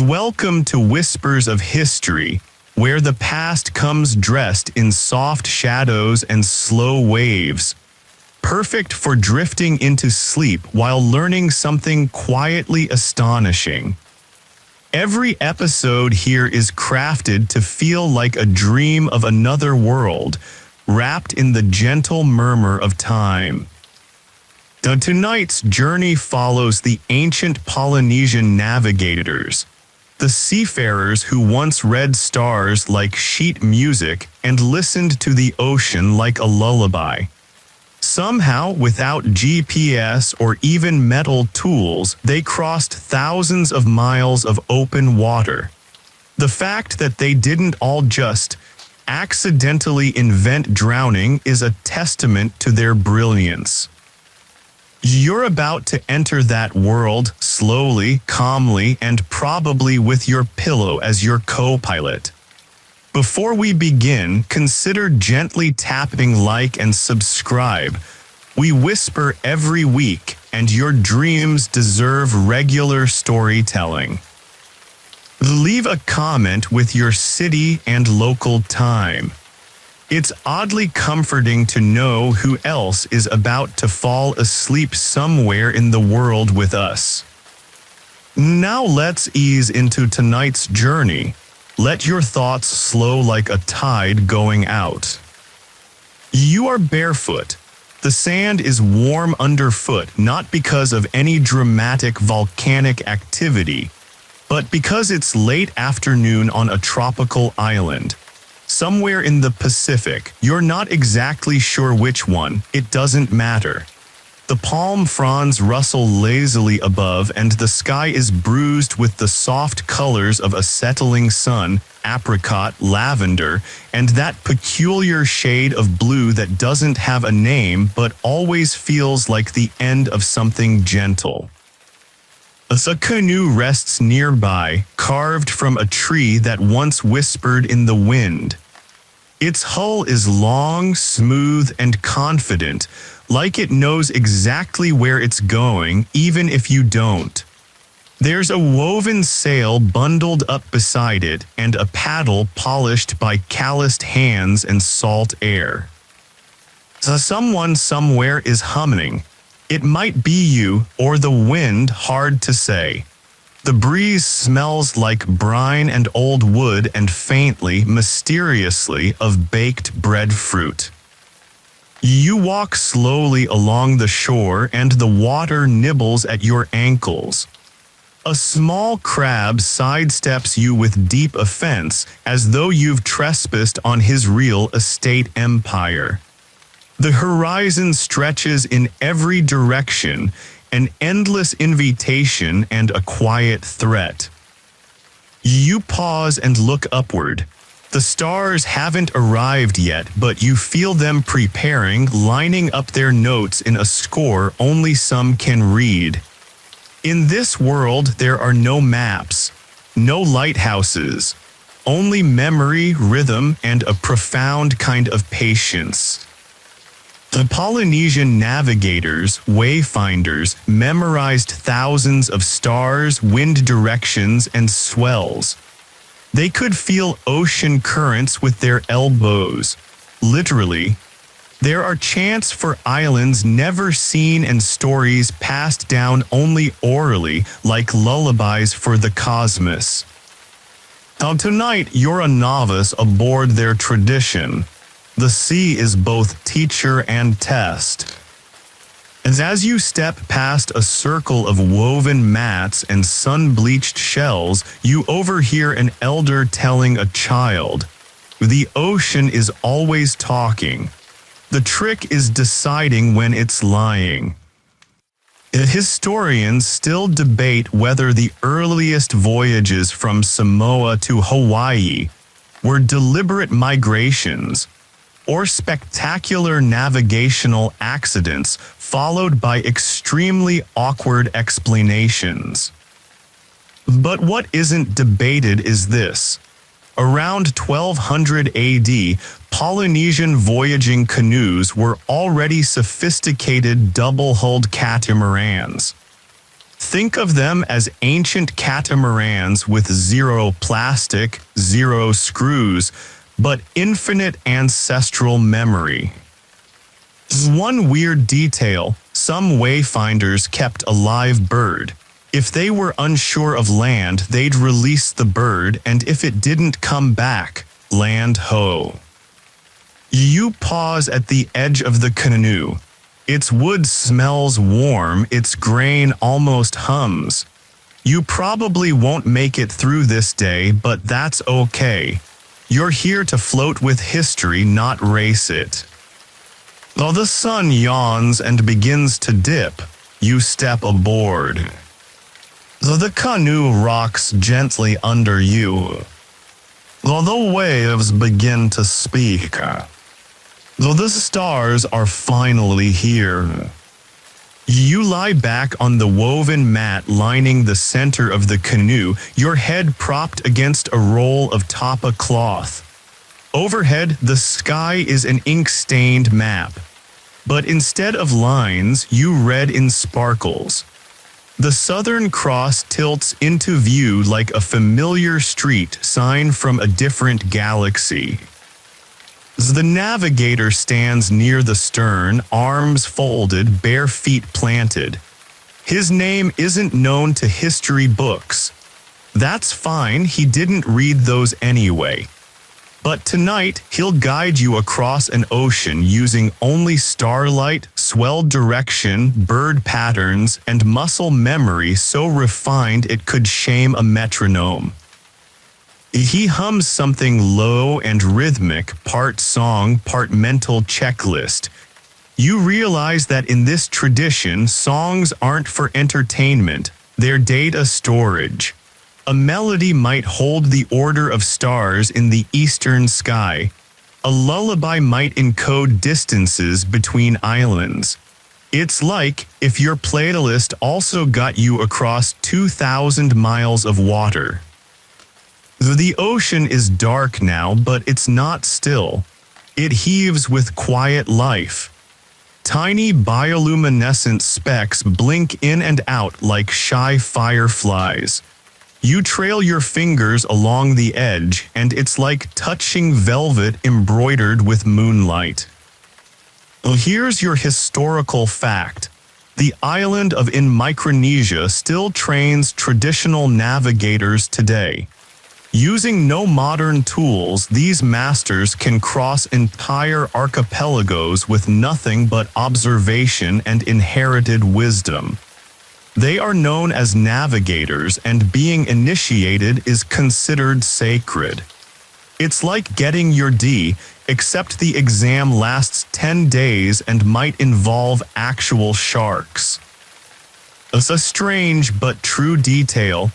Welcome to Whispers of History, where the past comes dressed in soft shadows and slow waves. Perfect for drifting into sleep while learning something quietly astonishing. Every episode here is crafted to feel like a dream of another world, wrapped in the gentle murmur of time. Tonight's journey follows the ancient Polynesian Navigators, the seafarers who once read stars like sheet music and listened to the ocean like a lullaby. Somehow, without GPS or even metal tools, they crossed thousands of miles of open water. The fact that they didn't all just accidentally invent drowning is a testament to their brilliance. You're about to enter that world slowly, calmly, and probably with your pillow as your co-pilot. Before we begin, consider gently tapping like and subscribe. We whisper every week, and your dreams deserve regular storytelling. Leave a comment with your city and local time. It's oddly comforting to know who else is about to fall asleep somewhere in the world with us. Now let's ease into tonight's journey. Let your thoughts slow like a tide going out. You are barefoot. The sand is warm underfoot, not because of any dramatic volcanic activity, but because it's late afternoon on a tropical island. Somewhere in the Pacific, you're not exactly sure which one, it doesn't matter. The palm fronds rustle lazily above and the sky is bruised with the soft colors of a settling sun, apricot, lavender, and that peculiar shade of blue that doesn't have a name but always feels like the end of something gentle. A canoe rests nearby, carved from a tree that once whispered in the wind. Its hull is long, smooth, and confident, like it knows exactly where it's going, even if you don't. There's a woven sail bundled up beside it and a paddle polished by calloused hands and salt air. Someone somewhere is humming. It might be you or the wind, hard to say. The breeze smells like brine and old wood and faintly, mysteriously, of baked breadfruit. You walk slowly along the shore and the water nibbles at your ankles. A small crab sidesteps you with deep offense, as though you've trespassed on his real estate empire. The horizon stretches in every direction, an endless invitation and a quiet threat. You pause and look upward. The stars haven't arrived yet, but you feel them preparing, lining up their notes in a score only some can read. In this world, there are no maps, no lighthouses, only memory, rhythm, and a profound kind of patience. The Polynesian Navigators, wayfinders, memorized thousands of stars, wind directions, and swells. They could feel ocean currents with their elbows. Literally, there are chants for islands never seen and stories passed down only orally, like lullabies for the cosmos. Now tonight, you're a novice aboard their tradition. The sea is both teacher and test. As you step past a circle of woven mats and sun-bleached shells, you overhear an elder telling a child, "The ocean is always talking. The trick is deciding when it's lying." Historians still debate whether the earliest voyages from Samoa to Hawaii were deliberate migrations or spectacular navigational accidents followed by extremely awkward explanations. But what isn't debated is this. Around 1200 AD, Polynesian voyaging canoes were already sophisticated double-hulled catamarans. Think of them as ancient catamarans with zero plastic, zero screws, but infinite ancestral memory. One weird detail, some wayfinders kept a live bird. If they were unsure of land, they'd release the bird, and if it didn't come back, land ho. You pause at the edge of the canoe. Its wood smells warm, its grain almost hums. You probably won't make it through this day, but that's okay. You're here to float with history, not race it. Though the sun yawns and begins to dip, you step aboard. Though the canoe rocks gently under you. Though the waves begin to speak. Though the stars are finally here. You lie back on the woven mat lining the center of the canoe, your head propped against a roll of tapa cloth. Overhead, the sky is an ink-stained map. But instead of lines, you read in sparkles. The Southern Cross tilts into view like a familiar street sign from a different galaxy. The navigator stands near the stern, arms folded, bare feet planted. His name isn't known to history books. That's fine, he didn't read those anyway. But tonight, he'll guide you across an ocean using only starlight, swell direction, bird patterns, and muscle memory so refined it could shame a metronome. He hums something low and rhythmic, part song, part mental checklist. You realize that in this tradition, songs aren't for entertainment, they're data storage. A melody might hold the order of stars in the eastern sky. A lullaby might encode distances between islands. It's like if your playlist also got you across 2,000 miles of water. The ocean is dark now, but it's not still. It heaves with quiet life. Tiny bioluminescent specks blink in and out like shy fireflies. You trail your fingers along the edge, and it's like touching velvet embroidered with moonlight. Here's your historical fact. The island of Micronesia still trains traditional navigators today. Using no modern tools, these masters can cross entire archipelagos with nothing but observation and inherited wisdom. They are known as navigators, and being initiated is considered sacred. It's like getting your D, except the exam lasts 10 days and might involve actual sharks. It's a strange but true detail.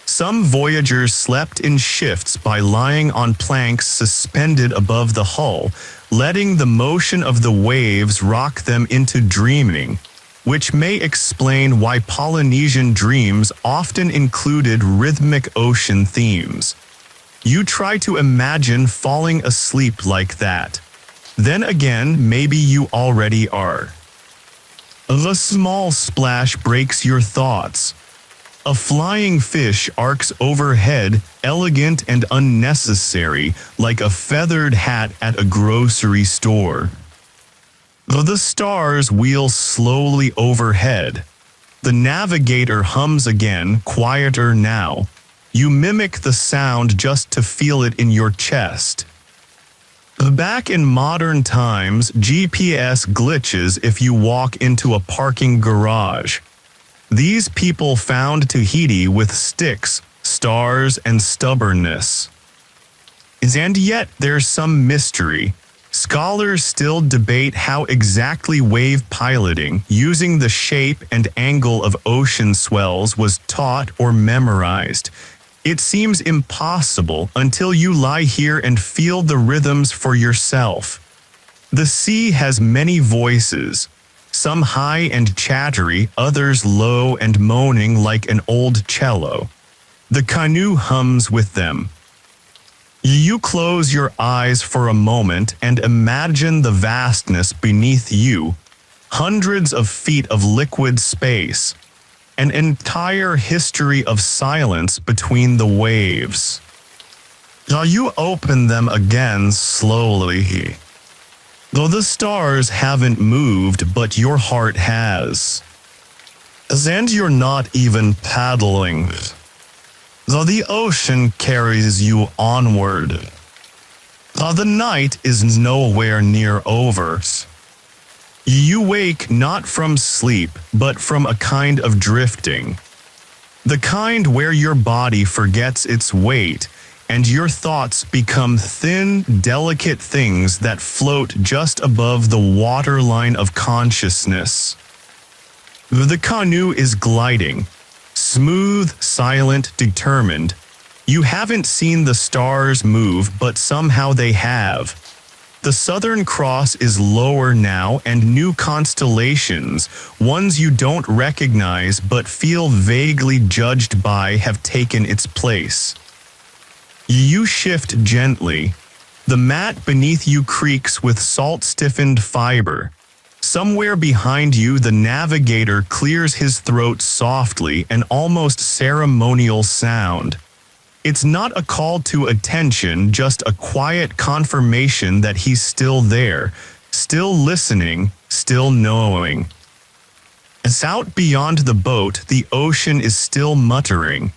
Some voyagers slept in shifts by lying on planks suspended above the hull, letting the motion of the waves rock them into dreaming, which may explain why Polynesian dreams often included rhythmic ocean themes. You try to imagine falling asleep like that. Then again, maybe you already are. The small splash breaks your thoughts. A flying fish arcs overhead, elegant and unnecessary, like a feathered hat at a grocery store. The stars wheel slowly overhead. The navigator hums again, quieter now. You mimic the sound just to feel it in your chest. Back in modern times, GPS glitches if you walk into a parking garage. These people found Tahiti with sticks, stars, and stubbornness. And yet there's some mystery. Scholars still debate how exactly wave piloting, using the shape and angle of ocean swells, was taught or memorized. It seems impossible until you lie here and feel the rhythms for yourself. The sea has many voices. Some high and chattery, others low and moaning like an old cello. The canoe hums with them. You close your eyes for a moment and imagine the vastness beneath you, hundreds of feet of liquid space. an entire history of silence between the waves. Now you open them again slowly. Though the stars haven't moved, but your heart has. And you're not even paddling. Though the ocean carries you onward. The night is nowhere near over. You wake not from sleep, but from a kind of drifting. The kind where your body forgets its weight, and your thoughts become thin, delicate things that float just above the waterline of consciousness. The canoe is gliding, smooth, silent, determined. You haven't seen the stars move, but somehow they have. The Southern Cross is lower now, and new constellations, ones you don't recognize but feel vaguely judged by, have taken its place. You shift gently. The mat beneath you creaks with salt-stiffened fiber. Somewhere behind you, the navigator clears his throat softly, an almost ceremonial sound. It's not a call to attention, just a quiet confirmation that he's still there, still listening, still knowing. As out beyond the boat, the ocean is still muttering.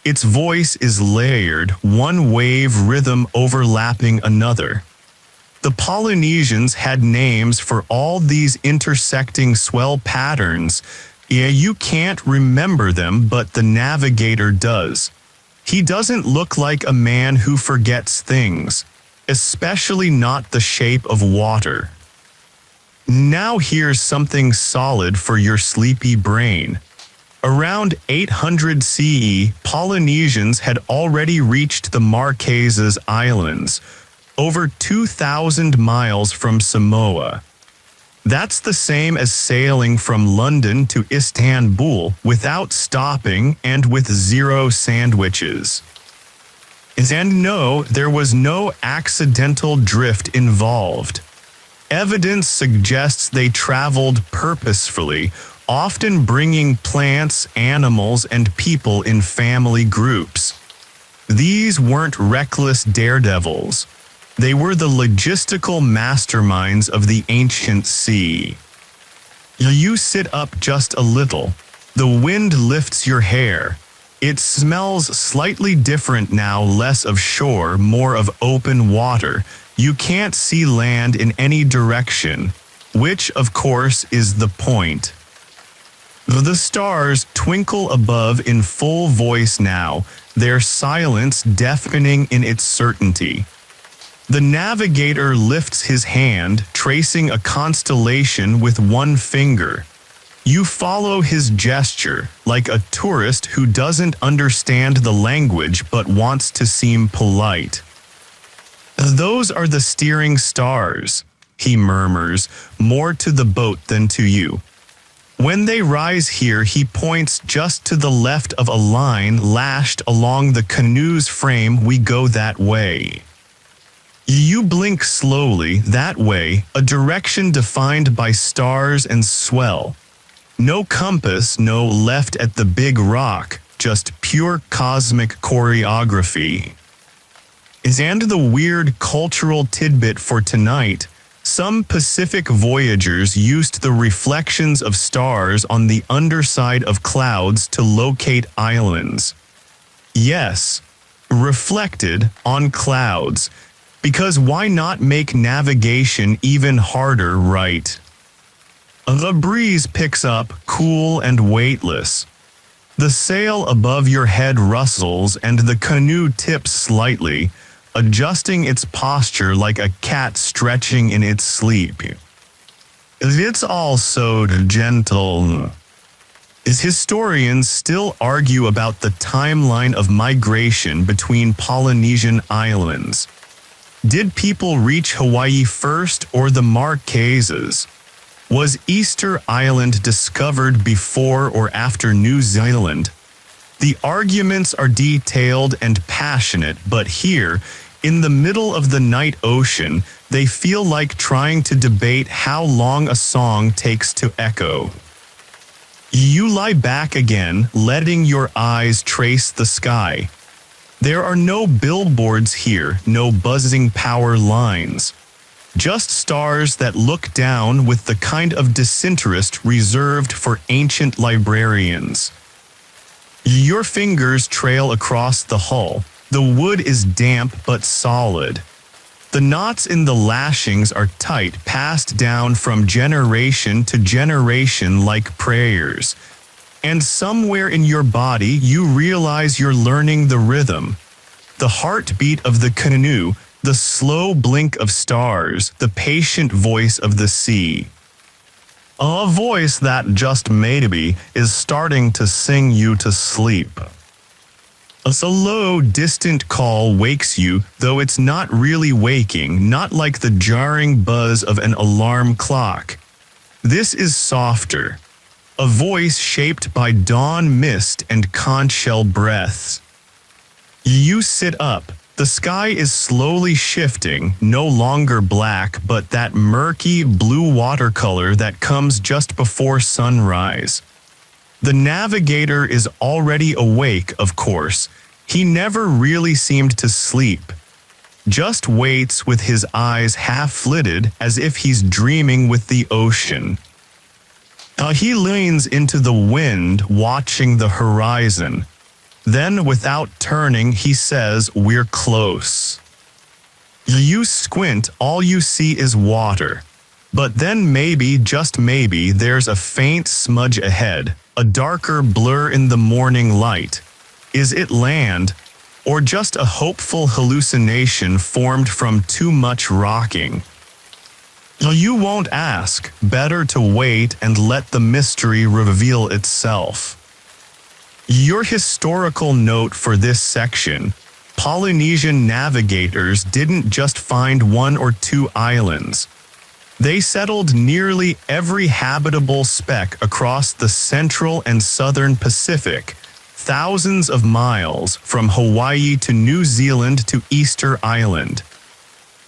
Its voice is layered, one wave rhythm overlapping another. The Polynesians had names for all these intersecting swell patterns. Yeah, you can't remember them, but the navigator does. He doesn't look like a man who forgets things, especially not the shape of water. Now here's something solid for your sleepy brain. Around 800 CE, Polynesians had already reached the Marquesas Islands, over 2,000 miles from Samoa. That's the same as sailing from London to Istanbul without stopping and with 0 sandwiches. And no, there was no accidental drift involved. Evidence suggests they traveled purposefully, often bringing plants, animals, and people in family groups. These weren't reckless daredevils. They were the logistical masterminds of the ancient sea. You sit up just a little. The wind lifts your hair. It smells slightly different now, less of shore, more of open water. You can't see land in any direction, which, of course, is the point. The stars twinkle above in full voice now, their silence deafening in its certainty. The navigator lifts his hand, tracing a constellation with one finger. You follow his gesture, like a tourist who doesn't understand the language but wants to seem polite. "Those are the steering stars," he murmurs, more to the boat than to you. When they rise here, he points just to the left of a line lashed along the canoe's frame. "We go that way." You blink slowly, that way, a direction defined by stars and swell. No compass, no left at the big rock, just pure cosmic choreography. And the weird cultural tidbit for tonight, some Pacific voyagers used the reflections of stars on the underside of clouds to locate islands. Yes, reflected on clouds. Because why not make navigation even harder, right? The breeze picks up, cool and weightless. The sail above your head rustles and the canoe tips slightly, adjusting its posture like a cat stretching in its sleep. It's all so gentle. Historians still argue about the timeline of migration between Polynesian islands. Did people reach Hawaii first or the Marquesas? Was Easter Island discovered before or after New Zealand? The arguments are detailed and passionate, but here, in the middle of the night ocean, they feel like trying to debate how long a song takes to echo. You lie back again, letting your eyes trace the sky. There are no billboards here, no buzzing power lines. Just stars that look down with the kind of disinterest reserved for ancient librarians. Your fingers trail across the hull. The wood is damp but solid. The knots in the lashings are tight, passed down from generation to generation like prayers. And somewhere in your body you realize you're learning the rhythm. The heartbeat of the canoe, the slow blink of stars, the patient voice of the sea. A voice that just maybe is starting to sing you to sleep. A low, distant call wakes you, though it's not really waking, not like the jarring buzz of an alarm clock. This is softer. A voice shaped by dawn mist and conch shell breaths. You sit up. The sky is slowly shifting, no longer black, but that murky blue watercolor that comes just before sunrise. The navigator is already awake, of course. He never really seemed to sleep. Just waits with his eyes half-lidded as if he's dreaming with the ocean. He leans into the wind, watching the horizon. Then, without turning, he says, "We're close." You squint, all you see is water. But then maybe, just maybe, there's a faint smudge ahead, a darker blur in the morning light. Is it land, or just a hopeful hallucination formed from too much rocking? You won't ask, better to wait and let the mystery reveal itself. Your historical note for this section: Polynesian navigators didn't just find one or two islands. They settled nearly every habitable speck across the central and southern Pacific, thousands of miles from Hawaii to New Zealand to Easter Island.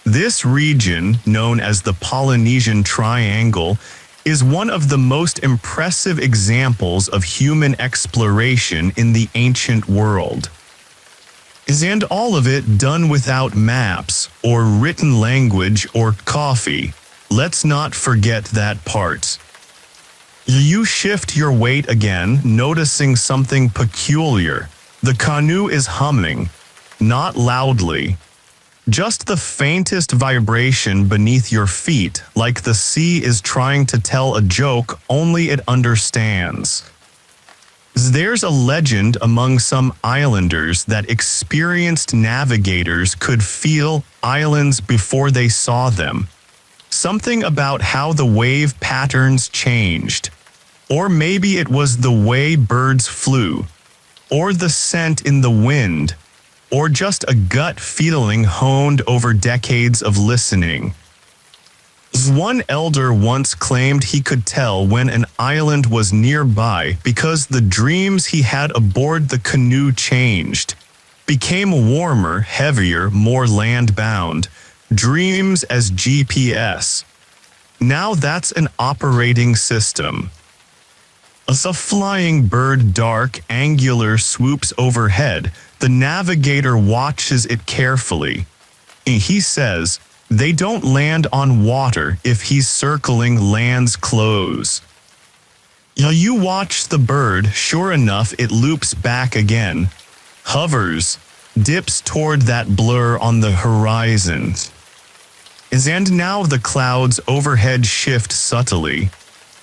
This region, known as the Polynesian Triangle, is one of the most impressive examples of human exploration in the ancient world. And all of it done without maps, or written language, or coffee. Let's not forget that part. You shift your weight again, noticing something peculiar. The canoe is humming, not loudly. Just the faintest vibration beneath your feet, like the sea is trying to tell a joke only it understands. There's a legend among some islanders that experienced navigators could feel islands before they saw them. Something about how the wave patterns changed. Or maybe it was the way birds flew, or the scent in the wind, or just a gut feeling honed over decades of listening. One elder once claimed he could tell when an island was nearby because the dreams he had aboard the canoe changed, became warmer, heavier, more land-bound, dreams as GPS. Now that's an operating system. As a flying bird, dark, angular, swoops overhead, the navigator watches it carefully. He says, they don't land on water if he's circling land's close. You watch the bird, sure enough it loops back again, hovers, dips toward that blur on the horizon. And now the clouds overhead shift subtly.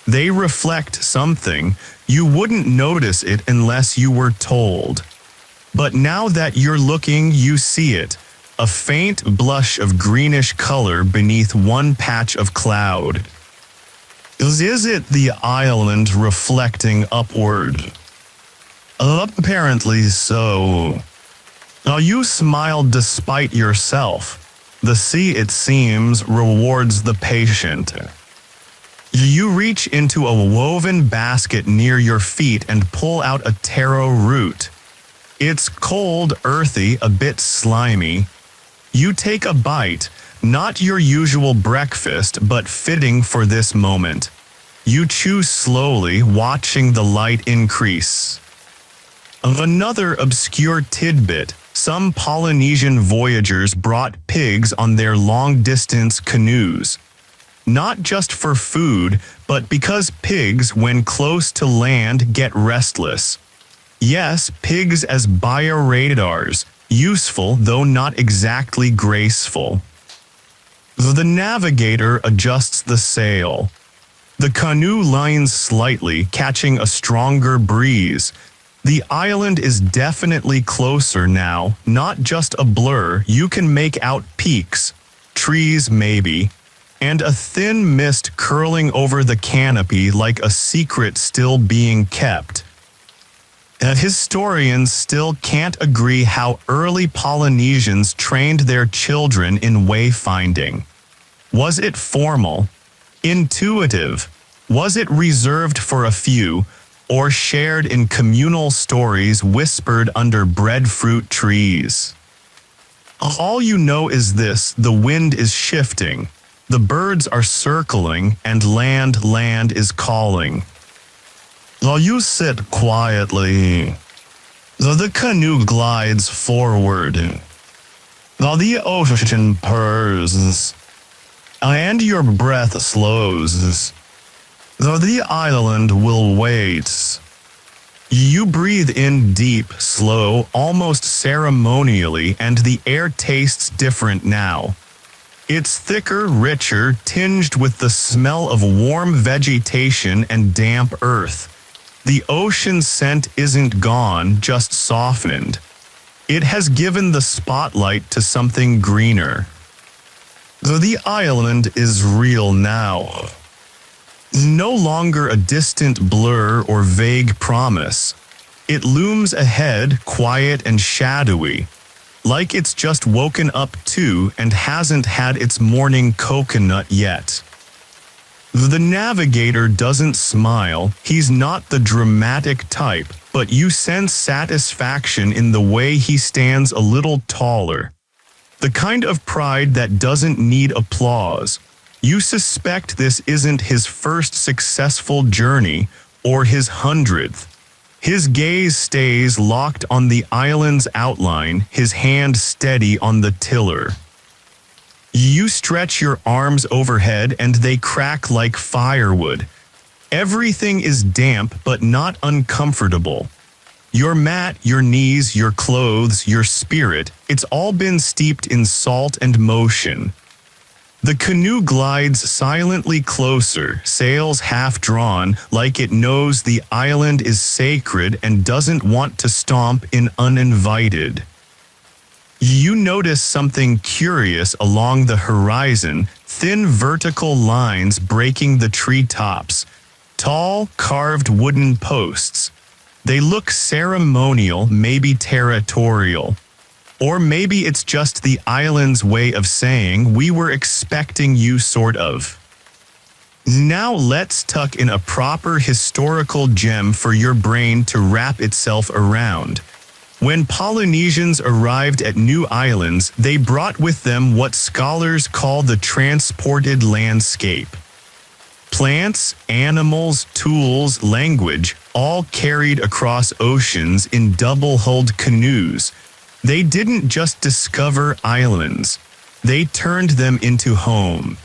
They reflect something. You wouldn't notice it unless you were told. But now that you're looking, you see it. A faint blush of greenish color beneath one patch of cloud. Is it the island reflecting upward? Apparently so. You smile despite yourself. The sea, it seems, rewards the patient. You reach into a woven basket near your feet and pull out a taro root. It's cold, earthy, a bit slimy. You take a bite, not your usual breakfast, but fitting for this moment. You chew slowly, watching the light increase. Another obscure tidbit: some Polynesian voyagers brought pigs on their long-distance canoes. Not just for food, but because pigs, when close to land, get restless. Yes, pigs as bioradars, useful though not exactly graceful. The navigator adjusts the sail. The canoe lines slightly, catching a stronger breeze. The island is definitely closer now, not just a blur. You can make out peaks, trees maybe, and a thin mist curling over the canopy like a secret still being kept. Historians still can't agree how early Polynesians trained their children in wayfinding. Was it formal? Intuitive? Was it reserved for a few, or shared in communal stories whispered under breadfruit trees? All you know is this: the wind is shifting, the birds are circling, and land is calling. While you sit quietly, the canoe glides forward, while the ocean purrs, and your breath slows, though the island will wait. You breathe in deep, slow, almost ceremonially, and the air tastes different now. It's thicker, richer, tinged with the smell of warm vegetation and damp earth. The ocean scent isn't gone, just softened. It has given the spotlight to something greener. The island is real now. No longer a distant blur or vague promise. It looms ahead, quiet and shadowy, like it's just woken up too and hasn't had its morning coconut yet. The navigator doesn't smile. He's not the dramatic type, but you sense satisfaction in the way he stands a little taller. The kind of pride that doesn't need applause. You suspect this isn't his first successful journey, or his 100th. His gaze stays locked on the island's outline, his hand steady on the tiller. You stretch your arms overhead and they crack like firewood. Everything is damp but not uncomfortable. Your mat, your knees, your clothes, your spirit, it's all been steeped in salt and motion. The canoe glides silently closer, sails half drawn, like it knows the island is sacred and doesn't want to stomp in uninvited. You notice something curious along the horizon: thin vertical lines breaking the treetops, tall, carved wooden posts. They look ceremonial, maybe territorial. Or maybe it's just the island's way of saying, "We were expecting you," sort of. Now let's tuck in a proper historical gem for your brain to wrap itself around. When Polynesians arrived at new islands, they brought with them what scholars call the transported landscape. Plants, animals, tools, language, all carried across oceans in double-hulled canoes. They didn't just discover islands, they turned them into home.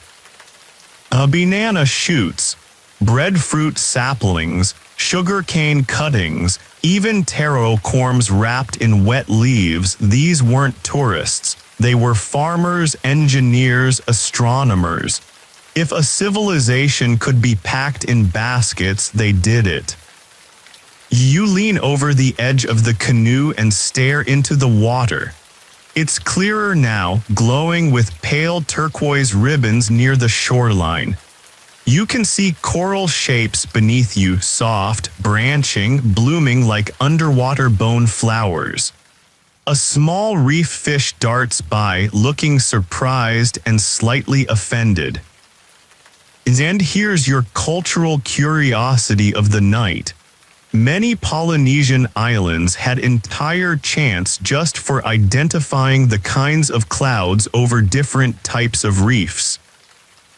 Banana shoots, breadfruit saplings, sugarcane cuttings, even taro corms wrapped in wet leaves. These weren't tourists, they were farmers, engineers, astronomers. If a civilization could be packed in baskets, they did it. You lean over the edge of the canoe and stare into the water. It's clearer now, glowing with pale turquoise ribbons near the shoreline. You can see coral shapes beneath you, soft, branching, blooming like underwater bone flowers. A small reef fish darts by, looking surprised and slightly offended. And here's your cultural curiosity of the night. Many Polynesian islands had entire chants just for identifying the kinds of clouds over different types of reefs.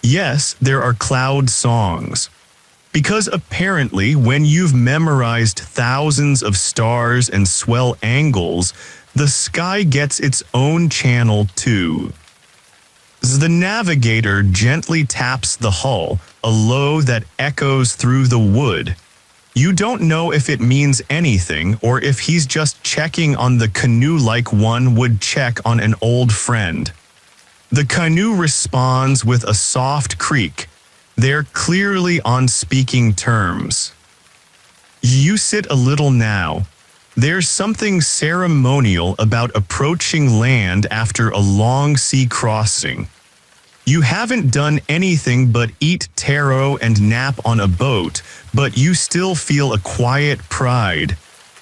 Yes, there are cloud songs. Because apparently, when you've memorized thousands of stars and swell angles, the sky gets its own channel too. The navigator gently taps the hull, a low that echoes through the wood. You don't know if it means anything or if he's just checking on the canoe like one would check on an old friend. The canoe responds with a soft creak. They're clearly on speaking terms. You sit a little now. There's something ceremonial about approaching land after a long sea crossing. You haven't done anything but eat taro and nap on a boat, but you still feel a quiet pride,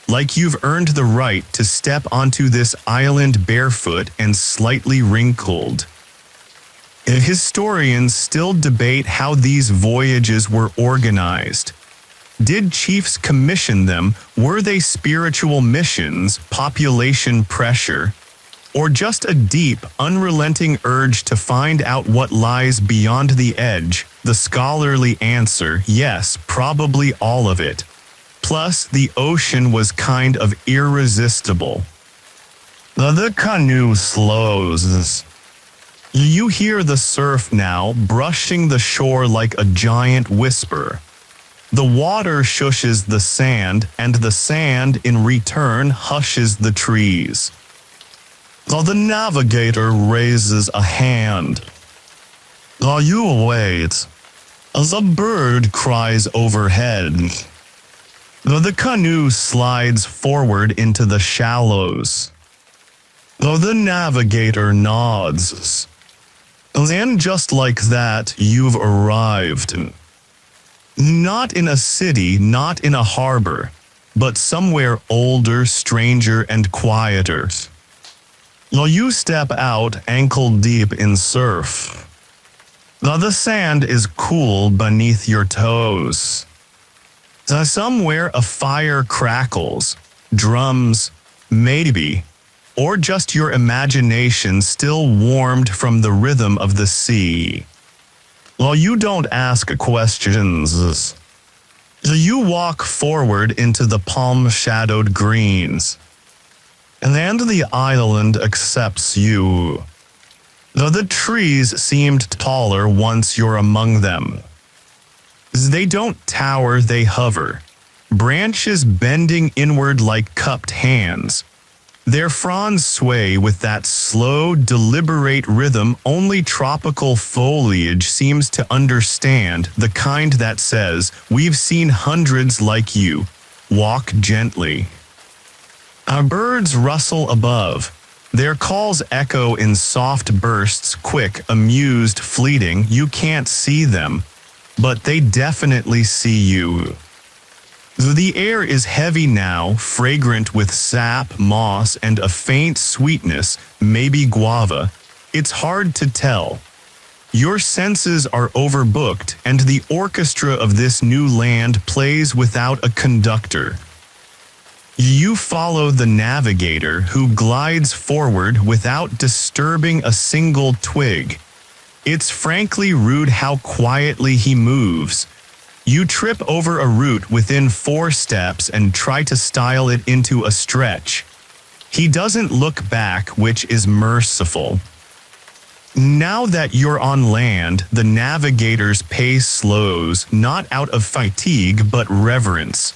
like you've earned the right to step onto this island barefoot and slightly wrinkled. Historians still debate how these voyages were organized. Did chiefs commission them? Were they spiritual missions, population pressure, or just a deep, unrelenting urge to find out what lies beyond the edge? The scholarly answer, yes, probably all of it. Plus, the ocean was kind of irresistible. The canoe slows. You hear the surf now brushing the shore like a giant whisper. The water shushes the sand, and the sand in return hushes the trees. The navigator raises a hand. You wait. The bird cries overhead. The canoe slides forward into the shallows. The navigator nods. Then just like that, you've arrived. Not in a city, not in a harbor, but somewhere older, stranger, and quieter. You step out ankle deep in surf. The sand is cool beneath your toes. Somewhere a fire crackles, drums, maybe, or just your imagination still warmed from the rhythm of the sea. You don't ask questions. You walk forward into the palm-shadowed greens. And the island accepts you. The trees seemed taller once you're among them. They don't tower, they hover, branches bending inward like cupped hands. Their fronds sway with that slow, deliberate rhythm only tropical foliage seems to understand, the kind that says, "We've seen hundreds like you. Walk gently." Our birds rustle above. Their calls echo in soft bursts, quick, amused, fleeting. You can't see them, but they definitely see you. The air is heavy now, fragrant with sap, moss, and a faint sweetness, maybe guava. It's hard to tell. Your senses are overbooked, and the orchestra of this new land plays without a conductor. You follow the navigator, who glides forward without disturbing a single twig. It's frankly rude how quietly he moves. You trip over a root within 4 steps and try to style it into a stretch. He doesn't look back, which is merciful. Now that you're on land, the navigator's pace slows, not out of fatigue but reverence.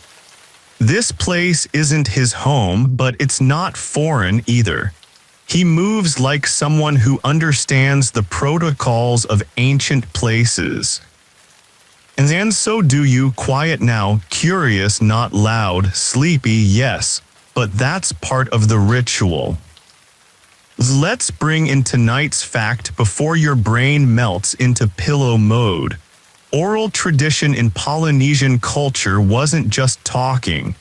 This place isn't his home, but it's not foreign either. He moves like someone who understands the protocols of ancient places. And then so do you, quiet now, curious, not loud, sleepy, yes, but that's part of the ritual. Let's bring in tonight's fact before your brain melts into pillow mode. Oral tradition in Polynesian culture wasn't just talking.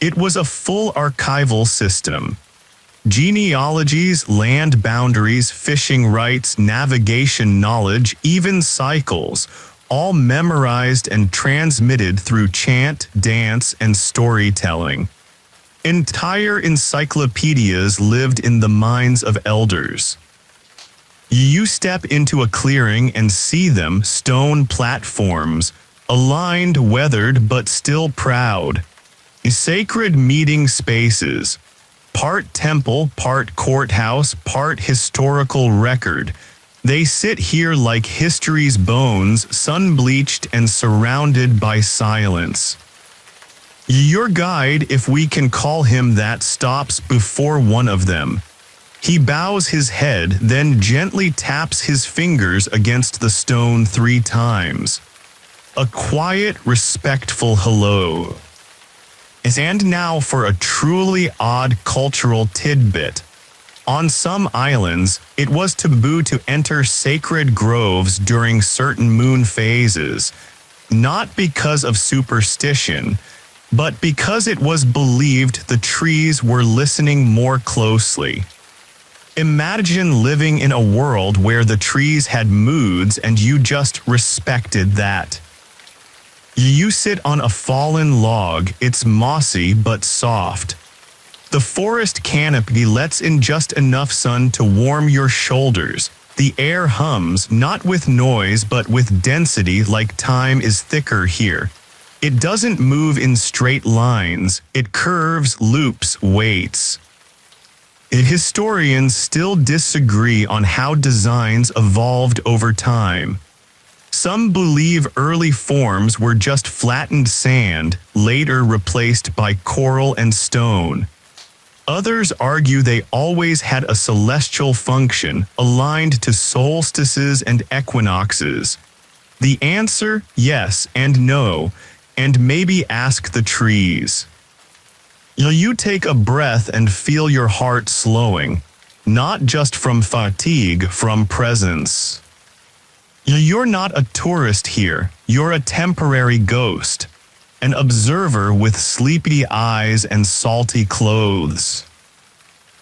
It was a full archival system. Genealogies, land boundaries, fishing rights, navigation knowledge, even cycles, all memorized and transmitted through chant, dance, and storytelling. Entire encyclopedias lived in the minds of elders. You step into a clearing and see them, stone platforms, aligned, weathered, but still proud. Sacred meeting spaces, part temple, part courthouse, part historical record. They sit here like history's bones, sun-bleached and surrounded by silence. Your guide, if we can call him that, stops before one of them. He bows his head, then gently taps his fingers against the stone 3 times. A quiet, respectful hello. And now for a truly odd cultural tidbit. On some islands, it was taboo to enter sacred groves during certain moon phases, not because of superstition, but because it was believed the trees were listening more closely. Imagine living in a world where the trees had moods and you just respected that. You sit on a fallen log, it's mossy but soft. The forest canopy lets in just enough sun to warm your shoulders. The air hums, not with noise but with density, like time is thicker here. It doesn't move in straight lines, it curves, loops, waits. Historians still disagree on how designs evolved over time. Some believe early forms were just flattened sand, later replaced by coral and stone. Others argue they always had a celestial function, aligned to solstices and equinoxes. The answer, yes and no, and maybe ask the trees. You take a breath and feel your heart slowing, not just from fatigue, from presence. You're not a tourist here, you're a temporary ghost, an observer with sleepy eyes and salty clothes.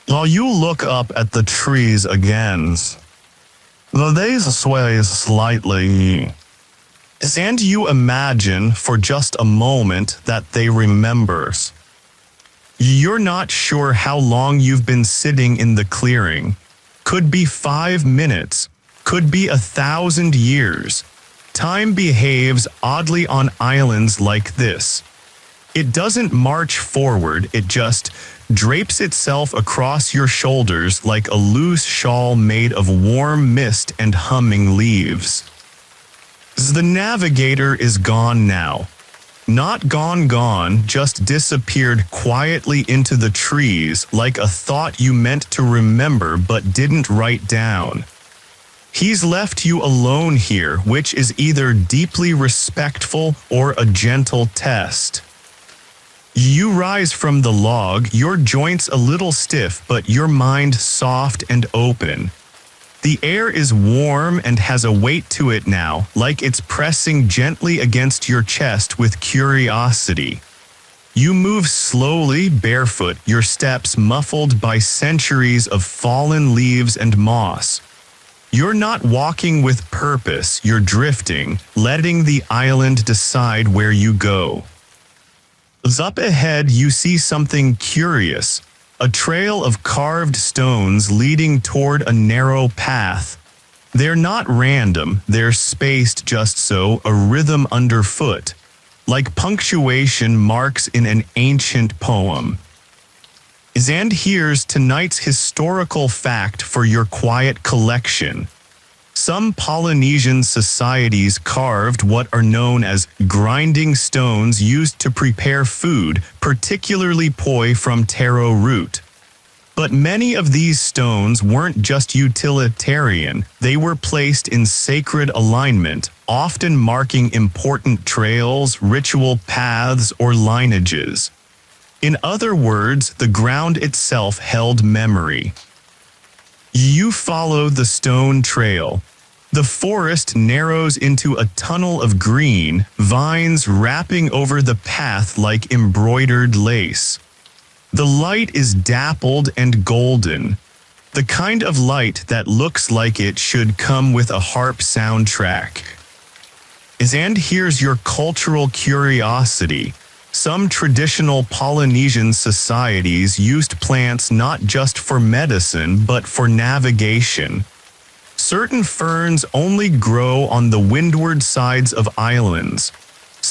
You look up at the trees again. The days sway slightly, and you imagine for just a moment that they remembers. You're not sure how long you've been sitting in the clearing. Could be 5 minutes, could be 1,000 years. Time behaves oddly on islands like this. It doesn't march forward, it just drapes itself across your shoulders like a loose shawl made of warm mist and humming leaves. The navigator is gone now. Not gone, just disappeared quietly into the trees like a thought you meant to remember but didn't write down. He's left you alone here, which is either deeply respectful or a gentle test. You rise from the log, your joints a little stiff but your mind soft and open. The air is warm and has a weight to it now, like it's pressing gently against your chest with curiosity. You move slowly, barefoot, your steps muffled by centuries of fallen leaves and moss. You're not walking with purpose, you're drifting, letting the island decide where you go. Up ahead you see something curious. A trail of carved stones leading toward a narrow path. They're not random, they're spaced just so, a rhythm underfoot, like punctuation marks in an ancient poem. And here's tonight's historical fact for your quiet collection. Some Polynesian societies carved what are known as grinding stones used to prepare food, particularly poi from taro root. But many of these stones weren't just utilitarian, they were placed in sacred alignment, often marking important trails, ritual paths, or lineages. In other words, the ground itself held memory. You follow the stone trail. The forest narrows into a tunnel of green, vines wrapping over the path like embroidered lace. The light is dappled and golden, the kind of light that looks like it should come with a harp soundtrack. And here's your cultural curiosity. Some traditional Polynesian societies used plants not just for medicine but for navigation. Certain ferns only grow on the windward sides of islands.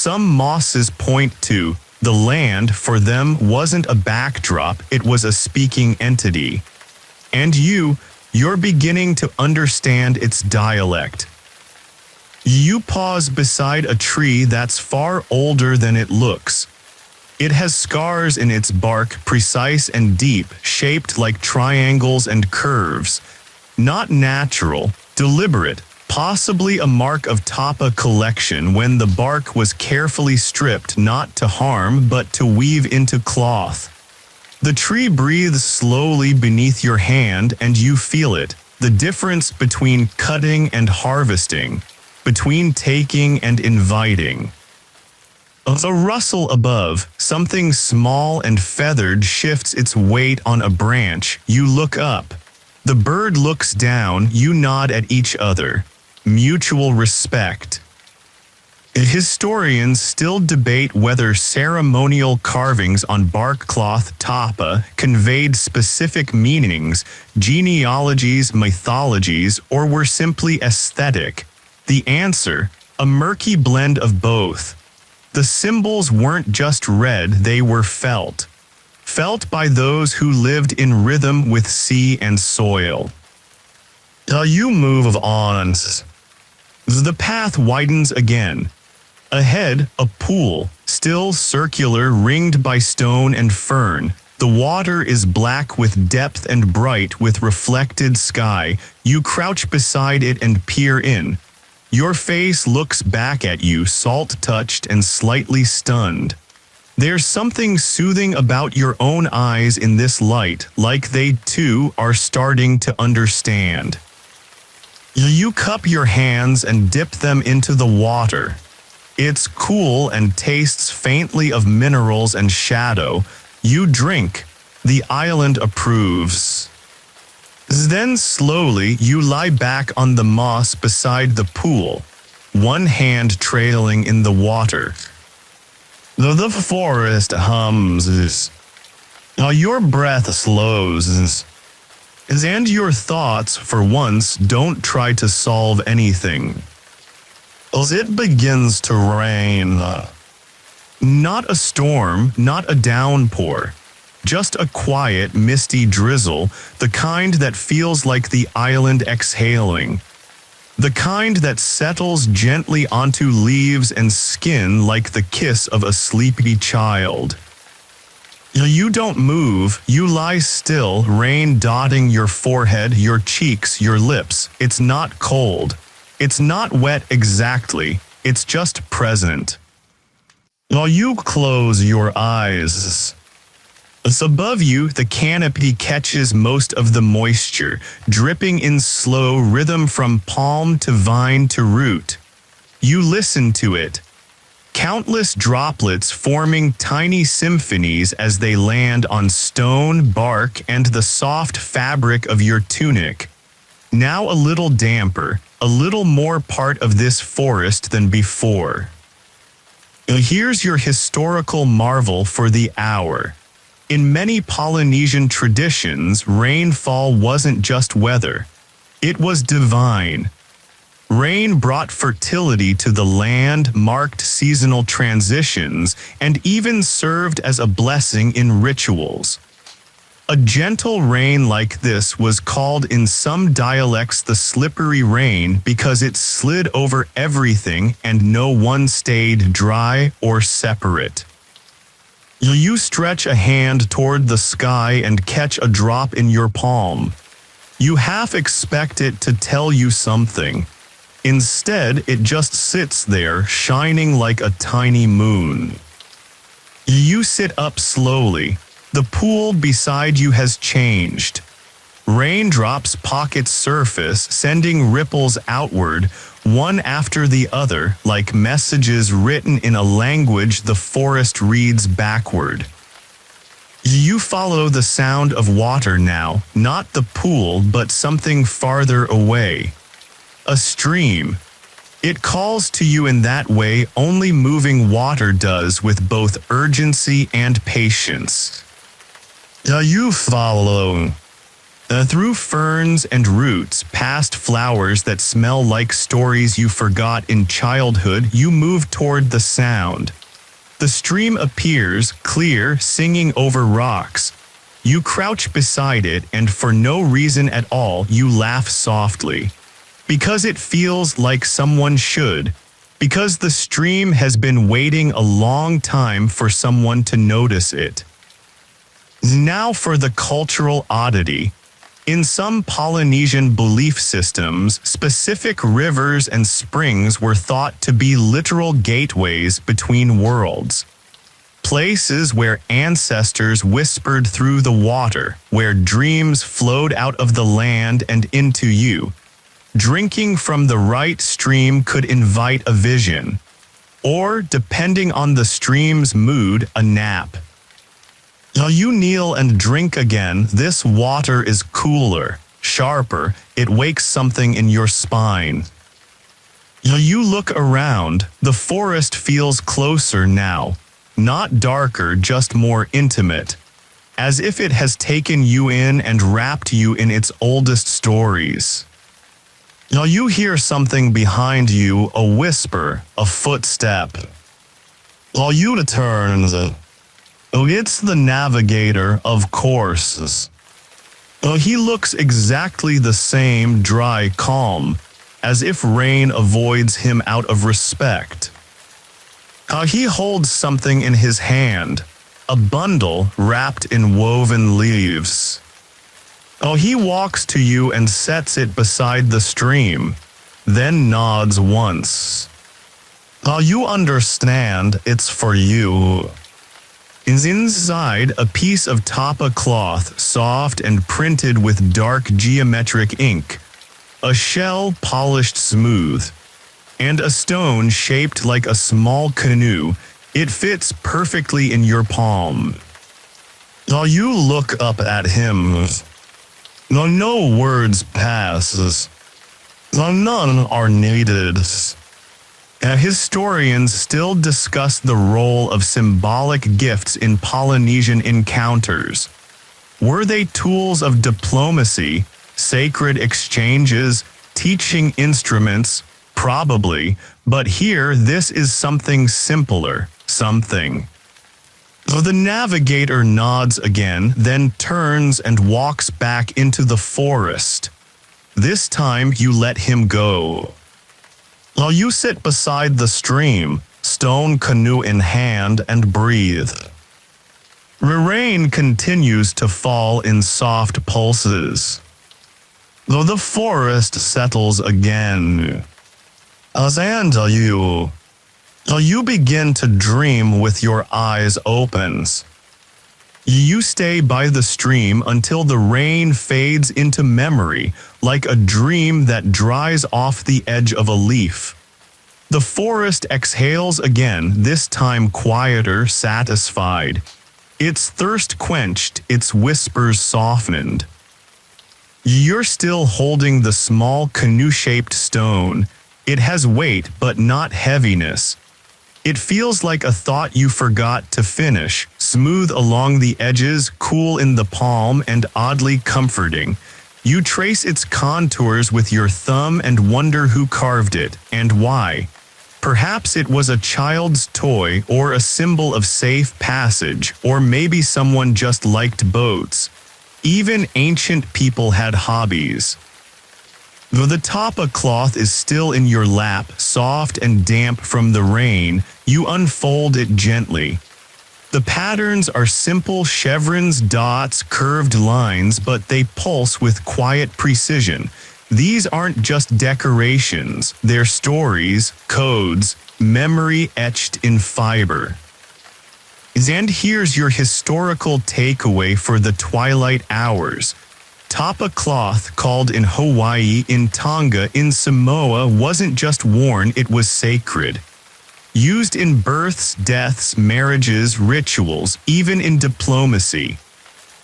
Some mosses point to the land for them wasn't a backdrop, it was a speaking entity. And you're beginning to understand its dialect. You pause beside a tree that's far older than it looks. It has scars in its bark, precise and deep, shaped like triangles and curves. Not natural, deliberate, possibly a mark of tapa collection when the bark was carefully stripped not to harm but to weave into cloth. The tree breathes slowly beneath your hand and you feel it, the difference between cutting and harvesting, between taking and inviting. A rustle above, something small and feathered shifts its weight on a branch. You look up. The bird looks down, you nod at each other. Mutual respect. Historians still debate whether ceremonial carvings on bark cloth tapa conveyed specific meanings, genealogies, mythologies, or were simply aesthetic. The answer, a murky blend of both. The symbols weren't just read, they were felt. Felt by those who lived in rhythm with sea and soil. You move on. The path widens again. Ahead, a pool, still circular, ringed by stone and fern. The water is black with depth and bright with reflected sky. You crouch beside it and peer in. Your face looks back at you, salt-touched and slightly stunned. There's something soothing about your own eyes in this light, like they too are starting to understand. You cup your hands and dip them into the water. It's cool and tastes faintly of minerals and shadow. You drink. The island approves. Then slowly you lie back on the moss beside the pool, one hand trailing in the water. The forest hums. Your breath slows. And your thoughts, for once, don't try to solve anything. As it begins to rain. Not a storm, not a downpour. Just a quiet, misty drizzle, the kind that feels like the island exhaling. The kind that settles gently onto leaves and skin like the kiss of a sleepy child. You don't move, you lie still, rain dotting your forehead, your cheeks, your lips. It's not cold. It's not wet exactly, it's just present. You close your eyes. Above you, the canopy catches most of the moisture, dripping in slow rhythm from palm to vine to root. You listen to it. Countless droplets forming tiny symphonies as they land on stone, bark, and the soft fabric of your tunic. Now a little damper, a little more part of this forest than before. Here's your historical marvel for the hour. In many Polynesian traditions, rainfall wasn't just weather. It was divine. Rain brought fertility to the land, marked seasonal transitions, and even served as a blessing in rituals. A gentle rain like this was called in some dialects the slippery rain because it slid over everything and no one stayed dry or separate. You stretch a hand toward the sky and catch a drop in your palm. You half expect it to tell you something. Instead, it just sits there, shining like a tiny moon. You sit up slowly. The pool beside you has changed. Raindrops pocket surface, sending ripples outward, one after the other, like messages written in a language the forest reads backward. You follow the sound of water now, not the pool but something farther away. A stream. It calls to you in that way only moving water does, with both urgency and patience. You follow. Through ferns and roots, past flowers that smell like stories you forgot in childhood, you move toward the sound. The stream appears, clear, singing over rocks. You crouch beside it, and for no reason at all, you laugh softly. Because it feels like someone should. Because the stream has been waiting a long time for someone to notice it. Now for the cultural oddity. In some Polynesian belief systems, specific rivers and springs were thought to be literal gateways between worlds. Places where ancestors whispered through the water, where dreams flowed out of the land and into you. Drinking from the right stream could invite a vision, or, depending on the stream's mood, a nap. Now you kneel and drink again. This water is cooler, sharper, it wakes something in your spine. Now you look around, the forest feels closer now, not darker, just more intimate, as if it has taken you in and wrapped you in its oldest stories. Now you hear something behind you, a whisper, a footstep. Now you turn. Oh, it's the navigator, of course. Oh, he looks exactly the same, dry, calm, as if rain avoids him out of respect. He holds something in his hand, a bundle wrapped in woven leaves. Oh, he walks to you and sets it beside the stream, then nods once. You understand, it's for you. Inside, a piece of tapa cloth, soft and printed with dark geometric ink, a shell polished smooth, and a stone shaped like a small canoe. It fits perfectly in your palm. You look up at him. No words pass. None are needed. Historians still discuss the role of symbolic gifts in Polynesian encounters. Were they tools of diplomacy, sacred exchanges, teaching instruments? Probably, but here this is something simpler, something. The navigator nods again, then turns and walks back into the forest. This time you let him go. You sit beside the stream, stone canoe in hand, and breathe. Rain continues to fall in soft pulses. Though the forest settles again. And you begin to dream with your eyes open. You stay by the stream until the rain fades into memory, like a dream that dries off the edge of a leaf. The forest exhales again, this time quieter, satisfied. Its thirst quenched, its whispers softened. You're still holding the small canoe-shaped stone. It has weight, but not heaviness. It feels like a thought you forgot to finish, smooth along the edges, cool in the palm, and oddly comforting. You trace its contours with your thumb and wonder who carved it, and why. Perhaps it was a child's toy, or a symbol of safe passage, or maybe someone just liked boats. Even ancient people had hobbies. Though the tapa cloth is still in your lap, soft and damp from the rain, you unfold it gently. The patterns are simple chevrons, dots, curved lines, but they pulse with quiet precision. These aren't just decorations, they're stories, codes, memory etched in fiber. And here's your historical takeaway for the twilight hours. Tapa cloth, called in Hawaii, in Tonga, in Samoa, wasn't just worn, it was sacred. Used in births, deaths, marriages, rituals, even in diplomacy.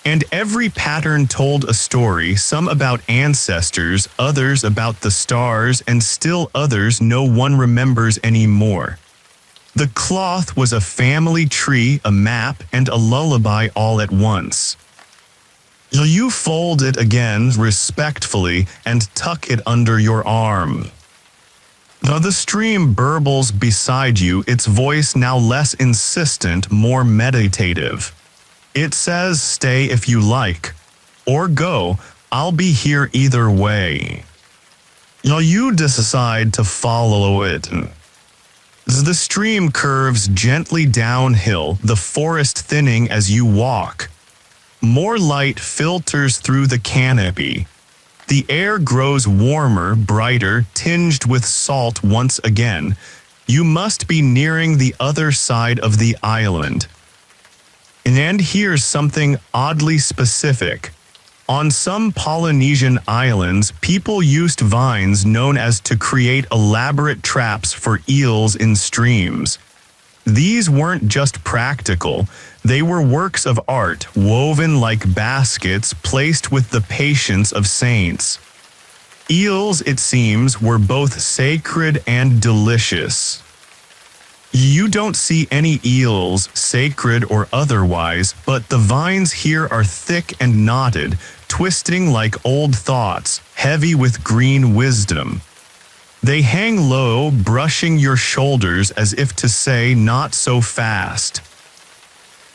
And every pattern told a story, some about ancestors, others about the stars, and still others no one remembers anymore. The cloth was a family tree, a map, and a lullaby all at once. You fold it again respectfully and tuck it under your arm. Now the stream burbles beside you, its voice now less insistent, more meditative. It says, "Stay if you like, or go, I'll be here either way." You decide to follow it. As the stream curves gently downhill, the forest thinning as you walk. More light filters through the canopy. The air grows warmer, brighter, tinged with salt once again. You must be nearing the other side of the island. And here's something oddly specific. On some Polynesian islands, people used vines known as to create elaborate traps for eels in streams. These weren't just practical, they were works of art woven like baskets placed with the patience of saints. Eels, it seems, were both sacred and delicious. You don't see any eels, sacred or otherwise, but the vines here are thick and knotted, twisting like old thoughts, heavy with green wisdom. They hang low, brushing your shoulders as if to say, "Not so fast."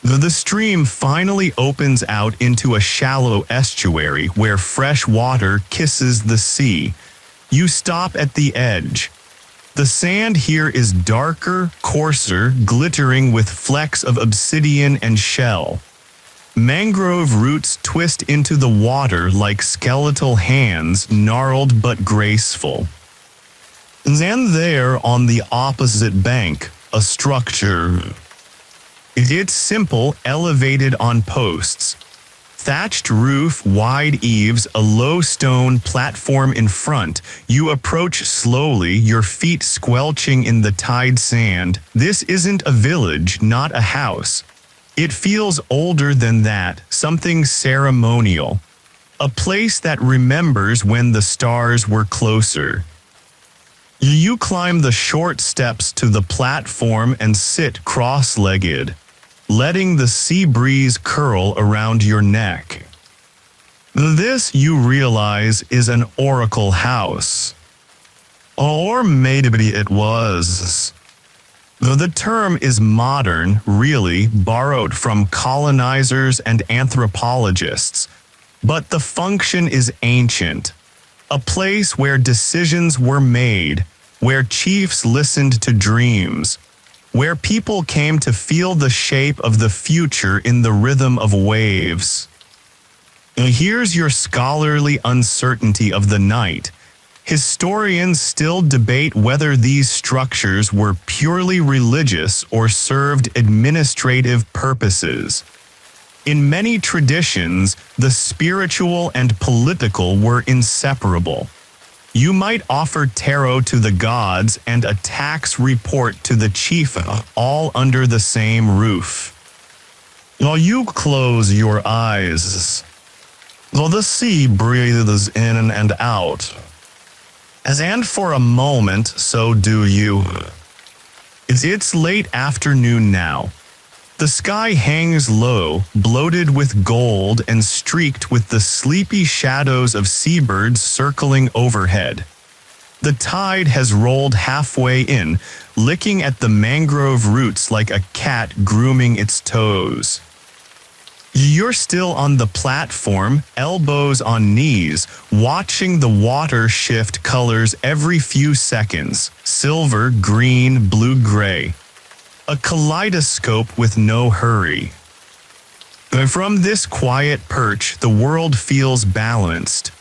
The stream finally opens out into a shallow estuary where fresh water kisses the sea. You stop at the edge. The sand here is darker, coarser, glittering with flecks of obsidian and shell. Mangrove roots twist into the water like skeletal hands, gnarled but graceful. And there, on the opposite bank, a structure. It's simple, elevated on posts. Thatched roof, wide eaves, a low stone platform in front. You approach slowly, your feet squelching in the tide sand. This isn't a village, not a house. It feels older than that, something ceremonial. A place that remembers when the stars were closer. You climb the short steps to the platform and sit cross-legged, letting the sea breeze curl around your neck. This, you realize, is an oracle house. Or maybe it was. Though the term is modern, really, borrowed from colonizers and anthropologists, but the function is ancient. A place where decisions were made, where chiefs listened to dreams, where people came to feel the shape of the future in the rhythm of waves. Here's your scholarly uncertainty of the night. Historians still debate whether these structures were purely religious or served administrative purposes. In many traditions, the spiritual and political were inseparable. You might offer tarot to the gods and a tax report to the chief, all under the same roof. While you close your eyes, though the sea breathes in and out, and for a moment, so do you. It's late afternoon now. The sky hangs low, bloated with gold and streaked with the sleepy shadows of seabirds circling overhead. The tide has rolled halfway in, licking at the mangrove roots like a cat grooming its toes. You're still on the platform, elbows on knees, watching the water shift colors every few seconds: silver, green, blue-gray. A kaleidoscope with no hurry. From this quiet perch, the world feels balanced.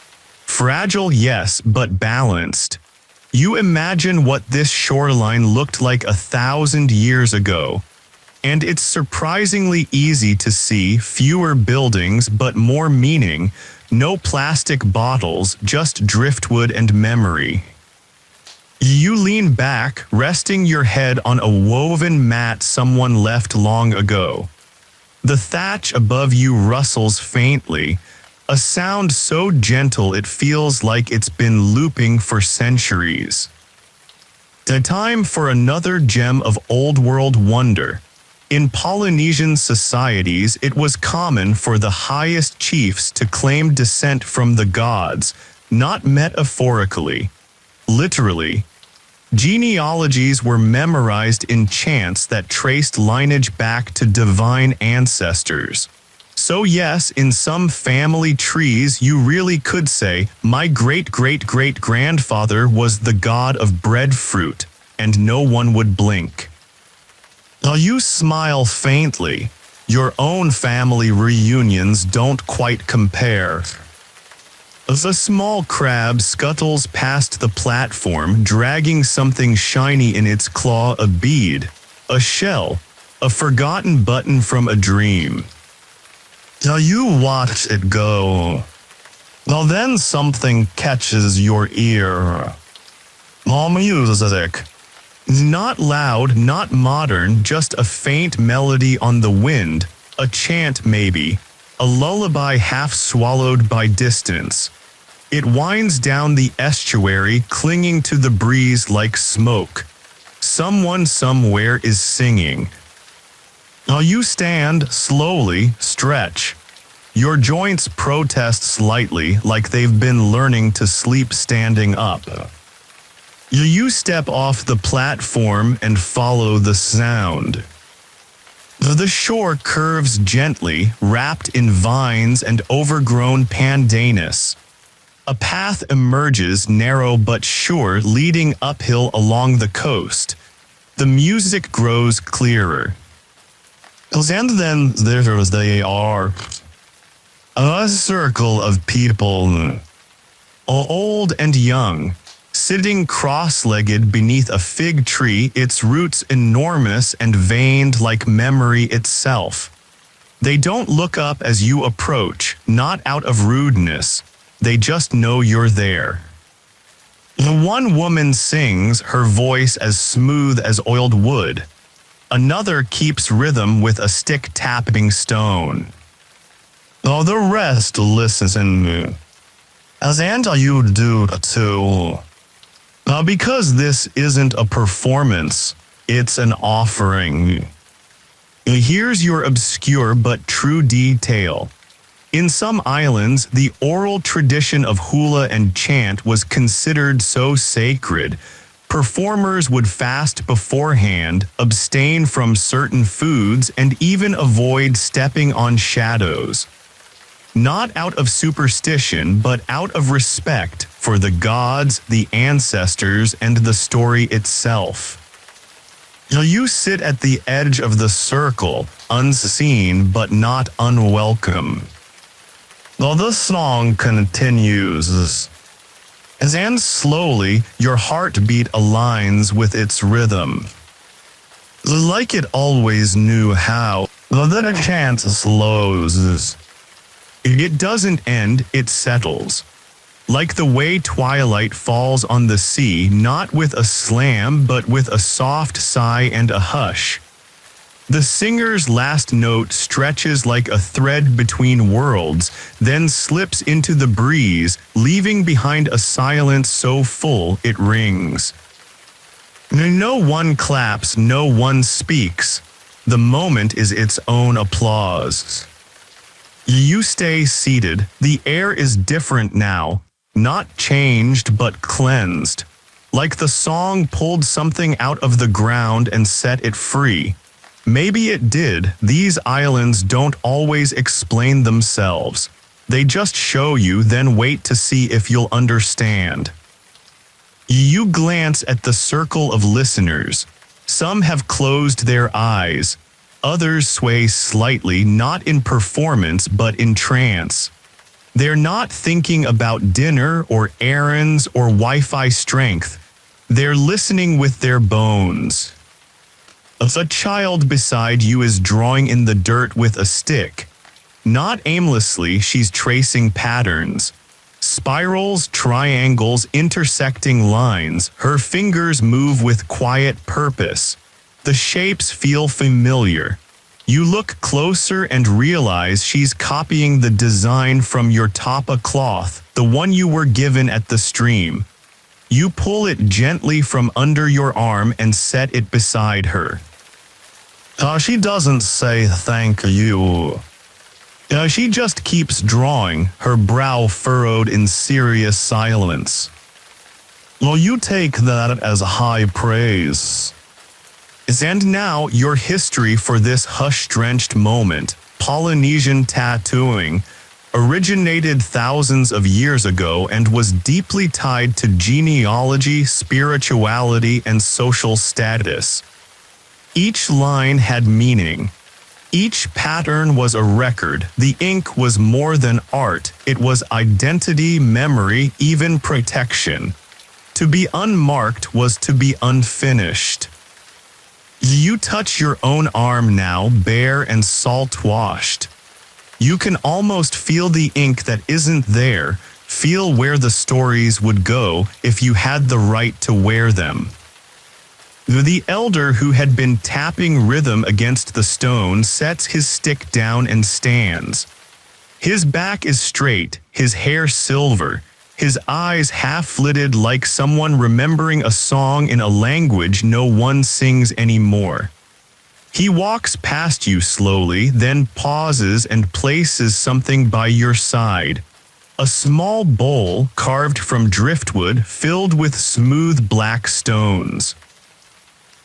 Fragile, yes, but balanced. You imagine what this shoreline looked like 1,000 years ago. And it's surprisingly easy to see: fewer buildings but more meaning, no plastic bottles, just driftwood and memory. You lean back, resting your head on a woven mat someone left long ago. The thatch above you rustles faintly, a sound so gentle it feels like it's been looping for centuries. Time for another gem of old world wonder. In Polynesian societies, it was common for the highest chiefs to claim descent from the gods, not metaphorically, literally. Genealogies were memorized in chants that traced lineage back to divine ancestors. So yes, in some family trees you really could say, my great-great-great-grandfather was the god of breadfruit, and no one would blink. Now you smile faintly. Your own family reunions don't quite compare. The small crab scuttles past the platform, dragging something shiny in its claw, a bead, a shell, a forgotten button from a dream. Now you watch it go. Now then something catches your ear. Music. Not loud, not modern, just a faint melody on the wind, a chant maybe, a lullaby half swallowed by distance. It winds down the estuary, clinging to the breeze like smoke. Someone somewhere is singing. Now you stand, slowly, stretch. Your joints protest slightly, like they've been learning to sleep standing up. You step off the platform and follow the sound. The shore curves gently, wrapped in vines and overgrown pandanus. A path emerges, narrow but sure, leading uphill along the coast. The music grows clearer. And then they are. A circle of people, old and young, sitting cross-legged beneath a fig tree, its roots enormous and veined like memory itself. They don't look up as you approach, not out of rudeness. They just know you're there. The one woman sings, her voice as smooth as oiled wood. Another keeps rhythm with a stick-tapping stone. All the rest listen, as and you do too. Because this isn't a performance, it's an offering. Here's your obscure but true detail. In some islands, the oral tradition of hula and chant was considered so sacred, performers would fast beforehand, abstain from certain foods, and even avoid stepping on shadows. Not out of superstition, but out of respect for the gods, the ancestors, and the story itself. You sit at the edge of the circle, unseen but not unwelcome. The song continues. And slowly, your heartbeat aligns with its rhythm. Like it always knew how, the chant slows. It doesn't end, it settles. Like the way twilight falls on the sea, not with a slam but with a soft sigh and a hush. The singer's last note stretches like a thread between worlds, then slips into the breeze, leaving behind a silence so full it rings. No one claps, no one speaks. The moment is its own applause. You stay seated. The air is different now, not changed but cleansed. Like the song pulled something out of the ground and set it free. Maybe it did. These islands don't always explain themselves. They just show you, then wait to see if you'll understand. You glance at the circle of listeners. Some have closed their eyes. Others sway slightly, not in performance but in trance. They're not thinking about dinner or errands or Wi-Fi strength. They're listening with their bones. A child beside you is drawing in the dirt with a stick. Not aimlessly, she's tracing patterns. Spirals, triangles, intersecting lines. Her fingers move with quiet purpose. The shapes feel familiar. You look closer and realize she's copying the design from your tapa cloth, the one you were given at the stream. You pull it gently from under your arm and set it beside her. She doesn't say thank you. She just keeps drawing, her brow furrowed in serious silence. Well, you take that as high praise. And now your history for this hush-drenched moment, Polynesian tattooing, originated thousands of years ago and was deeply tied to genealogy, spirituality, and social status. Each line had meaning. Each pattern was a record. The ink was more than art. It was identity, memory, even protection. To be unmarked was to be unfinished. You touch your own arm now, bare and salt-washed. You can almost feel the ink that isn't there, feel where the stories would go if you had the right to wear them. The elder who had been tapping rhythm against the stone sets his stick down and stands. His back is straight, his hair silver, his eyes half-lidded like someone remembering a song in a language no one sings anymore. He walks past you slowly, then pauses and places something by your side. A small bowl carved from driftwood filled with smooth black stones.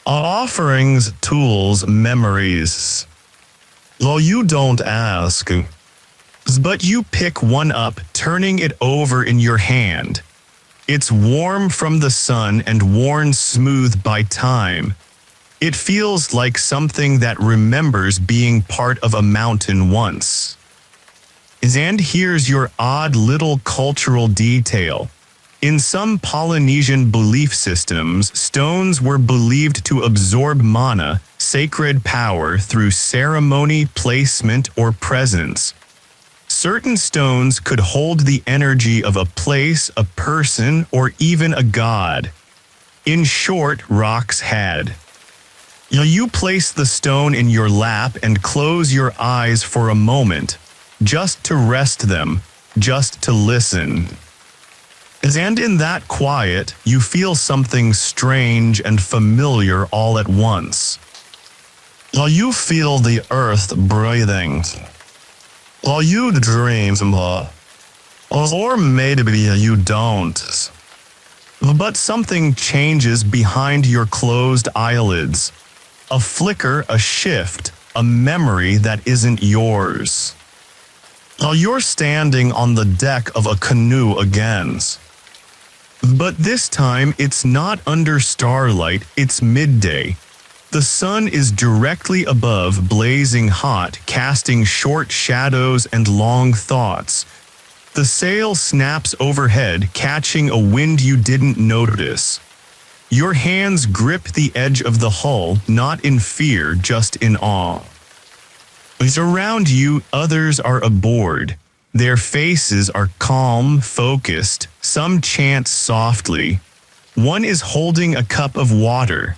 Offerings, tools, memories. Well, you don't ask. But you pick one up, turning it over in your hand. It's warm from the sun and worn smooth by time. It feels like something that remembers being part of a mountain once. And here's your odd little cultural detail. In some Polynesian belief systems, stones were believed to absorb mana, sacred power, through ceremony, placement, or presence. Certain stones could hold the energy of a place, a person, or even a god. In short, rocks had. You place the stone in your lap and close your eyes for a moment, just to rest them, just to listen. And in that quiet, you feel something strange and familiar all at once. You feel the earth breathing. You dream, or maybe you don't. But something changes behind your closed eyelids. A flicker, a shift, a memory that isn't yours. You're standing on the deck of a canoe again. But this time it's not under starlight, it's midday. The sun is directly above, blazing hot, casting short shadows and long thoughts. The sail snaps overhead, catching a wind you didn't notice. Your hands grip the edge of the hull, not in fear, just in awe. Around you, others are aboard. Their faces are calm, focused. Some chant softly. One is holding a cup of water.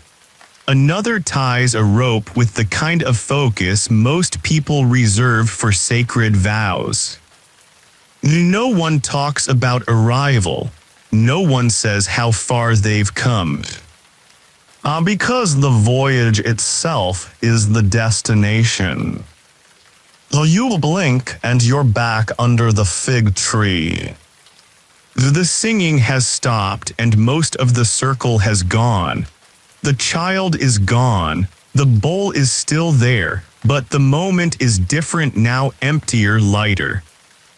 Another ties a rope with the kind of focus most people reserve for sacred vows. No one talks about arrival. No one says how far they've come. Because the voyage itself is the destination. You blink and you're back under the fig tree. The singing has stopped and most of the circle has gone. The child is gone. The bowl is still there, but the moment is different now, emptier, lighter.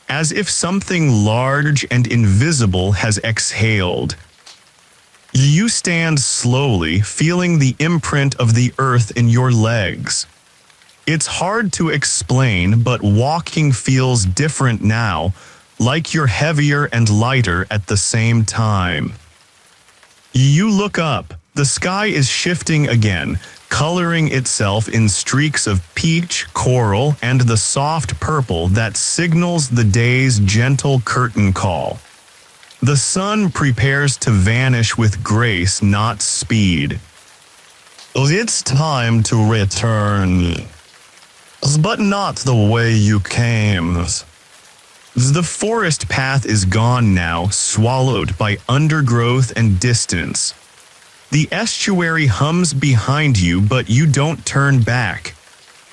As if something large and invisible has exhaled. You stand slowly, feeling the imprint of the earth in your legs. It's hard to explain, but walking feels different now, like you're heavier and lighter at the same time. You look up. The sky is shifting again, coloring itself in streaks of peach, coral, and the soft purple that signals the day's gentle curtain call. The sun prepares to vanish with grace, not speed. It's time to return. But not the way you came. The forest path is gone now, swallowed by undergrowth and distance. The estuary hums behind you, but you don't turn back.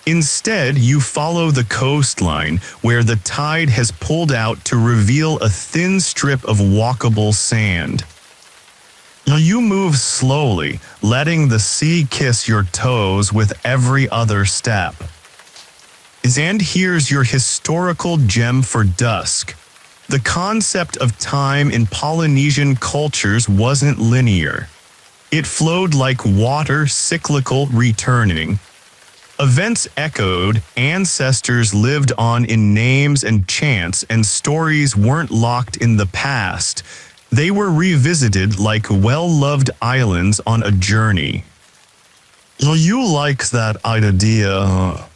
Instead, you follow the coastline, where the tide has pulled out to reveal a thin strip of walkable sand. You move slowly, letting the sea kiss your toes with every other step. And here's your historical gem for dusk. The concept of time in Polynesian cultures wasn't linear. It flowed like water, cyclical, returning. Events echoed, ancestors lived on in names and chants, and stories weren't locked in the past. They were revisited like well-loved islands on a journey. You like that idea?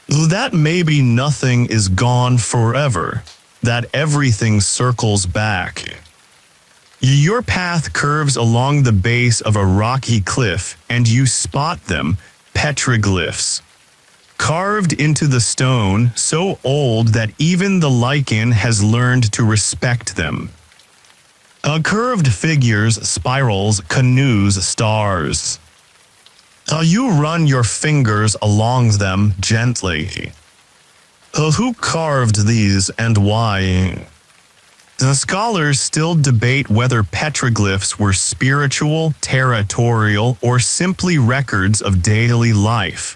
That maybe nothing is gone forever, that everything circles back. Your path curves along the base of a rocky cliff, and you spot them, petroglyphs. Carved into the stone, so old that even the lichen has learned to respect them. Curved figures, spirals, canoes, stars. You run your fingers along them gently. Who carved these and why? The scholars still debate whether petroglyphs were spiritual, territorial, or simply records of daily life.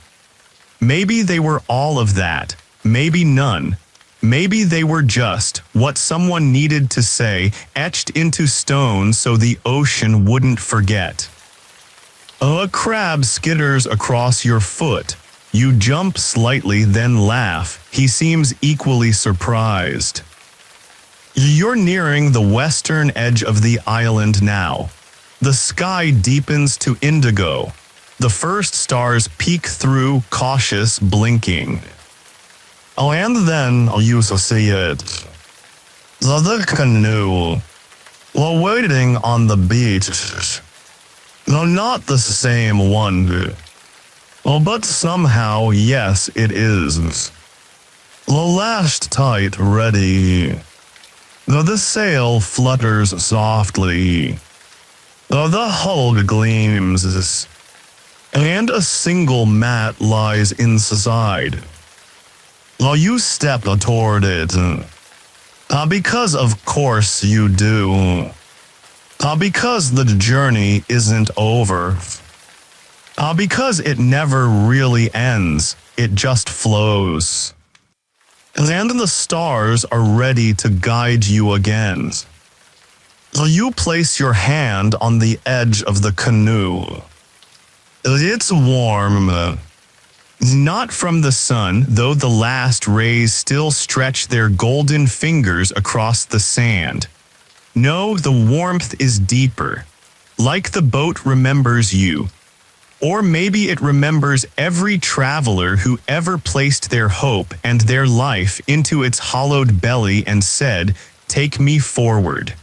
Maybe they were all of that, maybe none. Maybe they were just what someone needed to say, etched into stone so the ocean wouldn't forget. A crab skitters across your foot. You jump slightly, then laugh. He seems equally surprised. You're nearing the western edge of the island now. The sky deepens to indigo. The first stars peek through, cautious, blinking. And then you see it. The canoe. While waiting on the beach. No, not the same one. But somehow, yes, it is. Lashed tight, ready. The sail flutters softly. The hull gleams. And a single mat lies inside. You step toward it. Because of course you do. Because the journey isn't over. Because it never really ends, it just flows. And the stars are ready to guide you again. You place your hand on the edge of the canoe. It's warm. Not from the sun, though the last rays still stretch their golden fingers across the sand. No, the warmth is deeper. Like the boat remembers you. Or maybe it remembers every traveler who ever placed their hope and their life into its hollowed belly and said, "Take me forward."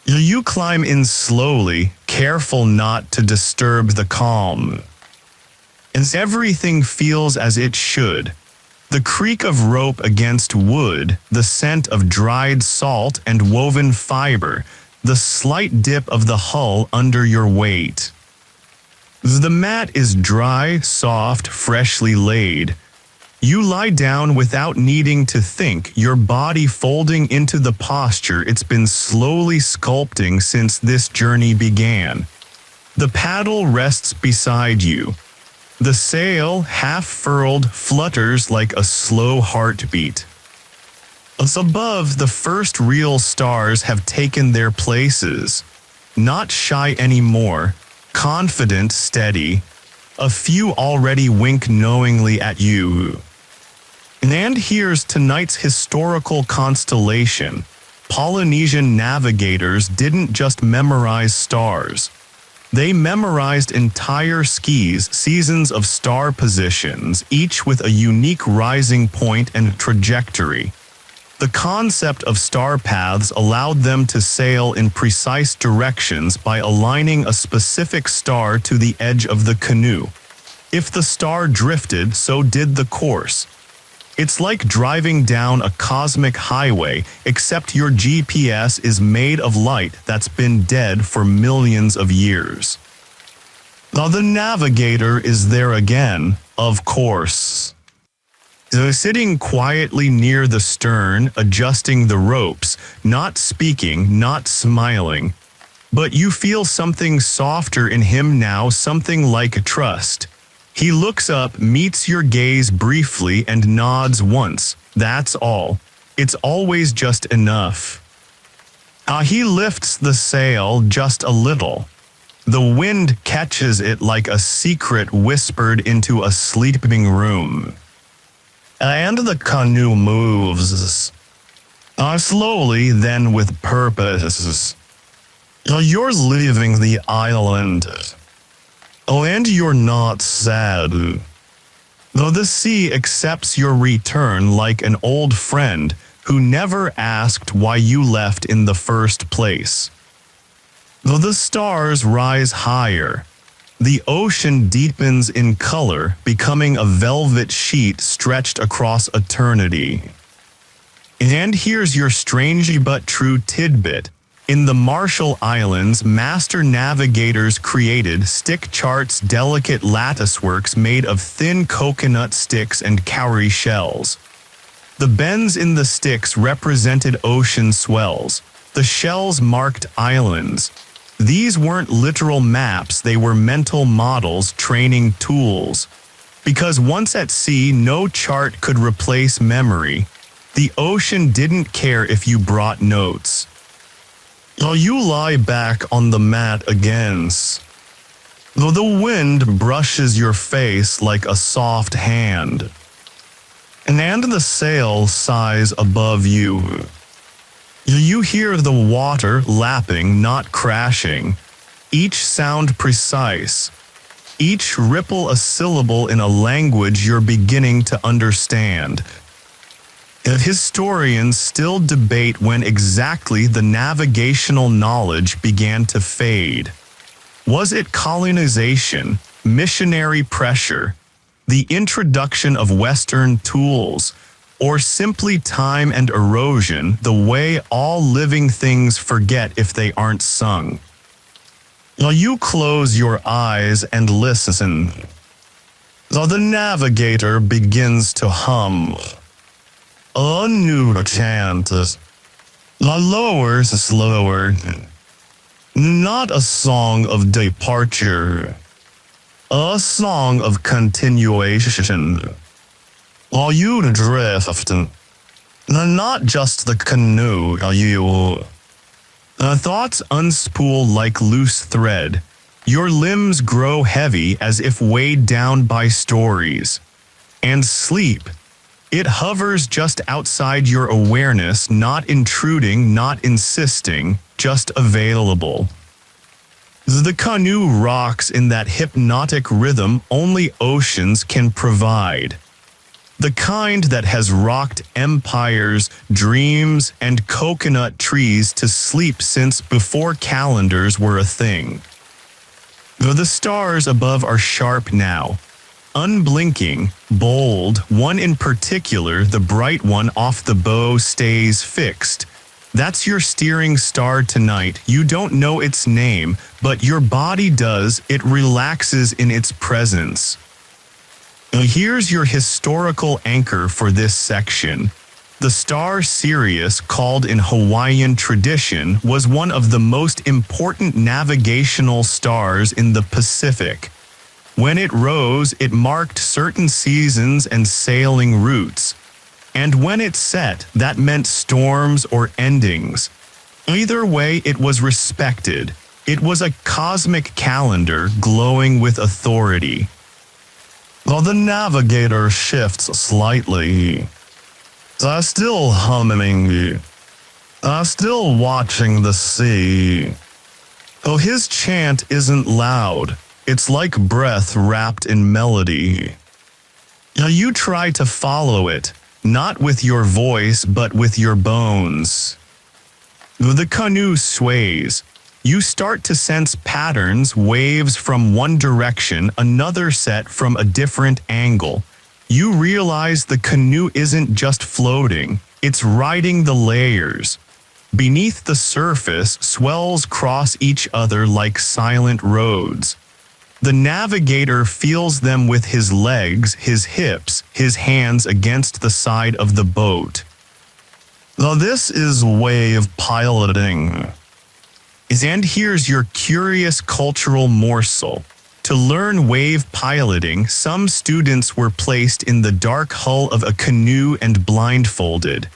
You climb in slowly, careful not to disturb the calm. As everything feels as it should. The creak of rope against wood, the scent of dried salt and woven fiber, the slight dip of the hull under your weight. The mat is dry, soft, freshly laid. You lie down without needing to think, your body folding into the posture it's been slowly sculpting since this journey began. The paddle rests beside you. The sail, half furled, flutters like a slow heartbeat. Above, the first real stars have taken their places. Not shy anymore, confident, steady. A few already wink knowingly at you. And here's tonight's historical constellation. Polynesian navigators didn't just memorize stars. They memorized entire skis, seasons of star positions, each with a unique rising point and trajectory. The concept of star paths allowed them to sail in precise directions by aligning a specific star to the edge of the canoe. If the star drifted, so did the course. It's like driving down a cosmic highway, except your GPS is made of light that's been dead for millions of years. Now the navigator is there again, of course. Sitting quietly near the stern, adjusting the ropes, not speaking, not smiling. But you feel something softer in him now, something like trust. He looks up, meets your gaze briefly, and nods once. That's all. It's always just enough. He lifts the sail just a little. The wind catches it like a secret whispered into a sleeping room. And the canoe moves. Slowly, then with purpose. You're leaving the island. And you're not sad. Though the sea accepts your return like an old friend who never asked why you left in the first place. Though the stars rise higher, the ocean deepens in color, becoming a velvet sheet stretched across eternity. And here's your strange but true tidbit. In the Marshall Islands, master navigators created stick charts, delicate latticeworks made of thin coconut sticks and cowrie shells. The bends in the sticks represented ocean swells. The shells marked islands. These weren't literal maps, they were mental models, training tools. Because once at sea, no chart could replace memory. The ocean didn't care if you brought notes. You lie back on the mat again. Though the wind brushes your face like a soft hand. And the sail sighs above you. You hear the water lapping, not crashing. Each sound precise. Each ripple a syllable in a language you're beginning to understand. Historians still debate when exactly the navigational knowledge began to fade. Was it colonization, missionary pressure, the introduction of Western tools, or simply time and erosion, the way all living things forget if they aren't sung? You close your eyes and listen. The navigator begins to hum. A new chant. Lower, slower. Not a song of departure. A song of continuation. You drift. Not just the canoe, you. Thoughts unspool like loose thread. Your limbs grow heavy as if weighed down by stories. And sleep. It hovers just outside your awareness, not intruding, not insisting, just available. The canoe rocks in that hypnotic rhythm only oceans can provide. The kind that has rocked empires, dreams, and coconut trees to sleep since before calendars were a thing. Though the stars above are sharp now, unblinking, bold, one in particular, the bright one off the bow, stays fixed. That's your steering star tonight. You don't know its name, but your body does. It relaxes in its presence. Here's your historical anchor for this section. The star Sirius, called in Hawaiian tradition, was one of the most important navigational stars in the Pacific. When it rose, it marked certain seasons and sailing routes. And when it set, that meant storms or endings. Either way, it was respected. It was a cosmic calendar glowing with authority. While the navigator shifts slightly, still humming, still watching the sea. Oh, his chant isn't loud. It's like breath wrapped in melody. You try to follow it, not with your voice but with your bones. The canoe sways. You start to sense patterns, waves from one direction, another set from a different angle. You realize the canoe isn't just floating, it's riding the layers. Beneath the surface, swells cross each other like silent roads. The navigator feels them with his legs, his hips, his hands against the side of the boat. Now this is wave piloting. And here's your curious cultural morsel. To learn wave piloting, some students were placed in the dark hull of a canoe and blindfolded.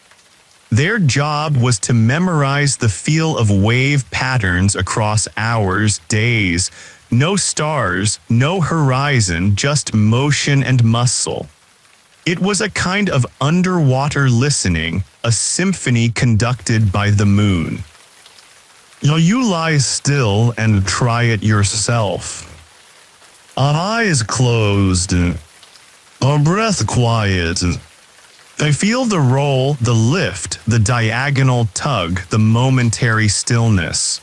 Their job was to memorize the feel of wave patterns across hours, days. No stars, no horizon, just motion and muscle. It was a kind of underwater listening, a symphony conducted by the moon. Now you lie still and try it yourself. Eyes closed, a breath quiet. I feel the roll, the lift, the diagonal tug, the momentary stillness.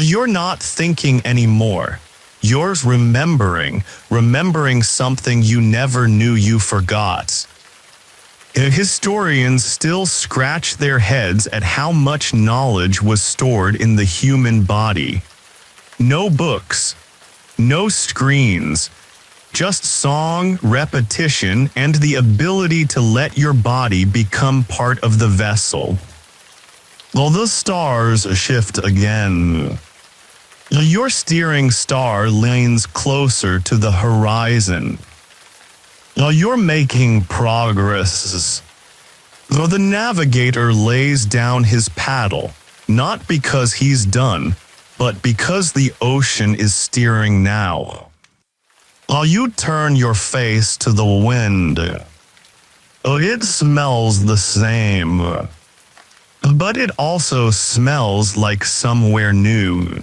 You're not thinking anymore. You're remembering something you never knew you forgot. Historians still scratch their heads at how much knowledge was stored in the human body. No books, no screens, just song, repetition, and the ability to let your body become part of the vessel. Well, the stars shift again. Your steering star leans closer to the horizon. You're making progress. The navigator lays down his paddle, not because he's done, but because the ocean is steering now. You turn your face to the wind. It smells the same. But it also smells like somewhere new.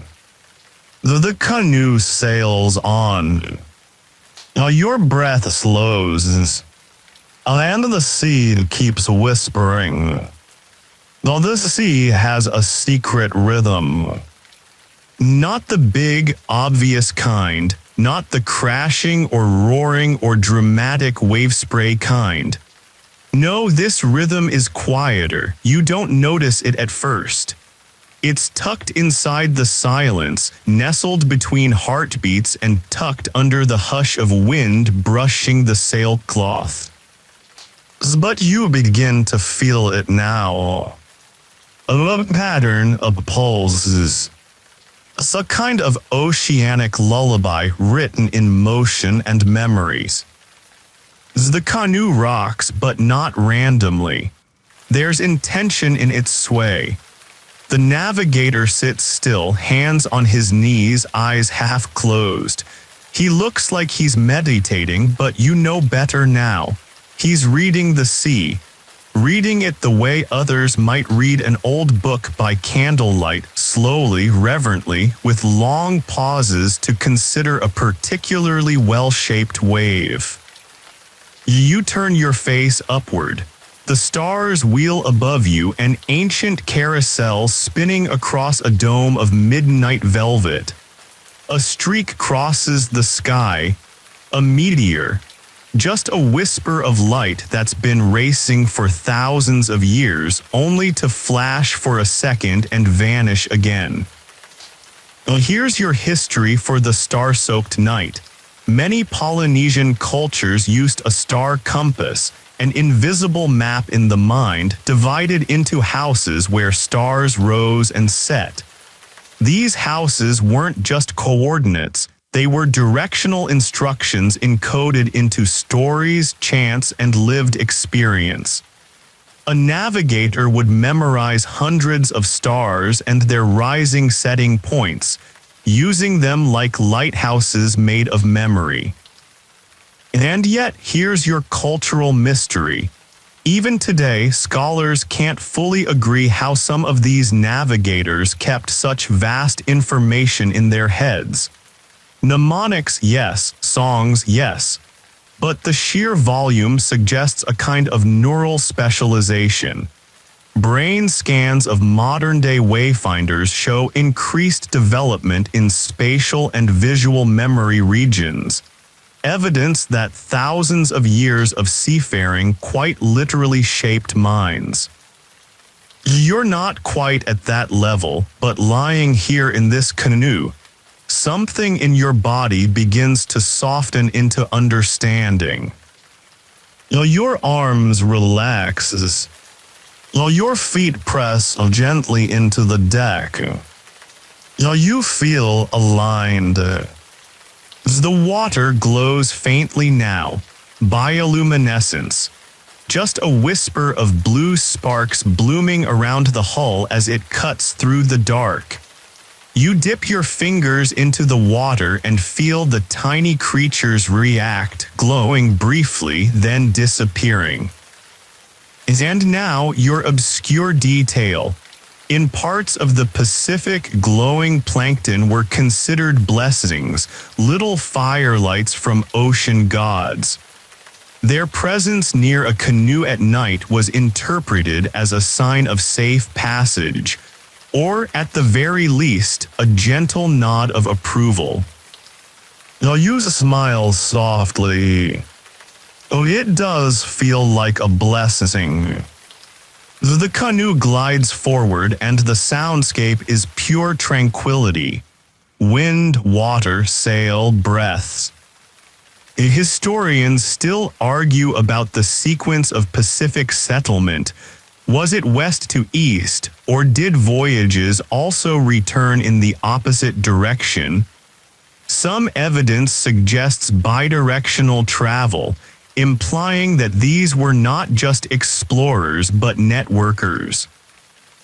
The canoe sails on. Your breath slows, and the sea keeps whispering. This sea has a secret rhythm. Not the big, obvious kind, not the crashing or roaring or dramatic wave spray kind. No, this rhythm is quieter. You don't notice it at first. It's tucked inside the silence, nestled between heartbeats and tucked under the hush of wind brushing the sailcloth. But you begin to feel it now. A pattern of pulses. It's a kind of oceanic lullaby written in motion and memories. The canoe rocks, but not randomly. There's intention in its sway. The navigator sits still, hands on his knees, eyes half closed. He looks like he's meditating, but you know better now. He's reading the sea, reading it the way others might read an old book by candlelight, slowly, reverently, with long pauses to consider a particularly well-shaped wave. You turn your face upward. The stars wheel above you, an ancient carousel spinning across a dome of midnight velvet. A streak crosses the sky, a meteor, just a whisper of light that's been racing for thousands of years, only to flash for a second and vanish again. Here's your history for the star-soaked night. Many Polynesian cultures used a star compass, an invisible map in the mind, divided into houses where stars rose and set. These houses weren't just coordinates, they were directional instructions encoded into stories, chants, and lived experience. A navigator would memorize hundreds of stars and their rising setting points, using them like lighthouses made of memory. And yet, here's your cultural mystery. Even today, scholars can't fully agree how some of these navigators kept such vast information in their heads. Mnemonics, yes. Songs, yes. But the sheer volume suggests a kind of neural specialization. Brain scans of modern-day wayfinders show increased development in spatial and visual memory regions. evidence that thousands of years of seafaring quite literally shaped minds. You're not quite at that level, but lying here in this canoe, something in your body begins to soften into understanding. Your arms relax, your feet press gently into the deck. You feel aligned. The water glows faintly now, bioluminescence, just a whisper of blue sparks blooming around the hull as it cuts through the dark. You dip your fingers into the water and feel the tiny creatures react, glowing briefly, then disappearing. And now your obscure detail. In parts of the Pacific, glowing plankton were considered blessings, little firelights from ocean gods. Their presence near a canoe at night was interpreted as a sign of safe passage, or at the very least, a gentle nod of approval. You smile softly. It does feel like a blessing. The canoe glides forward and the soundscape is pure tranquility. Wind, water, sail, breaths. Historians still argue about the sequence of Pacific settlement. Was it west to east, or did voyages also return in the opposite direction? Some evidence suggests bidirectional travel, implying that these were not just explorers but networkers.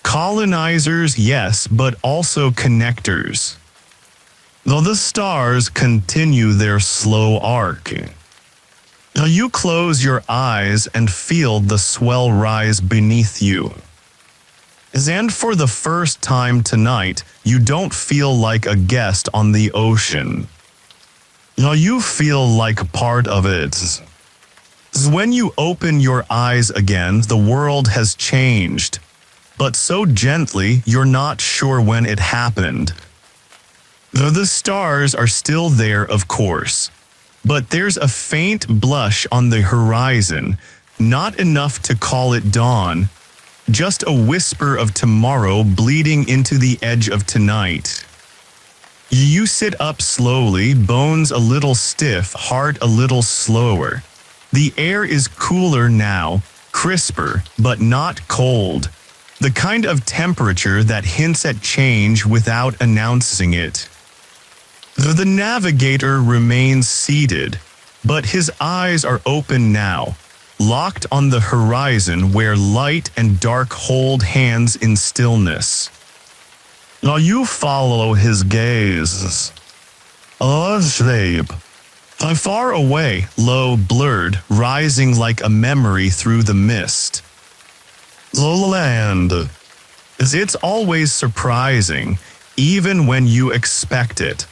Colonizers, yes, but also connectors. Though the stars continue their slow arc. You close your eyes and feel the swell rise beneath you. And for the first time tonight, you don't feel like a guest on the ocean. You feel like part of it. When you open your eyes again, the world has changed, but so gently you're not sure when it happened. The stars are still there, of course, but there's a faint blush on the horizon, not enough to call it dawn, just a whisper of tomorrow bleeding into the edge of tonight. You sit up slowly, bones a little stiff, heart a little slower. The air is cooler now, crisper, but not cold. The kind of temperature that hints at change without announcing it. The navigator remains seated, but his eyes are open now, locked on the horizon where light and dark hold hands in stillness. You follow his gaze. A shape. Far away, low, blurred, rising like a memory through the mist. The land. It's always surprising, even when you expect it.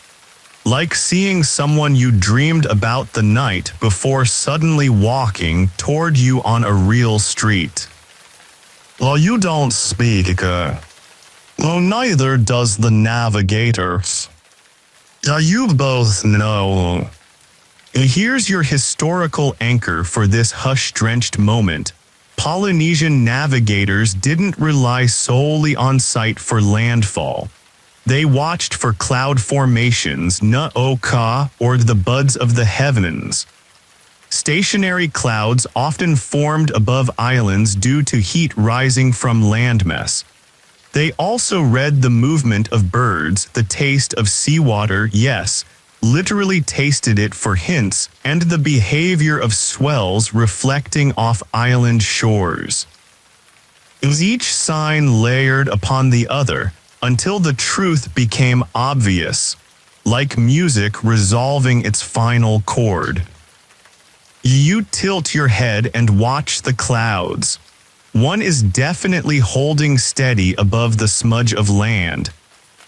Like seeing someone you dreamed about the night before suddenly walking toward you on a real street. You don't speak. Neither does the navigator. You both know. Here's your historical anchor for this hush-drenched moment. Polynesian navigators didn't rely solely on sight for landfall. They watched for cloud formations, na-o-ka, or the buds of the heavens. Stationary clouds often formed above islands due to heat rising from landmass. They also read the movement of birds, the taste of seawater, yes, literally tasted it for hints, and the behavior of swells reflecting off island shores. Each sign layered upon the other, until the truth became obvious, like music resolving its final chord. You tilt your head and watch the clouds. One is definitely holding steady above the smudge of land.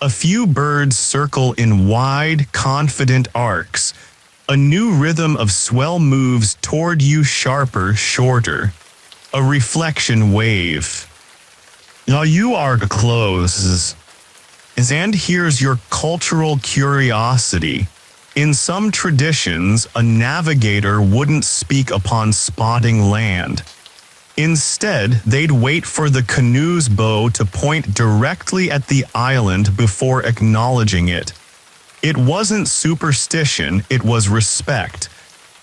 A few birds circle in wide, confident arcs. A new rhythm of swell moves toward you, sharper, shorter. A reflection wave. You are close. And here's your cultural curiosity. In some traditions, a navigator wouldn't speak upon spotting land. Instead, they'd wait for the canoe's bow to point directly at the island before acknowledging it. It wasn't superstition, it was respect.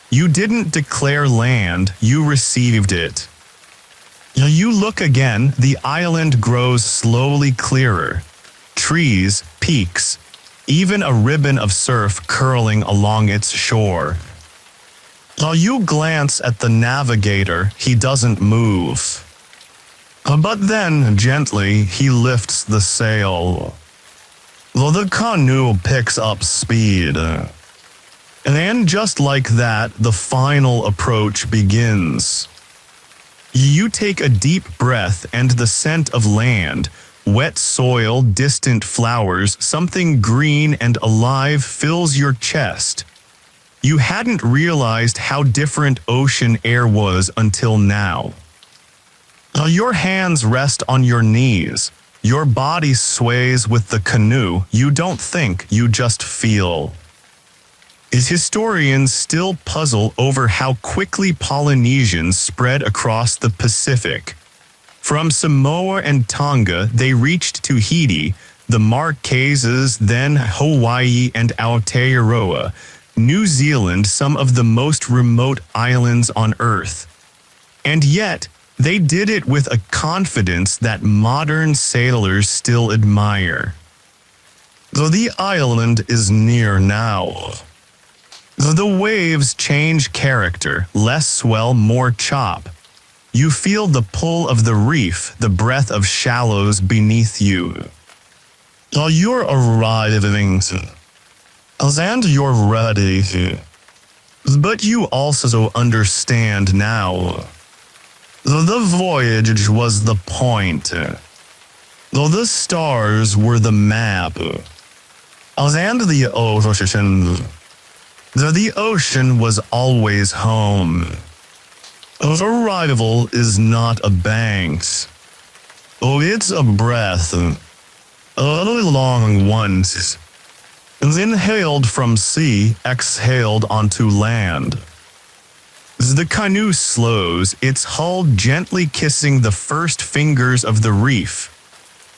You didn't declare land, you received it. You look again, the island grows slowly clearer. Trees, peaks, even a ribbon of surf curling along its shore. You glance at the navigator, he doesn't move. But then, gently, he lifts the sail. The canoe picks up speed. And just like that, the final approach begins. You take a deep breath and the scent of land, wet soil, distant flowers, something green and alive fills your chest. You hadn't realized how different ocean air was until now. Your hands rest on your knees. Your body sways with the canoe. You don't think, you just feel. Historians still puzzle over how quickly Polynesians spread across the Pacific. From Samoa and Tonga, they reached Tahiti, the Marquesas, then Hawaii and Aotearoa, New Zealand, some of the most remote islands on Earth. And yet, they did it with a confidence that modern sailors still admire. The island is near now. The waves change character, less swell, more chop. You feel the pull of the reef, the breath of shallows beneath you. You're arriving, and you're ready. But you also understand now. The voyage was the point. The stars were the map. And the ocean. The ocean was always home. Arrival is not a banks. It's a breath. A long one. Inhaled from sea, exhaled onto land. The canoe slows, its hull gently kissing the first fingers of the reef.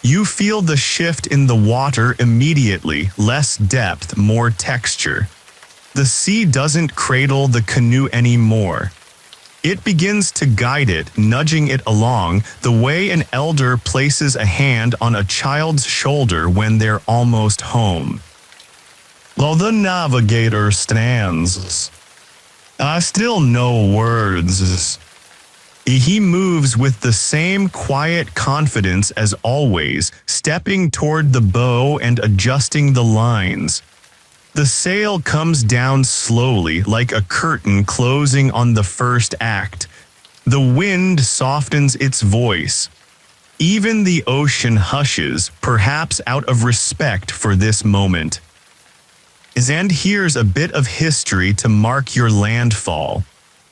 You feel the shift in the water immediately, less depth, more texture. The sea doesn't cradle the canoe anymore. It begins to guide it, nudging it along, the way an elder places a hand on a child's shoulder when they're almost home. While the navigator stands, I still know words. He moves with the same quiet confidence as always, stepping toward the bow and adjusting the lines. The sail comes down slowly, like a curtain closing on the first act. The wind softens its voice. Even the ocean hushes, perhaps out of respect for this moment. And here's a bit of history to mark your landfall.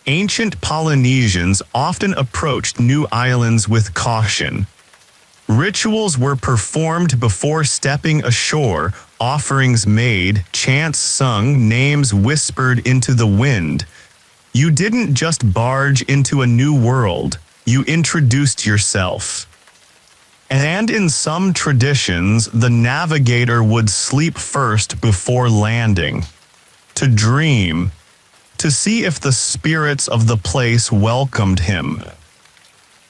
Ancient Polynesians often approached new islands with caution. Rituals were performed before stepping ashore, offerings made, chants sung, names whispered into the wind. You didn't just barge into a new world, you introduced yourself. And in some traditions, the navigator would sleep first before landing, to dream, to see if the spirits of the place welcomed him.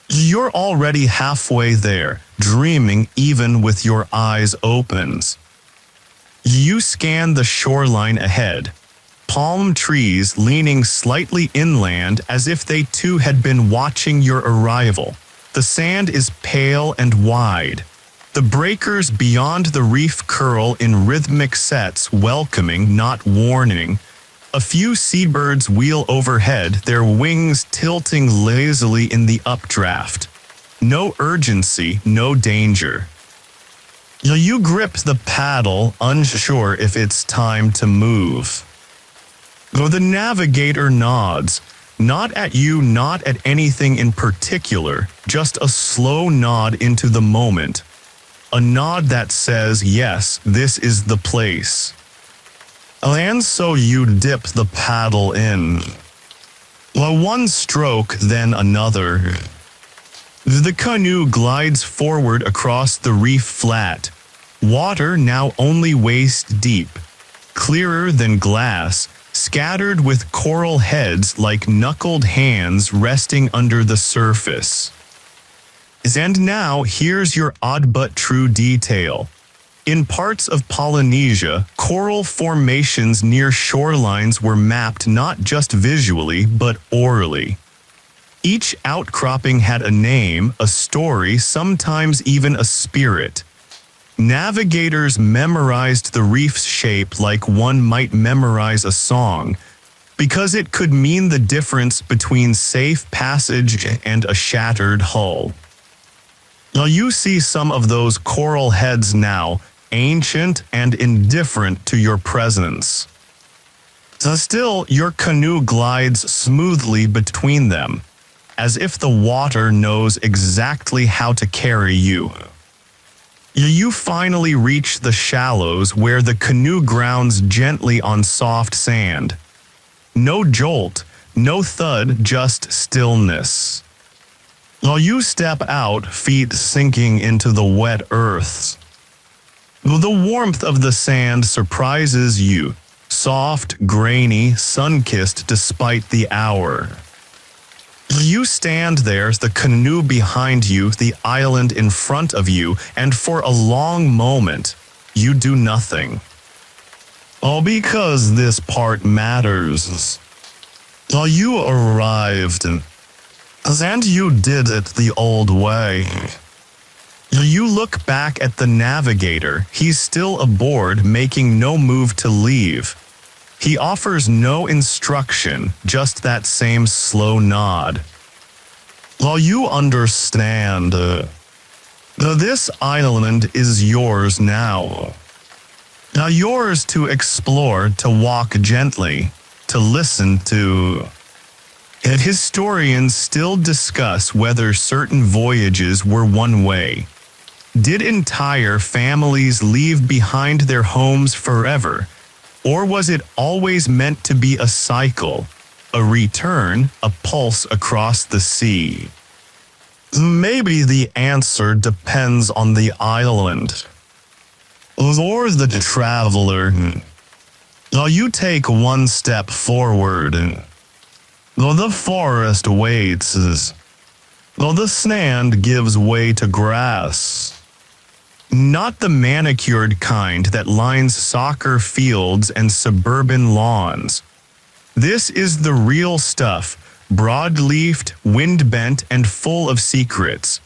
You're already halfway there, dreaming even with your eyes open. You scan the shoreline ahead, palm trees leaning slightly inland as if they too had been watching your arrival. The sand is pale and wide. The breakers beyond the reef curl in rhythmic sets, welcoming, not warning. A few seabirds wheel overhead, their wings tilting lazily in the updraft. No urgency, no danger. You grip the paddle, unsure if it's time to move. The navigator nods. Not at you, not at anything in particular, just a slow nod into the moment. A nod that says, yes, this is the place. And so you dip the paddle in. One stroke, then another. The canoe glides forward across the reef flat. Water now only waist deep, clearer than glass, scattered with coral heads like knuckled hands resting under the surface. And now here's your odd but true detail. In parts of Polynesia, coral formations near shorelines were mapped not just visually but orally. Each outcropping had a name, a story, sometimes even a spirit. Navigators memorized the reef's shape like one might memorize a song, because it could mean the difference between safe passage and a shattered hull. Now you see some of those coral heads now, ancient and indifferent to your presence. Still, your canoe glides smoothly between them, as if the water knows exactly how to carry you. You finally reach the shallows where the canoe grounds gently on soft sand. No jolt, no thud, just stillness. You step out, feet sinking into the wet earth. The warmth of the sand surprises you, soft, grainy, sun-kissed despite the hour. You stand there, the canoe behind you, the island in front of you, and for a long moment, you do nothing. Because this part matters. You arrived, and you did it the old way. You look back at the navigator. He's still aboard, making no move to leave. He offers no instruction, just that same slow nod. You understand. This island is yours now. Yours to explore, to walk gently, to listen to. And historians still discuss whether certain voyages were one way. Did entire families leave behind their homes forever? Or was it always meant to be a cycle, a return, a pulse across the sea? Maybe the answer depends on the island. Or the traveler. You take one step forward. The forest waits. The sand gives way to grass. Not the manicured kind that lines soccer fields and suburban lawns. This is the real stuff, broad-leafed, wind-bent, and full of secrets.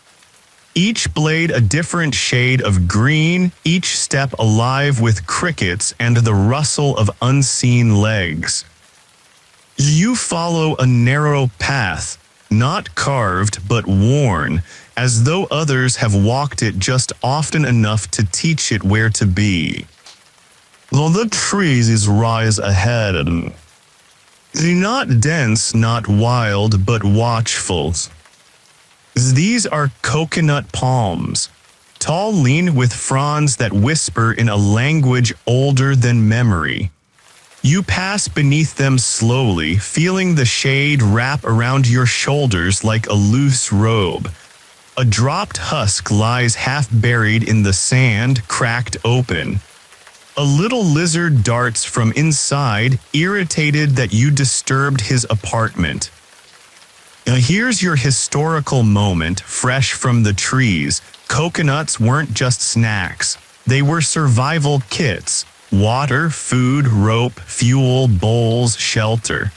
Each blade a different shade of green, each step alive with crickets and the rustle of unseen legs. You follow a narrow path, not carved but worn, as though others have walked it just often enough to teach it where to be. The trees rise ahead. Not dense, not wild, but watchful. These are coconut palms, tall, lean, with fronds that whisper in a language older than memory. You pass beneath them slowly, feeling the shade wrap around your shoulders like a loose robe. A dropped husk lies half buried in the sand, cracked open. A little lizard darts from inside, irritated that you disturbed his apartment. Here's your historical moment, fresh from the trees. Coconuts weren't just snacks. They were survival kits. Water, food, rope, fuel, bowls, shelter.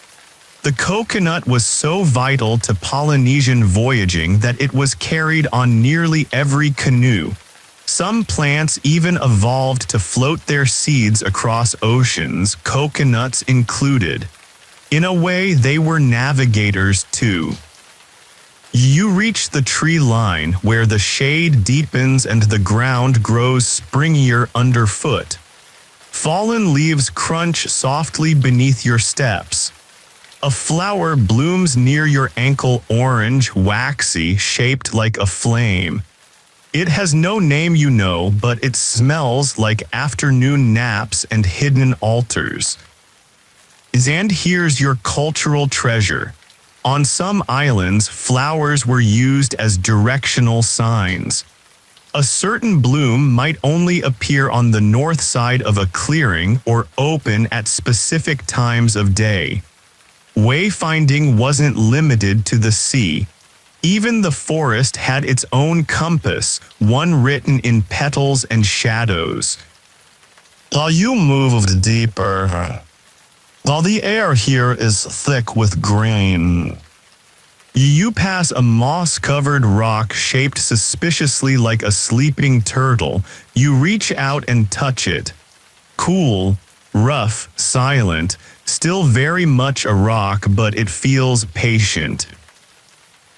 The coconut was so vital to Polynesian voyaging that it was carried on nearly every canoe. Some plants even evolved to float their seeds across oceans, coconuts included. In a way, they were navigators too. You reach the tree line where the shade deepens and the ground grows springier underfoot. Fallen leaves crunch softly beneath your steps. A flower blooms near your ankle, orange, waxy, shaped like a flame. It has no name, but it smells like afternoon naps and hidden altars. And here's your cultural treasure. On some islands, flowers were used as directional signs. A certain bloom might only appear on the north side of a clearing or open at specific times of day. Wayfinding wasn't limited to the sea. Even the forest had its own compass, one written in petals and shadows. While you moved deeper, while the air here is thick with green, you pass a moss-covered rock shaped suspiciously like a sleeping turtle. You reach out and touch it. Cool, rough, silent, still very much a rock, but it feels patient.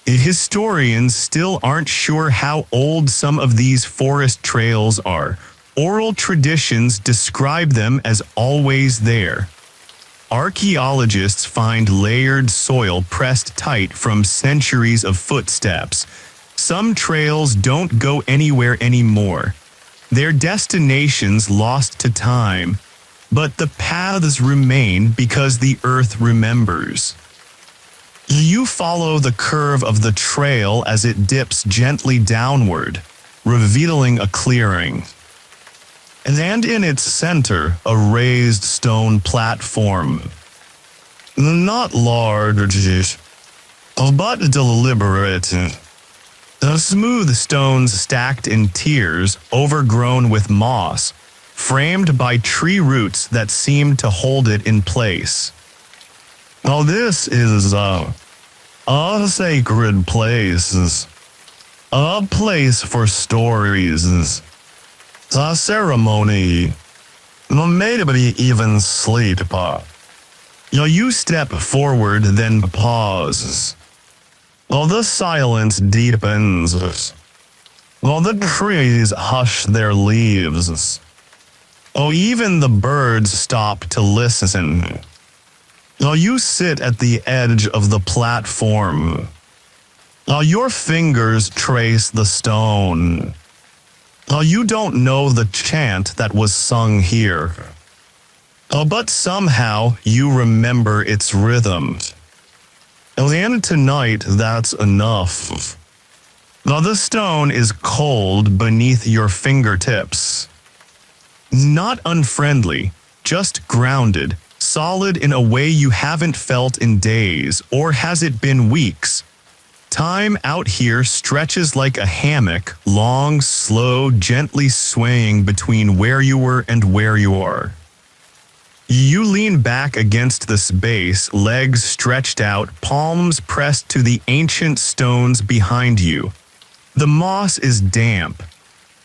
Historians still aren't sure how old some of these forest trails are. Oral traditions describe them as always there. Archaeologists find layered soil pressed tight from centuries of footsteps. Some trails don't go anywhere anymore. Their destinations lost to time. But the paths remain because the earth remembers. You follow the curve of the trail as it dips gently downward, revealing a clearing. And in its center, a raised stone platform. Not large, but deliberate. The smooth stones stacked in tiers, overgrown with moss, framed by tree roots that seem to hold it in place. Now this is a sacred place, a place for stories, a ceremony, maybe even sleep. You step forward, then pause. While the silence deepens, while the trees hush their leaves, even the birds stop to listen. You sit at the edge of the platform. Your fingers trace the stone. You don't know the chant that was sung here. But somehow you remember its rhythm. And tonight that's enough. The stone is cold beneath your fingertips. Not unfriendly, just grounded, solid in a way you haven't felt in days, or has it been weeks? Time out here stretches like a hammock, long, slow, gently swaying between where you were and where you are. You lean back against the space, legs stretched out, palms pressed to the ancient stones behind you. The moss is damp.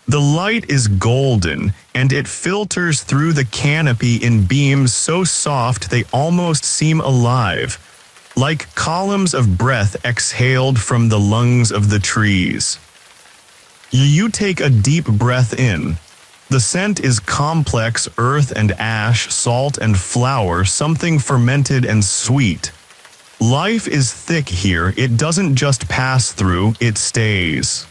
The light is golden, and it filters through the canopy in beams so soft they almost seem alive, like columns of breath exhaled from the lungs of the trees. You take a deep breath in. The scent is complex: earth and ash, salt and flour, something fermented and sweet. Life is thick here. It doesn't just pass through, it stays.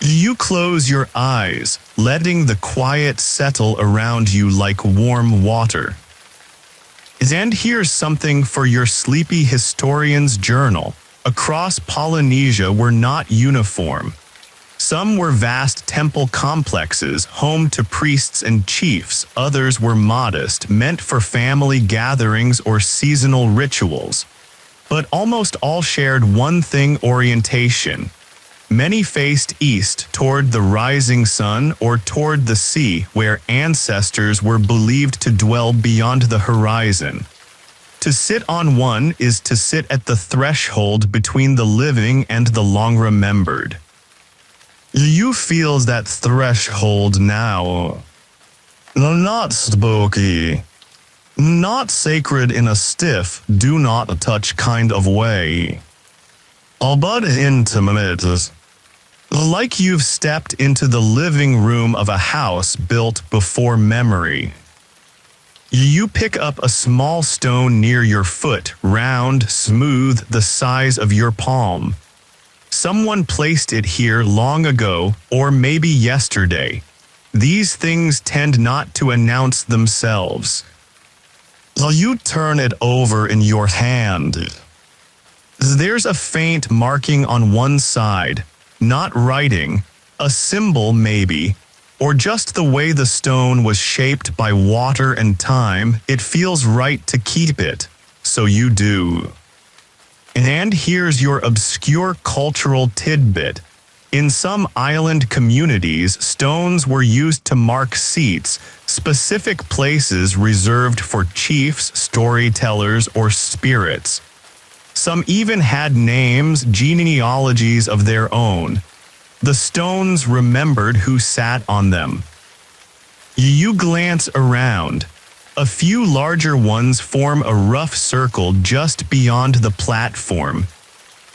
You close your eyes, letting the quiet settle around you like warm water. And here's something for your sleepy historian's journal. Across Polynesia were not uniform. Some were vast temple complexes, home to priests and chiefs. Others were modest, meant for family gatherings or seasonal rituals. But almost all shared one thing: orientation. Many faced east, toward the rising sun, or toward the sea, where ancestors were believed to dwell beyond the horizon. To sit on one is to sit at the threshold between the living and the long-remembered. You feel that threshold now. Not spooky. Not sacred in a stiff, do not touch kind of way. But intimate. Like you've stepped into the living room of a house built before memory. You pick up a small stone near your foot, round, smooth, the size of your palm. Someone placed it here long ago, or maybe yesterday. These things tend not to announce themselves. You turn it over in your hand. There's a faint marking on one side, not writing, a symbol maybe, or just the way the stone was shaped by water and time. It feels right to keep it, so you do. And here's your obscure cultural tidbit. In some island communities, stones were used to mark seats, specific places reserved for chiefs, storytellers, or spirits. Some even had names, genealogies of their own. The stones remembered who sat on them. You glance around. A few larger ones form a rough circle just beyond the platform.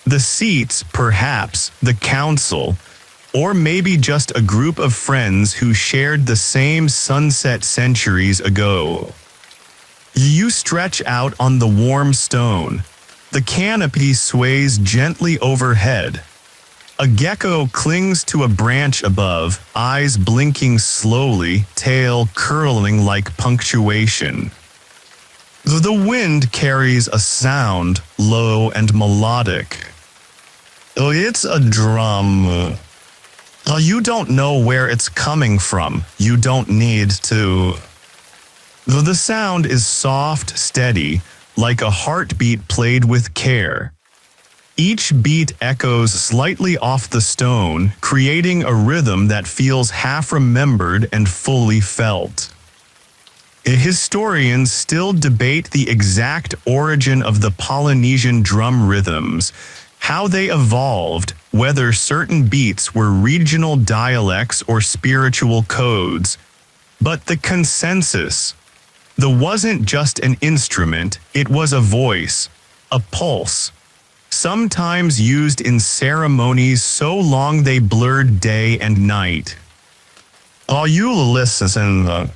The seats, perhaps, the council, or maybe just a group of friends who shared the same sunset centuries ago. You stretch out on the warm stone. The canopy sways gently overhead. A gecko clings to a branch above, eyes blinking slowly, tail curling like punctuation. The wind carries a sound, low and melodic. It's a drum. You don't know where it's coming from. You don't need to. The sound is soft, steady, like a heartbeat played with care. Each beat echoes slightly off the stone, creating a rhythm that feels half remembered and fully felt. Historians still debate the exact origin of the Polynesian drum rhythms, how they evolved, whether certain beats were regional dialects or spiritual codes. But the consensus, there wasn't just an instrument, it was a voice, a pulse. Sometimes used in ceremonies so long they blurred day and night. You listen,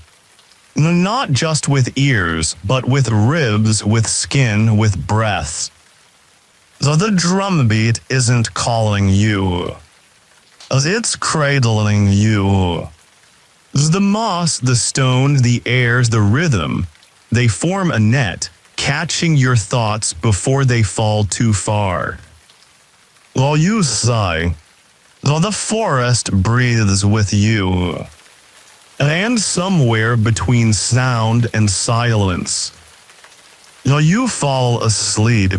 not just with ears, but with ribs, with skin, with breath. The drum beat isn't calling you. It's cradling you. The moss, the stone, the airs, the rhythm, they form a net, catching your thoughts before they fall too far. You sigh. The forest breathes with you. And somewhere between sound and silence, you fall asleep.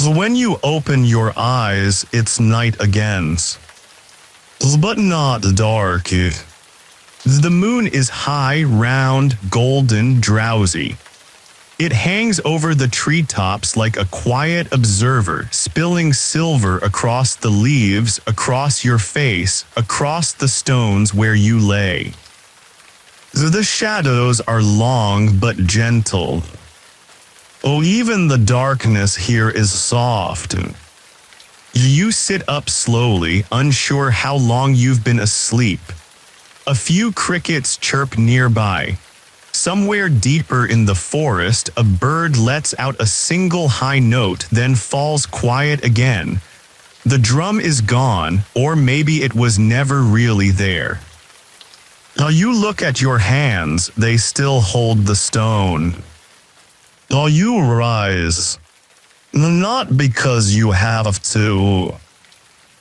When you open your eyes, it's night again. But not dark. The moon is high, round, golden, drowsy. It hangs over the treetops like a quiet observer, spilling silver across the leaves, across your face, across the stones where you lay. The shadows are long but gentle. Even the darkness here is soft. You sit up slowly, unsure how long you've been asleep. A few crickets chirp nearby. Somewhere deeper in the forest, a bird lets out a single high note, then falls quiet again. The drum is gone, or maybe it was never really there. You look at your hands, they still hold the stone. You rise. Not because you have to,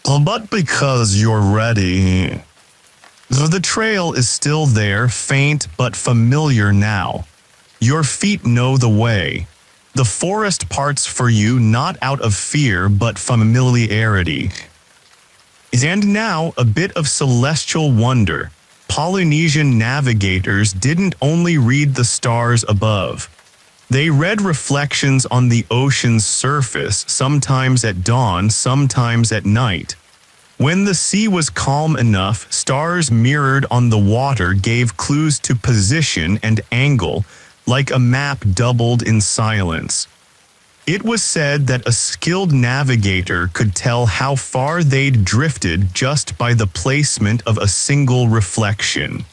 but because you're ready. The trail is still there, faint but familiar now. Your feet know the way. The forest parts for you not out of fear but familiarity. And now a bit of celestial wonder. Polynesian navigators didn't only read the stars above. They read reflections on the ocean's surface, sometimes at dawn, sometimes at night. When the sea was calm enough, stars mirrored on the water gave clues to position and angle, like a map doubled in silence. It was said that a skilled navigator could tell how far they'd drifted just by the placement of a single reflection.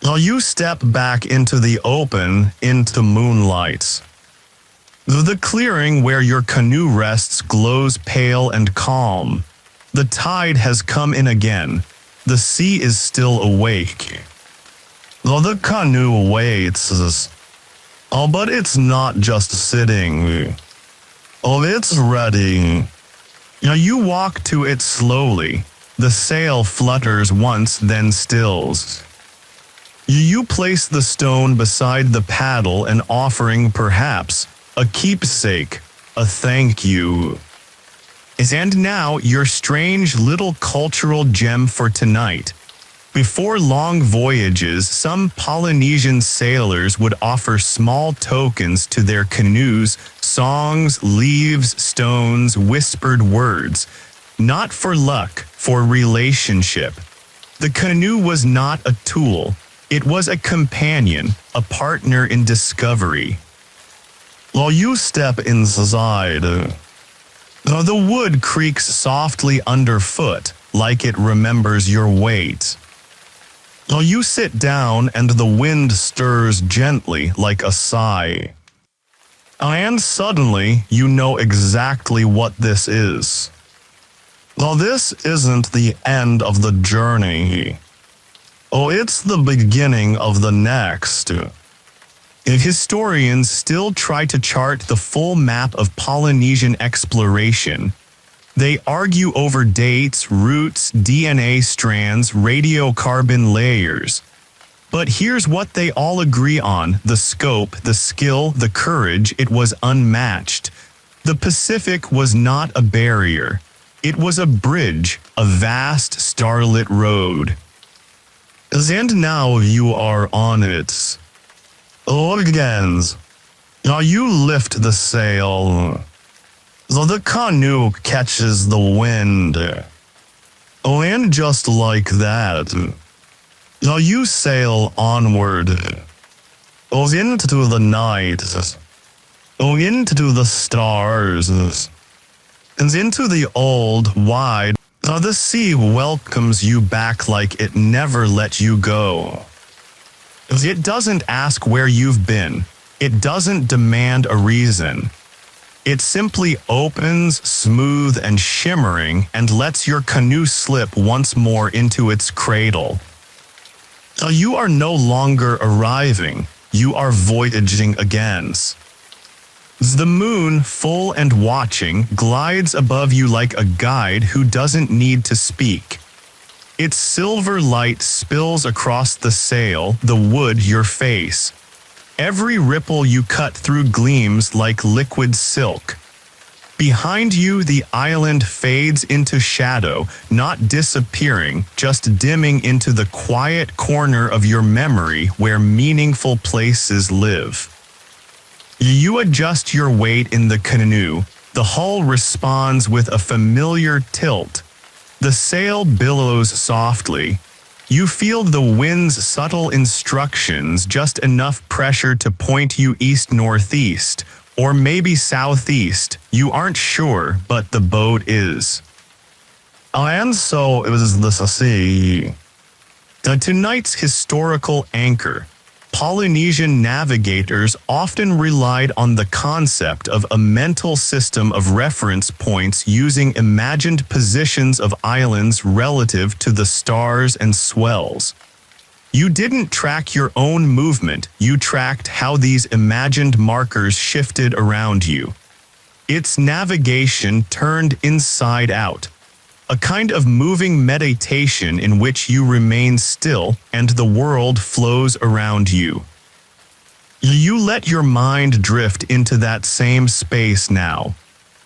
You step back into the open, into moonlight. The clearing where your canoe rests glows pale and calm. The tide has come in again. The sea is still awake. The canoe waits. Oh, but it's not just sitting. Oh, it's ready. Now you walk to it slowly. The sail flutters once, then stills. You place the stone beside the paddle, an offering perhaps, a keepsake, a thank you. And now your strange little cultural gem for tonight. Before long voyages, some Polynesian sailors would offer small tokens to their canoes, songs, leaves, stones, whispered words. Not for luck, for relationship. The canoe was not a tool. It was a companion, a partner in discovery. While you step inside, the wood creaks softly underfoot, like it remembers your weight. You sit down and the wind stirs gently like a sigh. And suddenly you know exactly what this is. This isn't the end of the journey. It's the beginning of the next. Historians still try to chart the full map of Polynesian exploration. They argue over dates, routes, DNA strands, radiocarbon layers. But here's what they all agree on: the scope, the skill, the courage. It was unmatched. The Pacific was not a barrier. It was a bridge, a vast starlit road. And now you are on it. Again. Now you lift the sail. The canoe catches the wind. And just like that, now you sail onward. Into the night. Into the stars. And into the old, wide. The sea welcomes you back like it never let you go. It doesn't ask where you've been. It doesn't demand a reason. It simply opens, smooth and shimmering, and lets your canoe slip once more into its cradle. You are no longer arriving. You are voyaging again. The moon, full and watching, glides above you like a guide who doesn't need to speak. Its silver light spills across the sail, the wood, your face. Every ripple you cut through gleams like liquid silk. Behind you, the island fades into shadow, not disappearing, just dimming into the quiet corner of your memory where meaningful places live. You adjust your weight in the canoe. The hull responds with a familiar tilt. The sail billows softly. You feel the wind's subtle instructions, just enough pressure to point you east-northeast, or maybe southeast. You aren't sure, but the boat is. And so it was the sea. Tonight's historical anchor. Polynesian navigators often relied on the concept of a mental system of reference points using imagined positions of islands relative to the stars and swells. You didn't track your own movement, you tracked how these imagined markers shifted around you. It's navigation turned inside out. A kind of moving meditation in which you remain still and the world flows around you. You let your mind drift into that same space now.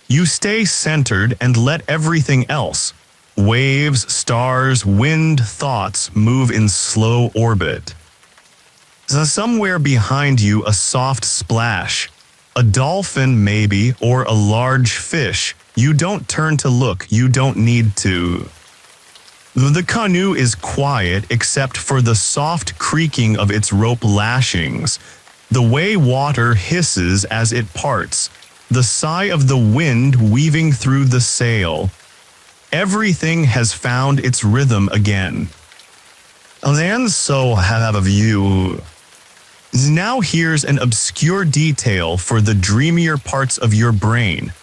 You stay centered and let everything else, waves, stars, wind, thoughts, move in slow orbit. Somewhere behind you, a soft splash. A dolphin maybe, or a large fish. You don't turn to look, you don't need to. The canoe is quiet except for the soft creaking of its rope lashings, the way water hisses as it parts, the sigh of the wind weaving through the sail. Everything has found its rhythm again. And so have you. Now here's an obscure detail for the dreamier parts of your brain.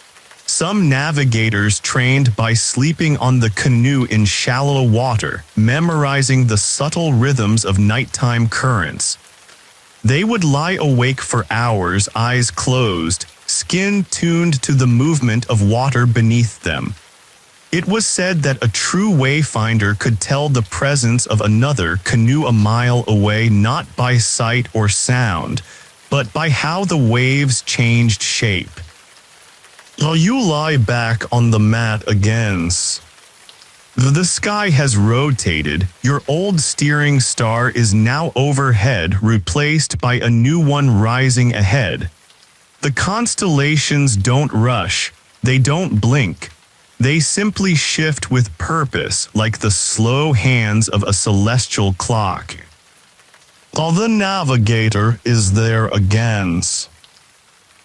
Some navigators trained by sleeping on the canoe in shallow water, memorizing the subtle rhythms of nighttime currents. They would lie awake for hours, eyes closed, skin tuned to the movement of water beneath them. It was said that a true wayfinder could tell the presence of another canoe a mile away not by sight or sound, but by how the waves changed shape. While you lie back on the mat again. The sky has rotated. Your old steering star is now overhead, replaced by a new one rising ahead. The constellations don't rush. They don't blink. They simply shift with purpose, like the slow hands of a celestial clock. While the navigator is there again.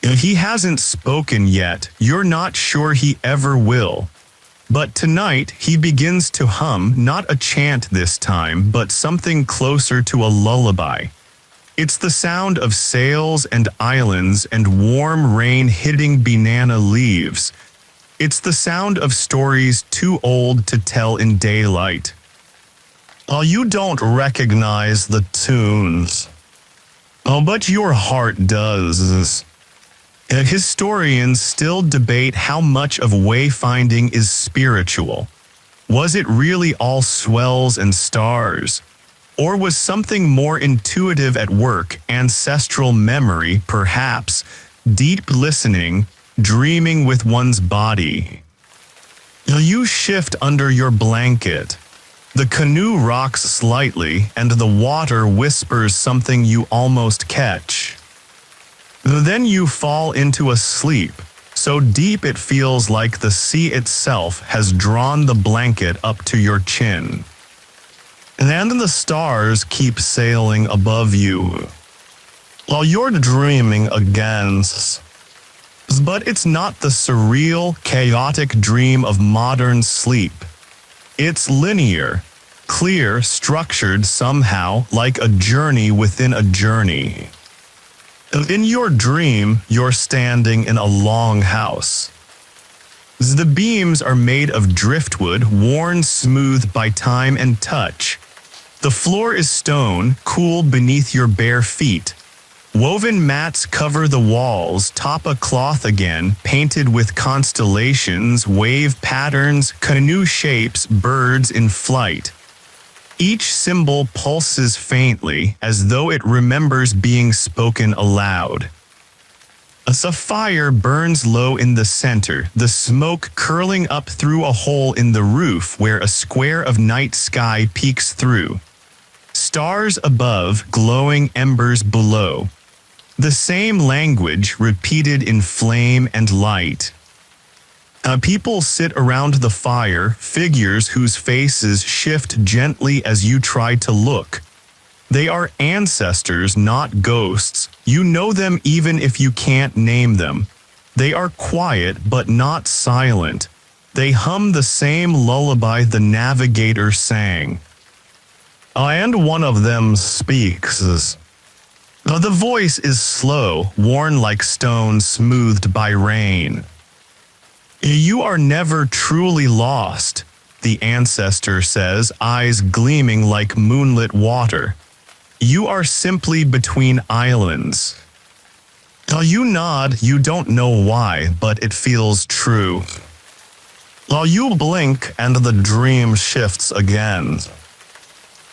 He hasn't spoken yet. You're not sure he ever will. But tonight he begins to hum, not a chant this time, but something closer to a lullaby. It's the sound of sails and islands and warm rain hitting banana leaves. It's the sound of stories too old to tell in daylight. You don't recognize the tunes. But your heart does. Historians still debate how much of wayfinding is spiritual. Was it really all swells and stars? Or was something more intuitive at work, ancestral memory, perhaps, deep listening, dreaming with one's body? You shift under your blanket. The canoe rocks slightly, and the water whispers something you almost catch. Then you fall into a sleep, so deep it feels like the sea itself has drawn the blanket up to your chin. And the stars keep sailing above you, while you're dreaming again. But it's not the surreal, chaotic dream of modern sleep. It's linear, clear, structured somehow, like a journey within a journey. In your dream, you're standing in a long house. The beams are made of driftwood, worn smooth by time and touch. The floor is stone, cool beneath your bare feet. Woven mats cover the walls, top a cloth again, painted with constellations, wave patterns, canoe shapes, birds in flight. Each symbol pulses faintly, as though it remembers being spoken aloud. A sapphire burns low in the center, the smoke curling up through a hole in the roof where a square of night sky peeks through. Stars above, glowing embers below. The same language repeated in flame and light. People sit around the fire, figures whose faces shift gently as you try to look. They are ancestors, not ghosts. You know them even if you can't name them. They are quiet but not silent. They hum the same lullaby the navigator sang. And one of them speaks. The voice is slow, worn like stone smoothed by rain. You are never truly lost, the ancestor says, eyes gleaming like moonlit water. You are simply between islands. You nod, you don't know why, but it feels true. You blink and the dream shifts again.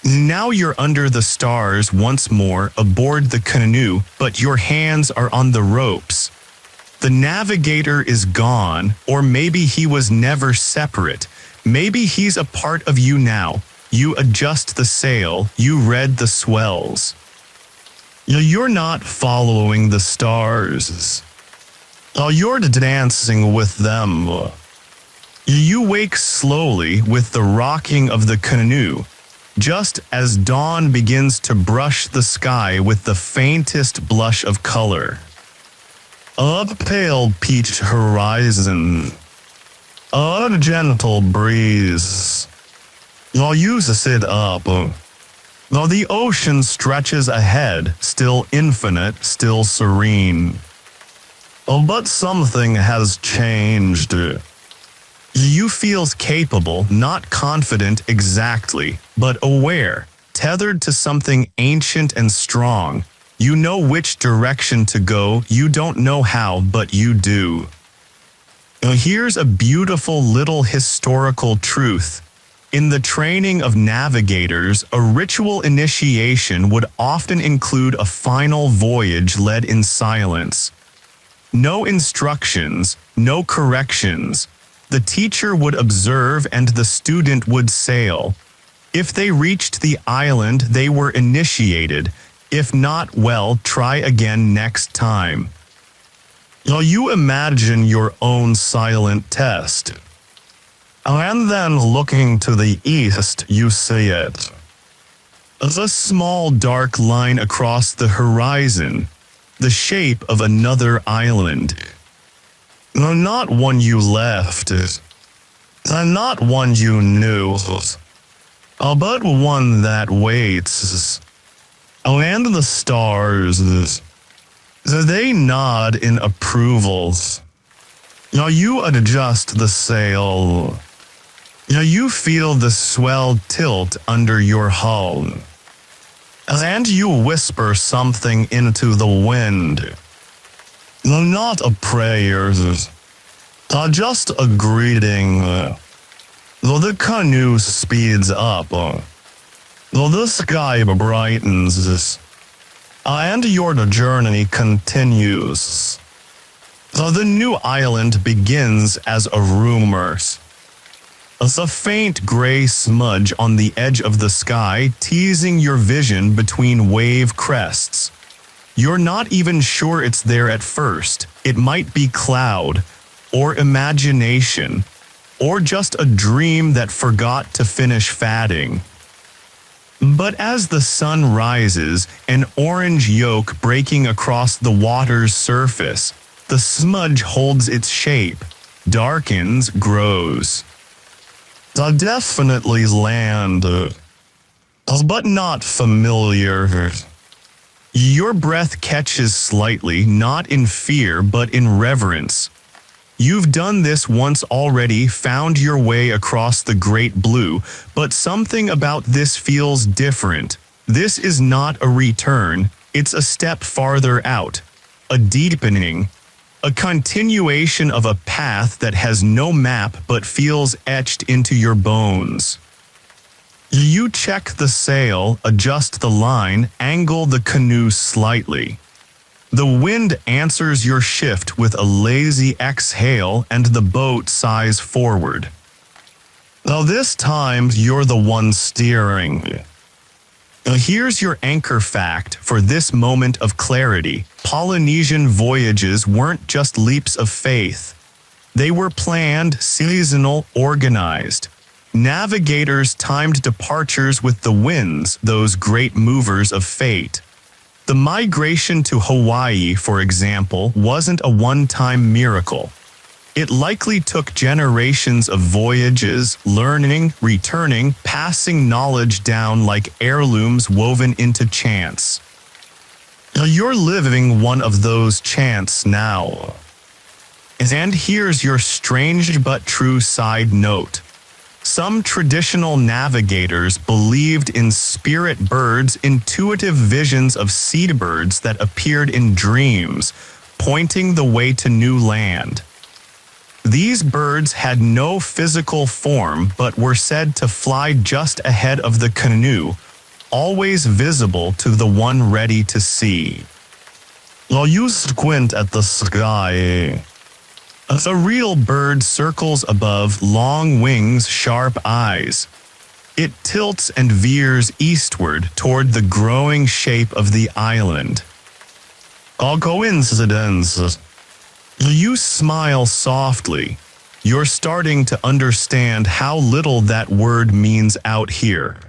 Now you're under the stars once more, aboard the canoe, but your hands are on the ropes. The navigator is gone, or maybe he was never separate. Maybe he's a part of you now. You adjust the sail, you read the swells. You're not following the stars. You're dancing with them. You wake slowly with the rocking of the canoe, just as dawn begins to brush the sky with the faintest blush of color. A pale peach horizon, a gentle breeze. You sit up, Though the ocean stretches ahead, still infinite, still serene. Oh, but something has changed. You feels capable, not confident exactly, but aware, tethered to something ancient and strong. You know which direction to go, you don't know how, but you do. Now here's a beautiful little historical truth. In the training of navigators, a ritual initiation would often include a final voyage led in silence. No instructions, no corrections. The teacher would observe and the student would sail. If they reached the island, they were initiated. If not, well, try again next time. Now you imagine your own silent test. And then looking to the east, you see it. As a small dark line across the horizon, the shape of another island. No, not one you left, and not one you knew, but one that waits. And the stars, they nod in approval. Now you adjust the sail. Now you feel the swell tilt under your hull. And you whisper something into the wind. Not a prayer, just a greeting. Though the canoe speeds up, though the sky brightens, and your journey continues. Though the new island begins as a rumor. As a faint gray smudge on the edge of the sky teasing your vision between wave crests. You're not even sure it's there at first. It might be cloud, or imagination, or just a dream that forgot to finish fatting. But as the sun rises, an orange yolk breaking across the water's surface, the smudge holds its shape, darkens, grows. Definitely land, but not familiar. Your breath catches slightly, not in fear, but in reverence. You've done this once already, found your way across the great blue, but something about this feels different. This is not a return, it's a step farther out, a deepening, a continuation of a path that has no map but feels etched into your bones. You check the sail, adjust the line, angle the canoe slightly. The wind answers your shift with a lazy exhale and the boat sighs forward. Now this time you're the one steering. Now here's your anchor fact for this moment of clarity. Polynesian voyages weren't just leaps of faith. They were planned, seasonal, organized. Navigators timed departures with the winds, those great movers of fate. The migration to Hawaii, for example, wasn't a one-time miracle. It likely took generations of voyages, learning, returning, passing knowledge down like heirlooms woven into chance. You're living one of those chants now. And here's your strange but true side note. Some traditional navigators believed in spirit birds, intuitive visions of seabirds that appeared in dreams, pointing the way to new land. These birds had no physical form but were said to fly just ahead of the canoe, always visible to the one ready to see. While you squint at the sky, a real bird circles above, long wings, sharp eyes. It tilts and veers eastward toward the growing shape of the island. A coincidence. You smile softly. You're starting to understand how little that word means out here.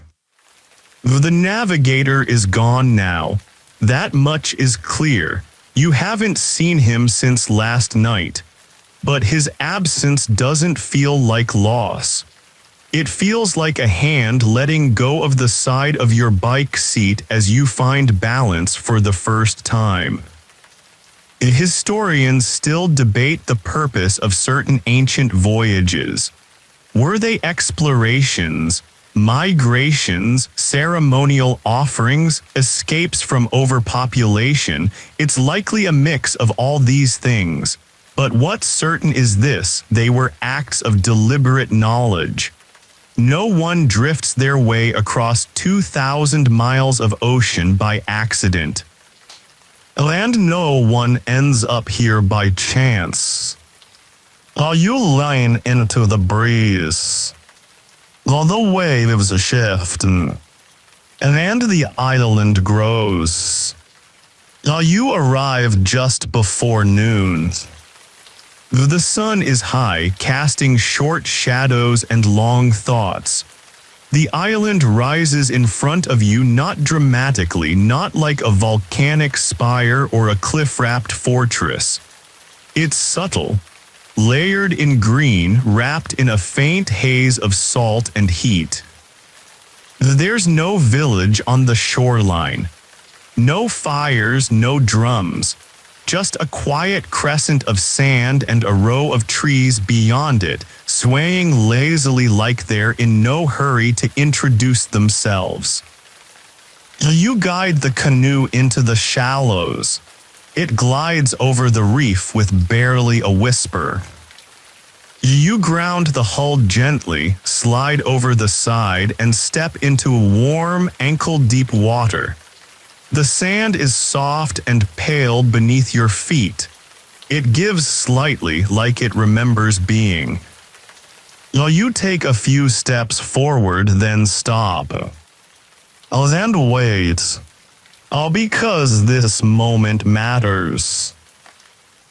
The navigator is gone now. That much is clear. You haven't seen him since last night. But his absence doesn't feel like loss. It feels like a hand letting go of the side of your bike seat as you find balance for the first time. Historians still debate the purpose of certain ancient voyages. Were they explorations, migrations, ceremonial offerings, escapes from overpopulation? It's likely a mix of all these things. But what's certain is this: they were acts of deliberate knowledge. No one drifts their way across 2,000 miles of ocean by accident. And no one ends up here by chance. Are you lying into the breeze? While the waves shift, and the island grows. You arrive just before noon. The sun is high, casting short shadows and long thoughts. The island rises in front of you, not dramatically, not like a volcanic spire or a cliff-wrapped fortress. It's subtle, layered in green, wrapped in a faint haze of salt and heat. There's no village on the shoreline. No fires, no drums. Just a quiet crescent of sand and a row of trees beyond it, swaying lazily like they're in no hurry to introduce themselves. You guide the canoe into the shallows. It glides over the reef with barely a whisper. You ground the hull gently, slide over the side, and step into warm, ankle-deep water. The sand is soft and pale beneath your feet. It gives slightly, like it remembers being. You take a few steps forward, then stop. Then wait. Because this moment matters.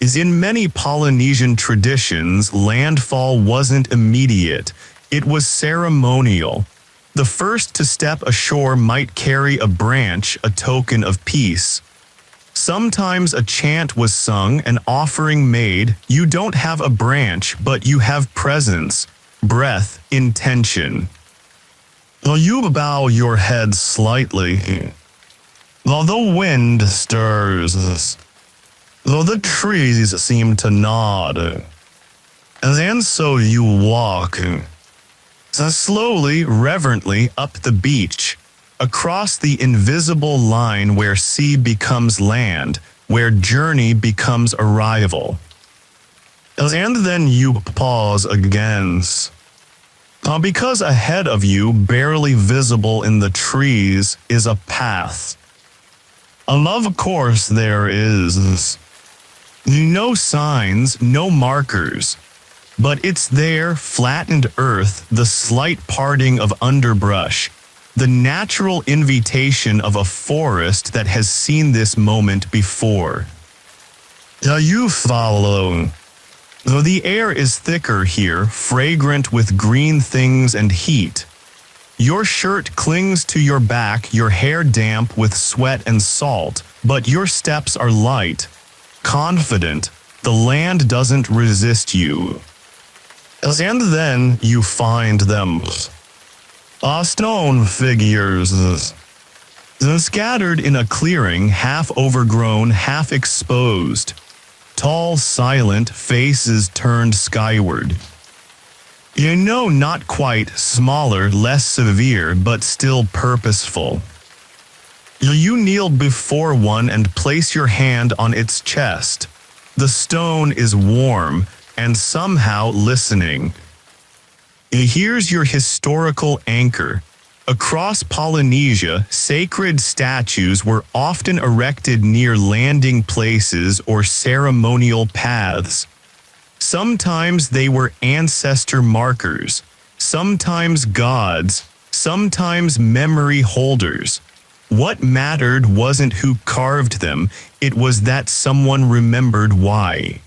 In many Polynesian traditions, landfall wasn't immediate. It was ceremonial. The first to step ashore might carry a branch, a token of peace. Sometimes a chant was sung, an offering made. You don't have a branch, but you have presence, breath, intention. You bow your head slightly. The wind stirs. The trees seem to nod. And so you walk. Slowly, reverently up the beach, across the invisible line where sea becomes land, where journey becomes arrival. And then you pause again. Because ahead of you, barely visible in the trees, is a path. Of course there is. No signs, no markers. But it's there, flattened earth, the slight parting of underbrush, the natural invitation of a forest that has seen this moment before. You follow. Though the air is thicker here, fragrant with green things and heat. Your shirt clings to your back, your hair damp with sweat and salt, but your steps are light, confident. The land doesn't resist you. And then you find them. Stone figures. Scattered in a clearing, half overgrown, half exposed. Tall, silent, faces turned skyward. Not quite, smaller, less severe, but still purposeful. You kneel before one and place your hand on its chest. The stone is warm, and somehow listening. Here's your historical anchor. Across Polynesia, sacred statues were often erected near landing places or ceremonial paths. Sometimes they were ancestor markers, sometimes gods, sometimes memory holders. What mattered wasn't who carved them, it was that someone remembered why.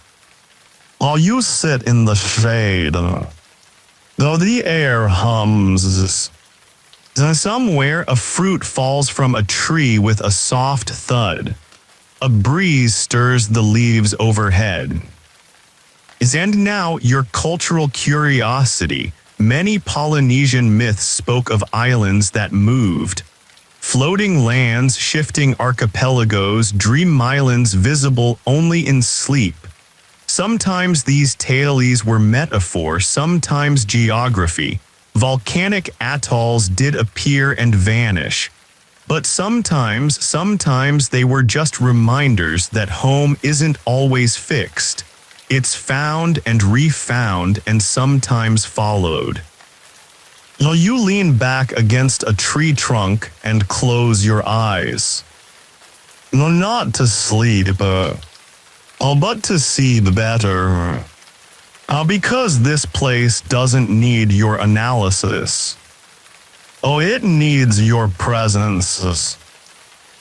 You sit in the shade, though the air hums. Somewhere a fruit falls from a tree with a soft thud. A breeze stirs the leaves overhead. And now your cultural curiosity, Many Polynesian myths spoke of islands that moved. Floating lands, shifting archipelagos, dream islands visible only in sleep. Sometimes these tales were metaphor, sometimes geography. Volcanic atolls did appear and vanish. But sometimes they were just reminders that home isn't always fixed. It's found and refound and sometimes followed. Now you lean back against a tree trunk and close your eyes. No, not to sleep, but to see better. Because this place doesn't need your analysis. Oh, it needs your presence.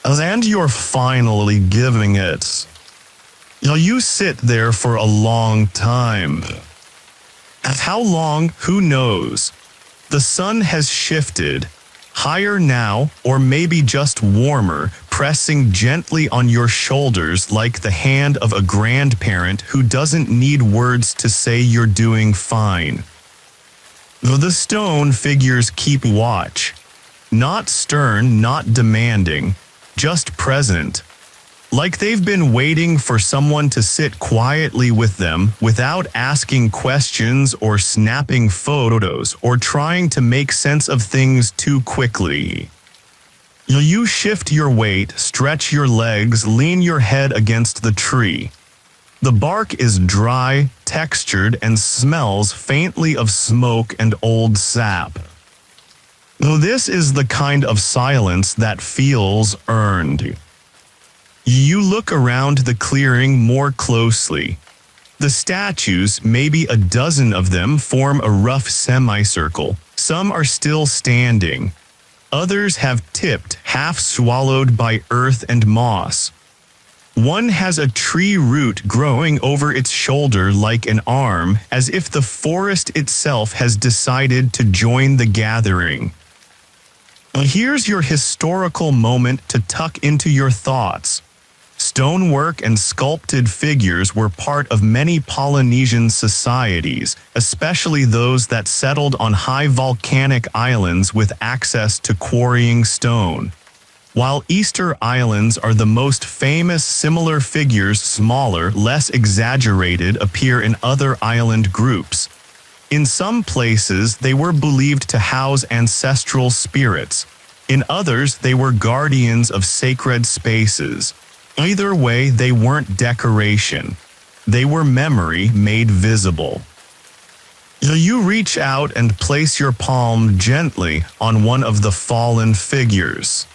And you're finally giving it. You sit there for a long time. How long, who knows? The sun has shifted, higher now, or maybe just warmer, pressing gently on your shoulders like the hand of a grandparent who doesn't need words to say you're doing fine. The stone figures keep watch. Not stern, not demanding, just present. Like they've been waiting for someone to sit quietly with them without asking questions or snapping photos or trying to make sense of things too quickly. You shift your weight, stretch your legs, lean your head against the tree. The bark is dry, textured, and smells faintly of smoke and old sap. This is the kind of silence that feels earned. You look around the clearing more closely. The statues, maybe a dozen of them, form a rough semicircle. Some are still standing. Others have tipped, half swallowed by earth and moss. One has a tree root growing over its shoulder like an arm, as if the forest itself has decided to join the gathering. Here's your historical moment to tuck into your thoughts. Stonework and sculpted figures were part of many Polynesian societies, especially those that settled on high volcanic islands with access to quarrying stone. While Easter Islands are the most famous, similar figures, smaller, less exaggerated, appear in other island groups. In some places, they were believed to house ancestral spirits. In others, they were guardians of sacred spaces. Either way, they weren't decoration. They were memory made visible. You reach out and place your palm gently on one of the fallen figures.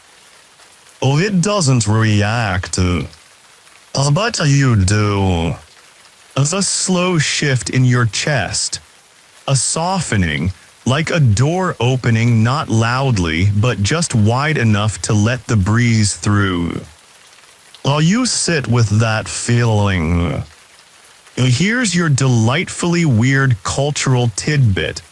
It doesn't react. But you do. A slow shift in your chest. A softening, like a door opening, not loudly, but just wide enough to let the breeze through. While you sit with that feeling, here's your delightfully weird cultural tidbit.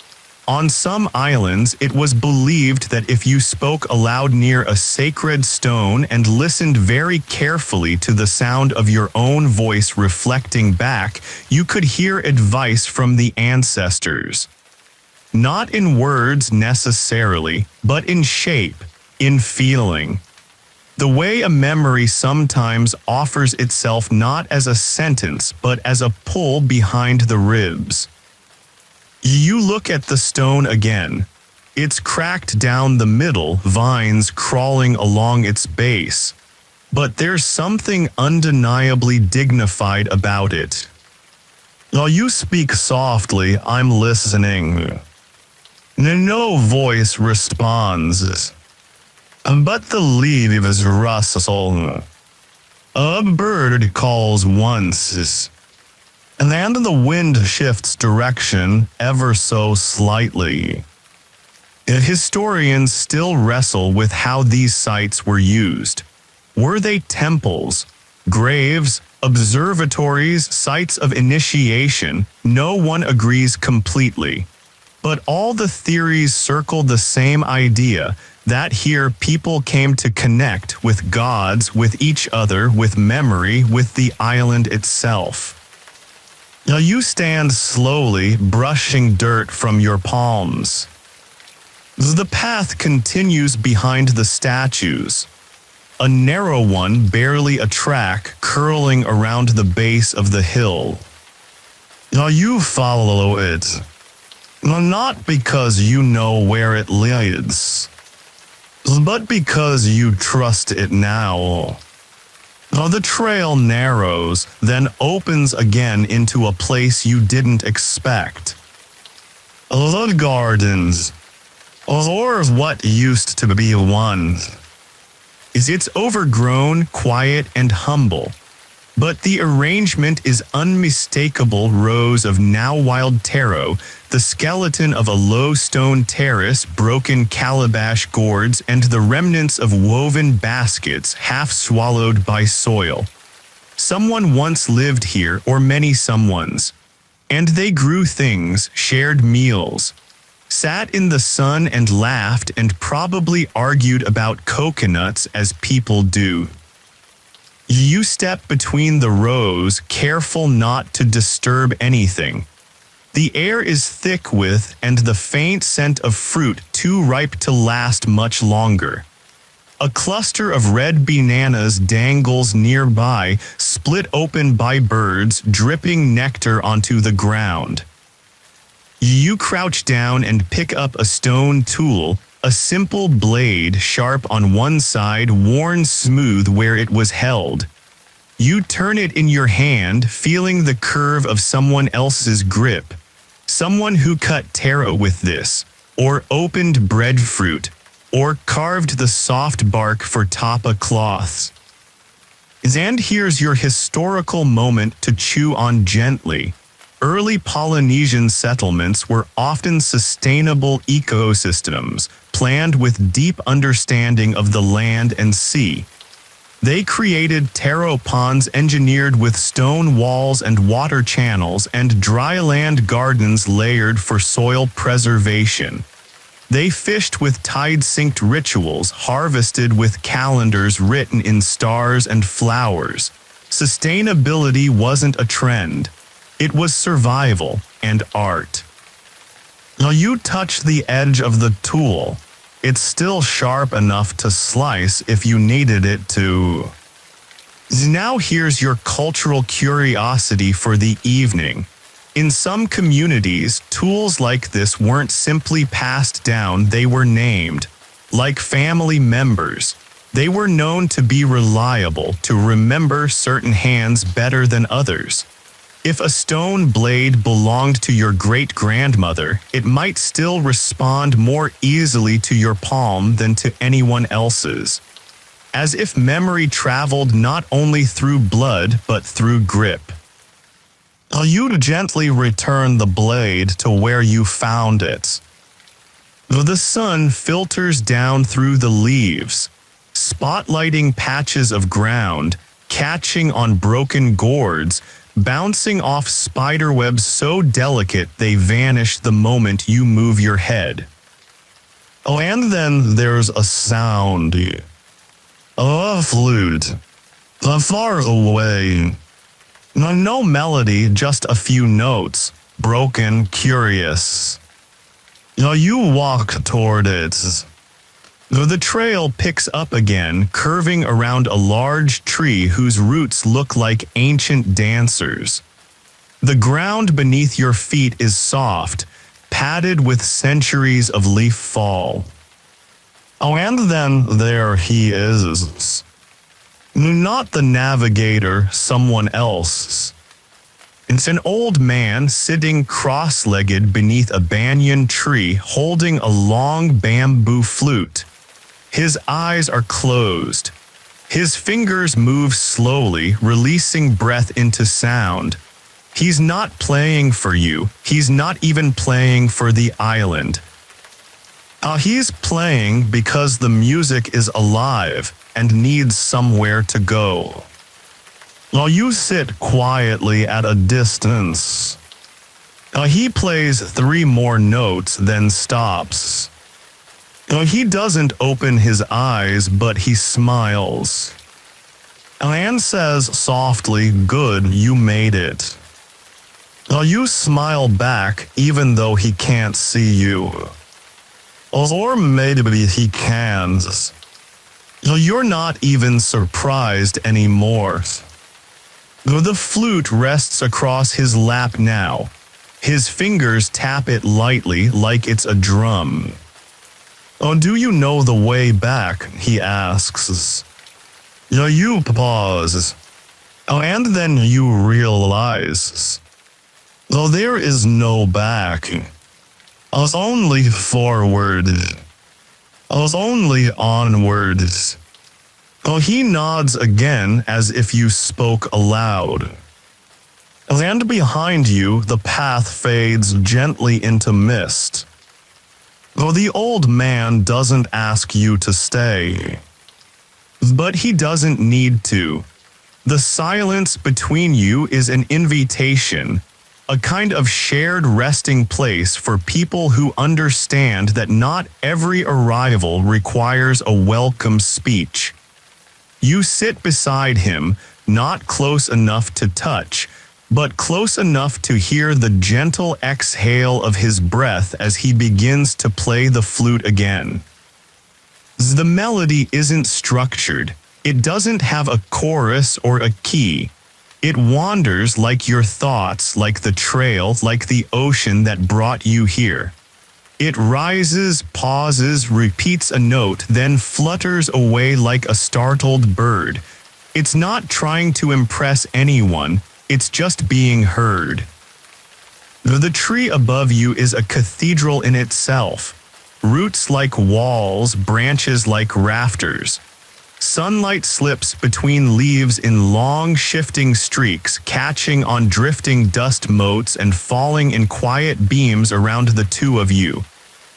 On some islands, it was believed that if you spoke aloud near a sacred stone and listened very carefully to the sound of your own voice reflecting back, you could hear advice from the ancestors. Not in words necessarily, but in shape, in feeling. The way a memory sometimes offers itself not as a sentence but as a pull behind the ribs. You look at the stone again. It's cracked down the middle, vines crawling along its base. But there's something undeniably dignified about it. While you speak softly, I'm listening. No voice responds. But the leaves rustle. A bird calls once. And then the wind shifts direction ever so slightly. Historians still wrestle with how these sites were used. Were they temples, graves, observatories, sites of initiation? No one agrees completely. But all the theories circle the same idea, that here people came to connect with gods, with each other, with memory, with the island itself. Now you stand slowly, brushing dirt from your palms. The path continues behind the statues. A narrow one, barely a track, curling around the base of the hill. Now you follow it. Not because you know where it leads, but because you trust it now. The trail narrows, then opens again into a place you didn't expect. The gardens, or what used to be one. It's overgrown, quiet, and humble. But the arrangement is unmistakable: rows of now wild taro, the skeleton of a low stone terrace, broken calabash gourds, and the remnants of woven baskets half swallowed by soil. Someone once lived here, or many someones. And they grew things, shared meals, sat in the sun and laughed, and probably argued about coconuts as people do. You step between the rows, careful not to disturb anything. The air is thick with, and the faint scent of fruit too ripe to last much longer. A cluster of red bananas dangles nearby, split open by birds, dripping nectar onto the ground. You crouch down and pick up a stone tool, a simple blade, sharp on one side, worn smooth where it was held. You turn it in your hand, feeling the curve of someone else's grip. Someone who cut taro with this, or opened breadfruit, or carved the soft bark for tapa cloths. And here's your historical moment to chew on gently. Early Polynesian settlements were often sustainable ecosystems, planned with deep understanding of the land and sea. They created taro ponds engineered with stone walls and water channels, and dryland gardens layered for soil preservation. They fished with tide-synced rituals, harvested with calendars written in stars and flowers. Sustainability wasn't a trend. It was survival and art. Now you touch the edge of the tool. It's still sharp enough to slice if you needed it to. Now here's your cultural curiosity for the evening. In some communities, tools like this weren't simply passed down, they were named. Like family members. They were known to be reliable, to remember certain hands better than others. If a stone blade belonged to your great-grandmother, it might still respond more easily to your palm than to anyone else's. As if memory traveled not only through blood but through grip. You gently return the blade to where you found it. The sun filters down through the leaves, spotlighting patches of ground, catching on broken gourds, bouncing off spiderwebs so delicate they vanish the moment you move your head. And then there's a sound. A flute. Far away. No melody, just a few notes, broken, curious. You walk toward it. The trail picks up again, curving around a large tree whose roots look like ancient dancers. The ground beneath your feet is soft, padded with centuries of leaf fall. And then there he is. Not the navigator, someone else. It's an old man sitting cross-legged beneath a banyan tree, holding a long bamboo flute. His eyes are closed. His fingers move slowly, releasing breath into sound. He's not playing for you. He's not even playing for the island. He's playing because the music is alive and needs somewhere to go. You sit quietly at a distance. He plays 3 more notes, then stops. He doesn't open his eyes, but he smiles. And says softly, "Good, you made it." You smile back even though he can't see you. Or maybe he can. You're not even surprised anymore. The flute rests across his lap now. His fingers tap it lightly like it's a drum. Do you know the way back? He asks. You pause. And then you realize. There is no back. Only forward. Only onward. He nods again as if you spoke aloud. And behind you, the path fades gently into mist. The old man doesn't ask you to stay. But he doesn't need to. The silence between you is an invitation, a kind of shared resting place for people who understand that not every arrival requires a welcome speech. You sit beside him, not close enough to touch, but close enough to hear the gentle exhale of his breath as he begins to play the flute again. The melody isn't structured. It doesn't have a chorus or a key. It wanders like your thoughts, like the trail, like the ocean that brought you here. It rises, pauses, repeats a note, then flutters away like a startled bird. It's not trying to impress anyone, it's just being heard. The tree above you is a cathedral in itself. Roots like walls, branches like rafters. Sunlight slips between leaves in long, shifting streaks, catching on drifting dust motes and falling in quiet beams around the two of you.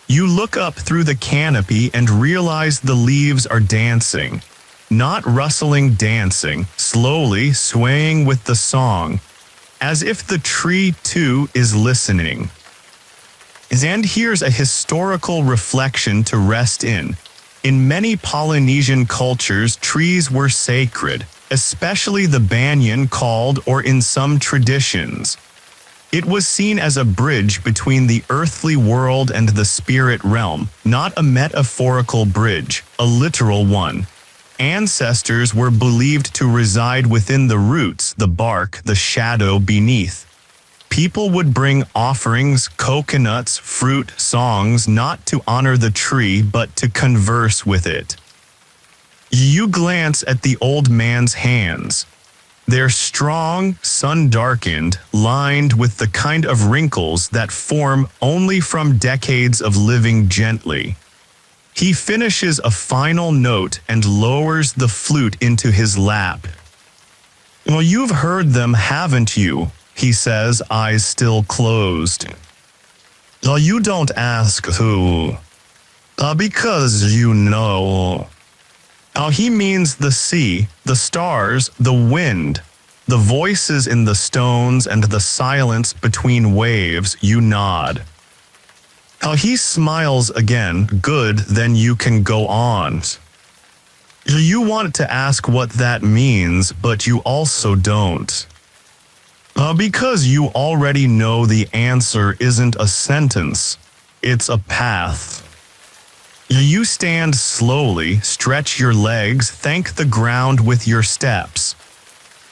You look up through the canopy and realize the leaves are dancing. Not rustling, dancing, slowly swaying with the song, as if the tree too is listening. And here's a historical reflection to rest in. In many Polynesian cultures, trees were sacred, especially the banyan called, or in some traditions. It was seen as a bridge between the earthly world and the spirit realm, not a metaphorical bridge, a literal one. Ancestors were believed to reside within the roots, the bark, the shadow beneath. People would bring offerings, coconuts, fruit, songs, not to honor the tree, but to converse with it. You glance at the old man's hands. They're strong, sun-darkened, lined with the kind of wrinkles that form only from decades of living gently. He finishes a final note and lowers the flute into his lap. You've heard them, haven't you? He says, eyes still closed. You don't ask who. Because you know. He means the sea, the stars, the wind, the voices in the stones and the silence between waves. You nod. He smiles again. Good, then you can go on. You want to ask what that means, but you also don't. Because you already know the answer isn't a sentence, it's a path. You stand slowly, stretch your legs, thank the ground with your steps.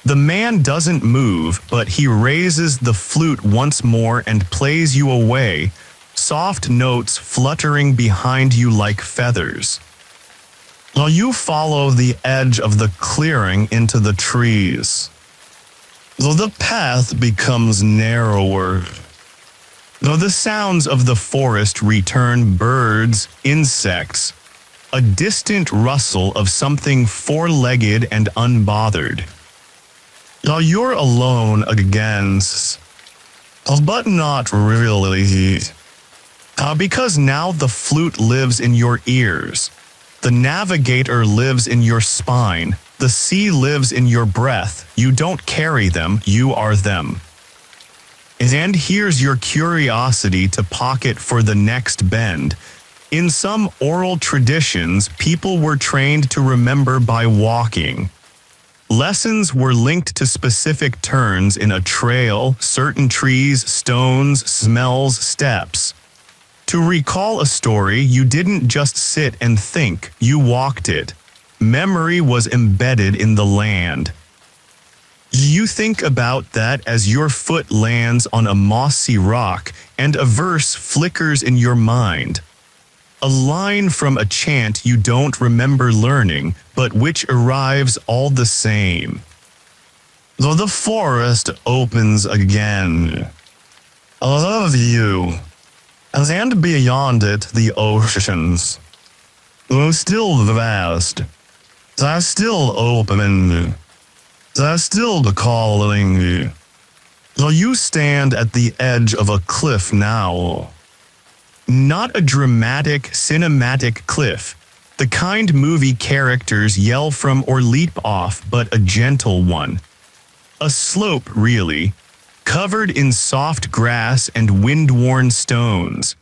The man doesn't move, but he raises the flute once more and plays you away, soft notes fluttering behind you like feathers. You follow the edge of the clearing into the trees. The path becomes narrower. The sounds of the forest return, birds, insects, a distant rustle of something four-legged and unbothered. You're alone again, but not really. Because now the flute lives in your ears. The navigator lives in your spine. The sea lives in your breath. You don't carry them, you are them. And here's your curiosity to pocket for the next bend. In some oral traditions, people were trained to remember by walking. Lessons were linked to specific turns in a trail, certain trees, stones, smells, steps. To recall a story, you didn't just sit and think, you walked it. Memory was embedded in the land. You think about that as your foot lands on a mossy rock and a verse flickers in your mind. A line from a chant you don't remember learning, but which arrives all the same. Though the forest opens again. I love you. And beyond it, the oceans. Though still vast, they're still open. They're still calling. Though you stand at the edge of a cliff now. Not a dramatic, cinematic cliff, the kind movie characters yell from or leap off, but a gentle one. A slope, really, covered in soft grass and wind-worn stones.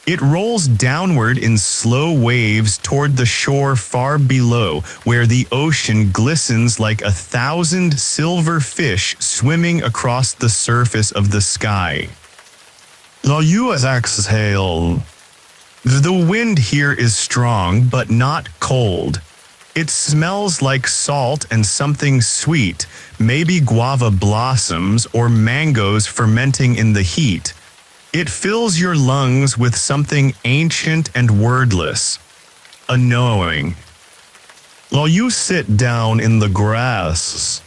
It rolls downward in slow waves toward the shore far below, where the ocean glistens like 1,000 silver fish swimming across the surface of the sky. Now you exhale. The wind here is strong but not cold. It smells like salt and something sweet, maybe guava blossoms or mangoes fermenting in the heat. It fills your lungs with something ancient and wordless, a knowing. While you sit down in the grass,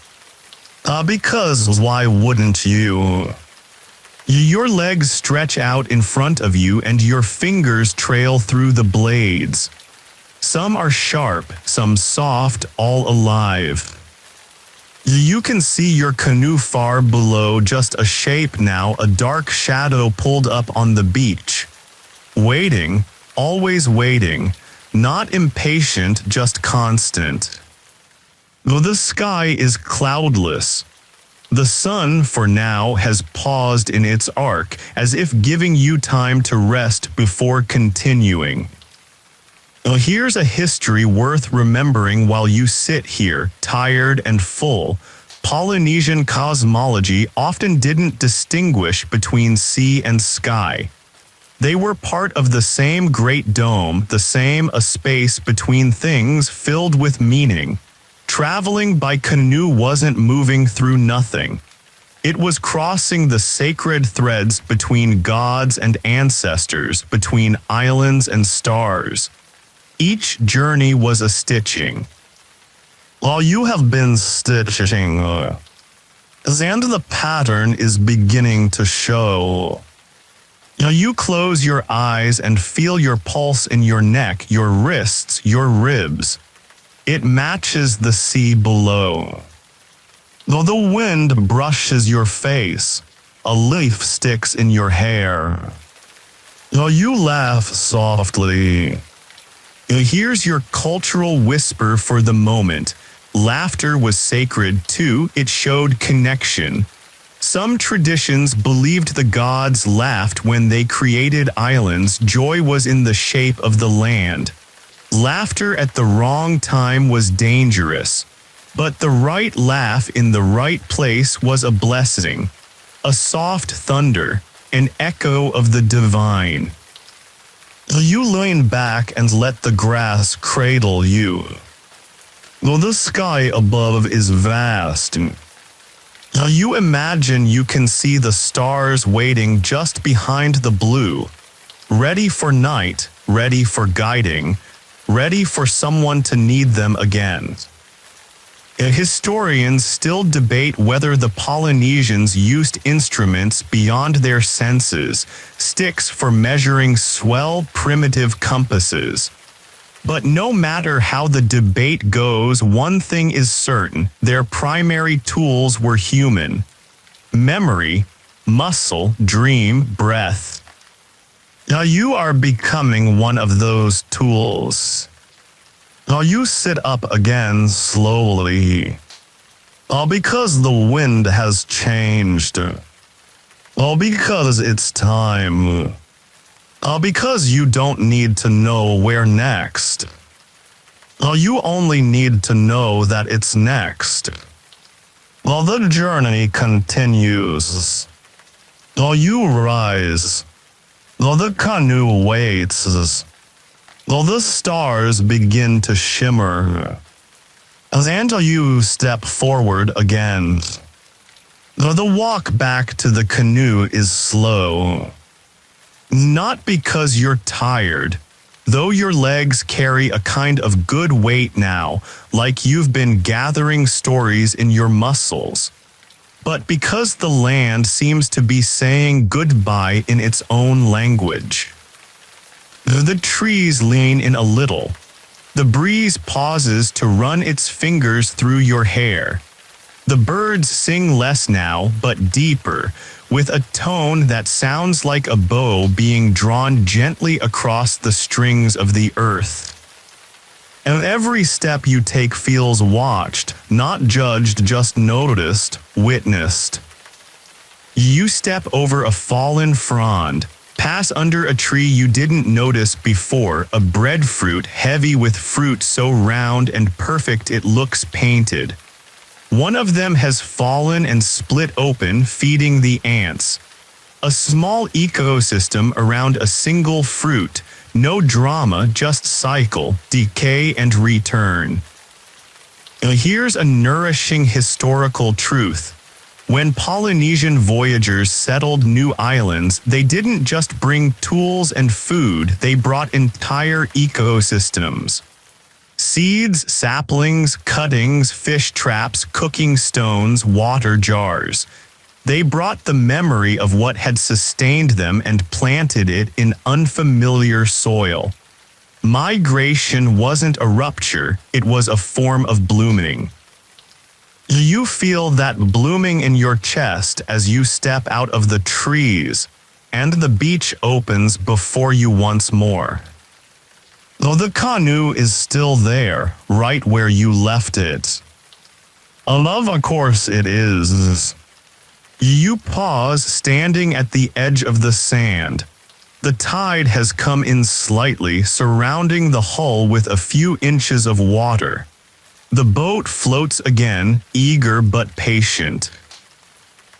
because why wouldn't you? Your legs stretch out in front of you and your fingers trail through the blades. Some are sharp, some soft, all alive. You can see your canoe far below, just a shape now, a dark shadow pulled up on the beach. Waiting, always waiting, not impatient, just constant. Though the sky is cloudless, the sun, for now, has paused in its arc, as if giving you time to rest before continuing. Now here's a history worth remembering while you sit here, tired and full. Polynesian cosmology often didn't distinguish between sea and sky. They were part of the same great dome, the same a space between things filled with meaning. Traveling by canoe wasn't moving through nothing. It was crossing the sacred threads between gods and ancestors, between islands and stars. Each journey was a stitching. While you have been stitching, and the pattern is beginning to show. Now you close your eyes and feel your pulse in your neck, your wrists, your ribs. It matches the sea below. Though the wind brushes your face, a leaf sticks in your hair. Though you laugh softly. Here's your cultural whisper for the moment. Laughter was sacred too, it showed connection. Some traditions believed the gods laughed when they created islands. Joy was in the shape of the land. Laughter at the wrong time was dangerous, but the right laugh in the right place was a blessing, a soft thunder, an echo of the divine. You lean back and let the grass cradle you. Though the sky above is vast, you imagine you can see the stars waiting just behind the blue, ready for night, ready for guiding, ready for someone to need them again. Historians still debate whether the Polynesians used instruments beyond their senses, sticks for measuring swell primitive compasses. But no matter how the debate goes, one thing is certain: their primary tools were human. Memory, muscle, dream, breath. Now you are becoming one of those tools. Now you sit up again slowly. Because the wind has changed. Because it's time. Because you don't need to know where next. You only need to know that it's next. While the journey continues, while you rise, while the canoe waits, while the stars begin to shimmer, and you step forward again. The walk back to the canoe is slow. Not because you're tired, though your legs carry a kind of good weight now, like you've been gathering stories in your muscles, but because the land seems to be saying goodbye in its own language. The trees lean in a little. The breeze pauses to run its fingers through your hair. The birds sing less now, but deeper, with a tone that sounds like a bow being drawn gently across the strings of the earth. And every step you take feels watched, not judged, just noticed, witnessed. You step over a fallen frond, pass under a tree you didn't notice before, a breadfruit heavy with fruit so round and perfect it looks painted. One of them has fallen and split open, feeding the ants. A small ecosystem around a single fruit, no drama, just cycle, decay and return. Here's a nourishing historical truth. When Polynesian voyagers settled new islands, they didn't just bring tools and food, they brought entire ecosystems. Seeds, saplings, cuttings, fish traps, cooking stones, water jars. They brought the memory of what had sustained them and planted it in unfamiliar soil. Migration wasn't a rupture, it was a form of blooming. You feel that blooming in your chest as you step out of the trees, and the beach opens before you once more. Though the canoe is still there, right where you left it. A love, of course it is. You pause, standing at the edge of the sand. The tide has come in slightly, surrounding the hull with a few inches of water. The boat floats again, eager but patient.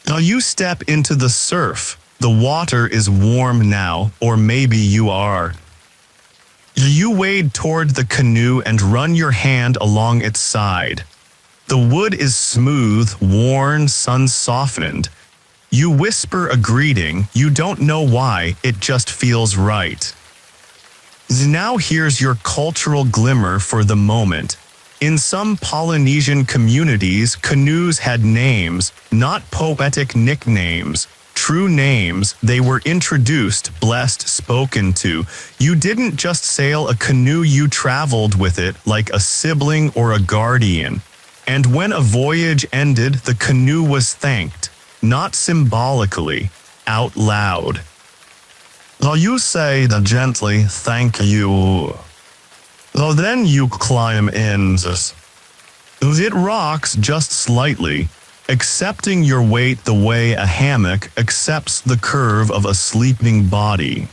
Now you step into the surf. The water is warm now, or maybe you are. You wade toward the canoe and run your hand along its side. The wood is smooth, worn, sun-softened. You whisper a greeting, you don't know why, it just feels right. Now here's your cultural glimmer for the moment. In some Polynesian communities, canoes had names, not poetic nicknames. True names, they were introduced, blessed, spoken to. You didn't just sail a canoe, you traveled with it like a sibling or a guardian. And when a voyage ended, the canoe was thanked, not symbolically, out loud. Though you say the gently, thank you. Though then you climb in. It rocks just slightly, accepting your weight the way a hammock accepts the curve of a sleeping body.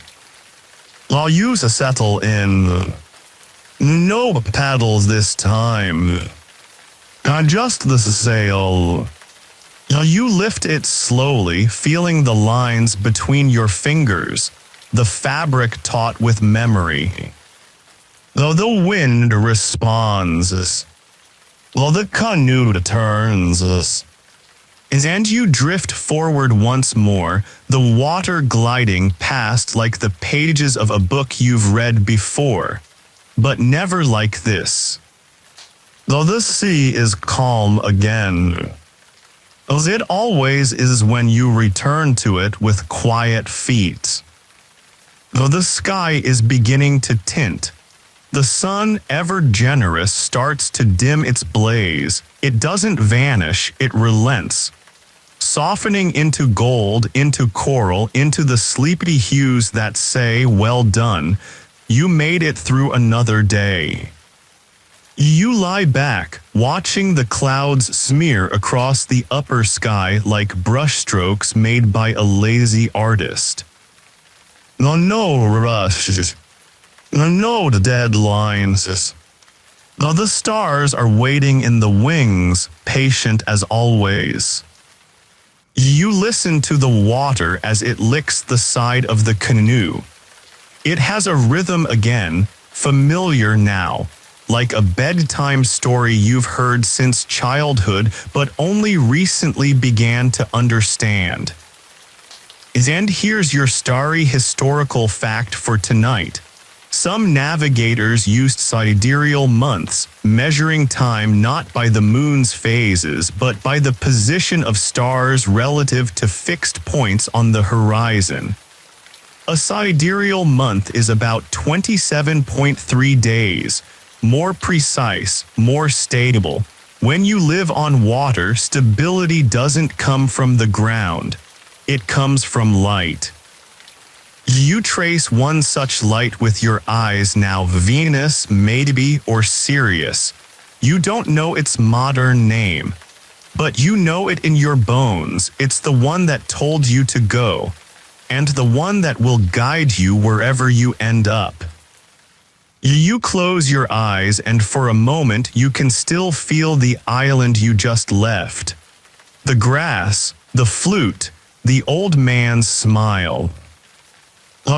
I'll use a settle in. No paddles this time. Just the sail. You lift it slowly, feeling the lines between your fingers, the fabric taut with memory. Though the wind responds, while the canoe turns, and you drift forward once more, the water gliding past like the pages of a book you've read before, but never like this. Though the sea is calm again, as it always is when you return to it with quiet feet. Though the sky is beginning to tint, the sun, ever generous, starts to dim its blaze. It doesn't vanish, it relents, softening into gold, into coral, into the sleepy hues that say, well done, you made it through another day. You lie back, watching the clouds smear across the upper sky like brushstrokes made by a lazy artist. No rush. No deadlines. The stars are waiting in the wings, patient as always. You listen to the water as it licks the side of the canoe. It has a rhythm again, familiar now, like a bedtime story you've heard since childhood but only recently began to understand. And here's your starry historical fact for tonight. Some navigators used sidereal months, measuring time not by the moon's phases but by the position of stars relative to fixed points on the horizon. A sidereal month is about 27.3 days, more precise, more stable. When you live on water, stability doesn't come from the ground. It comes from light. You trace one such light with your eyes now, Venus, maybe, or Sirius. You don't know its modern name, but you know it in your bones. It's the one that told you to go, and the one that will guide you wherever you end up. You close your eyes and for a moment you can still feel the island you just left. The grass, the flute, the old man's smile.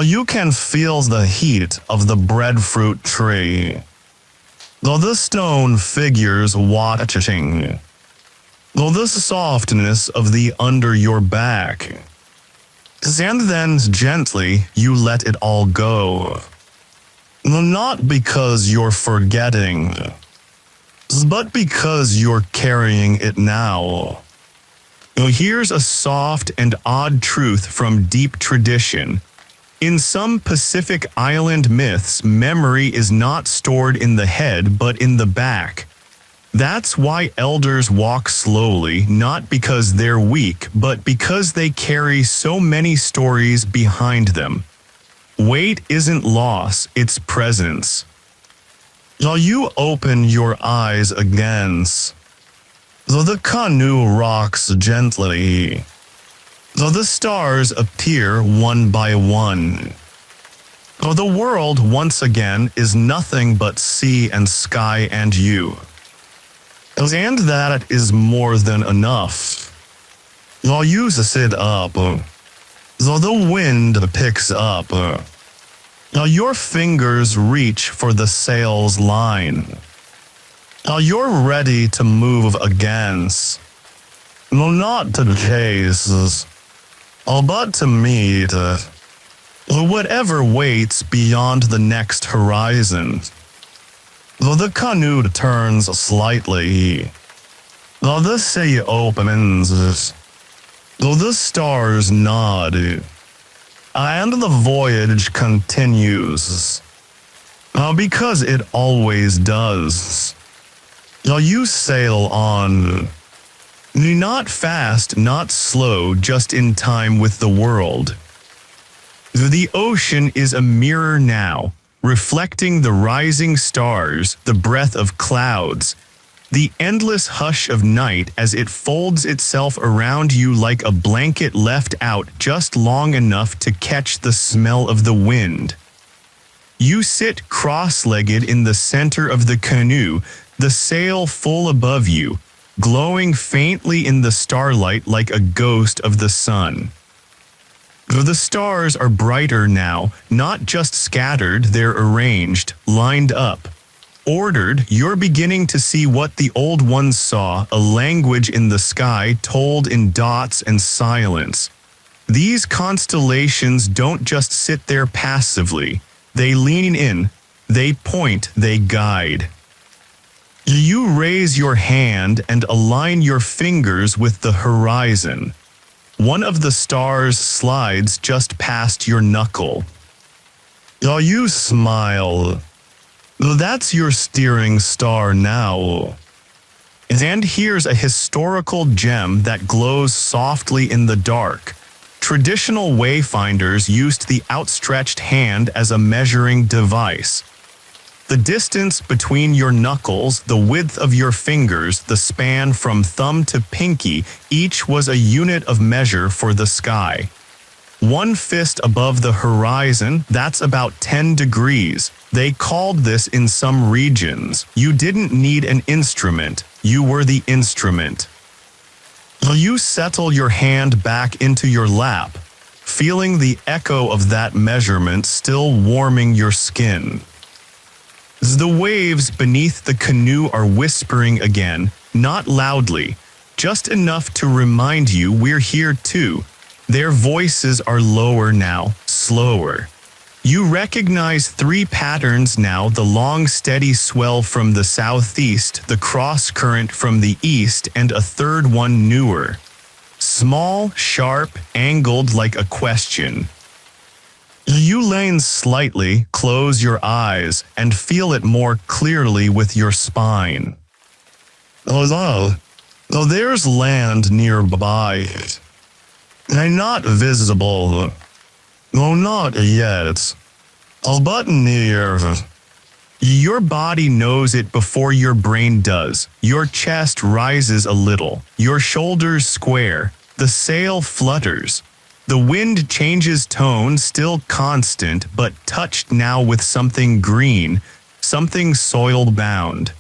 You can feel the heat of the breadfruit tree. The stone figures watching. The softness of the under your back. And then gently you let it all go. Not because you're forgetting, but because you're carrying it now. Here's a soft and odd truth from deep tradition. In some Pacific Island myths, memory is not stored in the head but in the back. That's why elders walk slowly, not because they're weak, but because they carry so many stories behind them. Weight isn't loss, it's presence. You open your eyes again. The canoe rocks gently. The stars appear one by one. The world once again is nothing but sea and sky and you. And that is more than enough. You sit up. The wind picks up. Your fingers reach for the sail's line. You're ready to move again. Not to chase, but to meet whatever waits beyond the next horizon. The canoe turns slightly. The sea opens. The stars nod. And the voyage continues. Because it always does. You sail on. Not fast, not slow, just in time with the world. The ocean is a mirror now, reflecting the rising stars, the breath of clouds, the endless hush of night as it folds itself around you like a blanket left out just long enough to catch the smell of the wind. You sit cross-legged in the center of the canoe, the sail full above you, glowing faintly in the starlight like a ghost of the sun. The stars are brighter now, not just scattered, they're arranged, lined up. Ordered, you're beginning to see what the old ones saw, a language in the sky told in dots and silence. These constellations don't just sit there passively. They lean in, they point, they guide. You raise your hand and align your fingers with the horizon. One of the stars slides just past your knuckle. You smile. That's your steering star now. And here's a historical gem that glows softly in the dark. Traditional wayfinders used the outstretched hand as a measuring device. The distance between your knuckles, the width of your fingers, the span from thumb to pinky, each was a unit of measure for the sky. One fist above the horizon, that's about 10 degrees. They called this in some regions. You didn't need an instrument, you were the instrument. You settle your hand back into your lap, feeling the echo of that measurement still warming your skin. The waves beneath the canoe are whispering again, not loudly, just enough to remind you we're here too. Their voices are lower now, slower. You recognize three patterns now: the long steady swell from the southeast, the cross current from the east, and a third one newer. Small, sharp, angled like a question. You lean slightly, close your eyes, and feel it more clearly with your spine. Oh, there's land nearby. Not visible. No, not yet. But near. Your body knows it before your brain does. Your chest rises a little. Your shoulders square. The sail flutters. The wind changes tone, still constant, but touched now with something green, something soil-bound.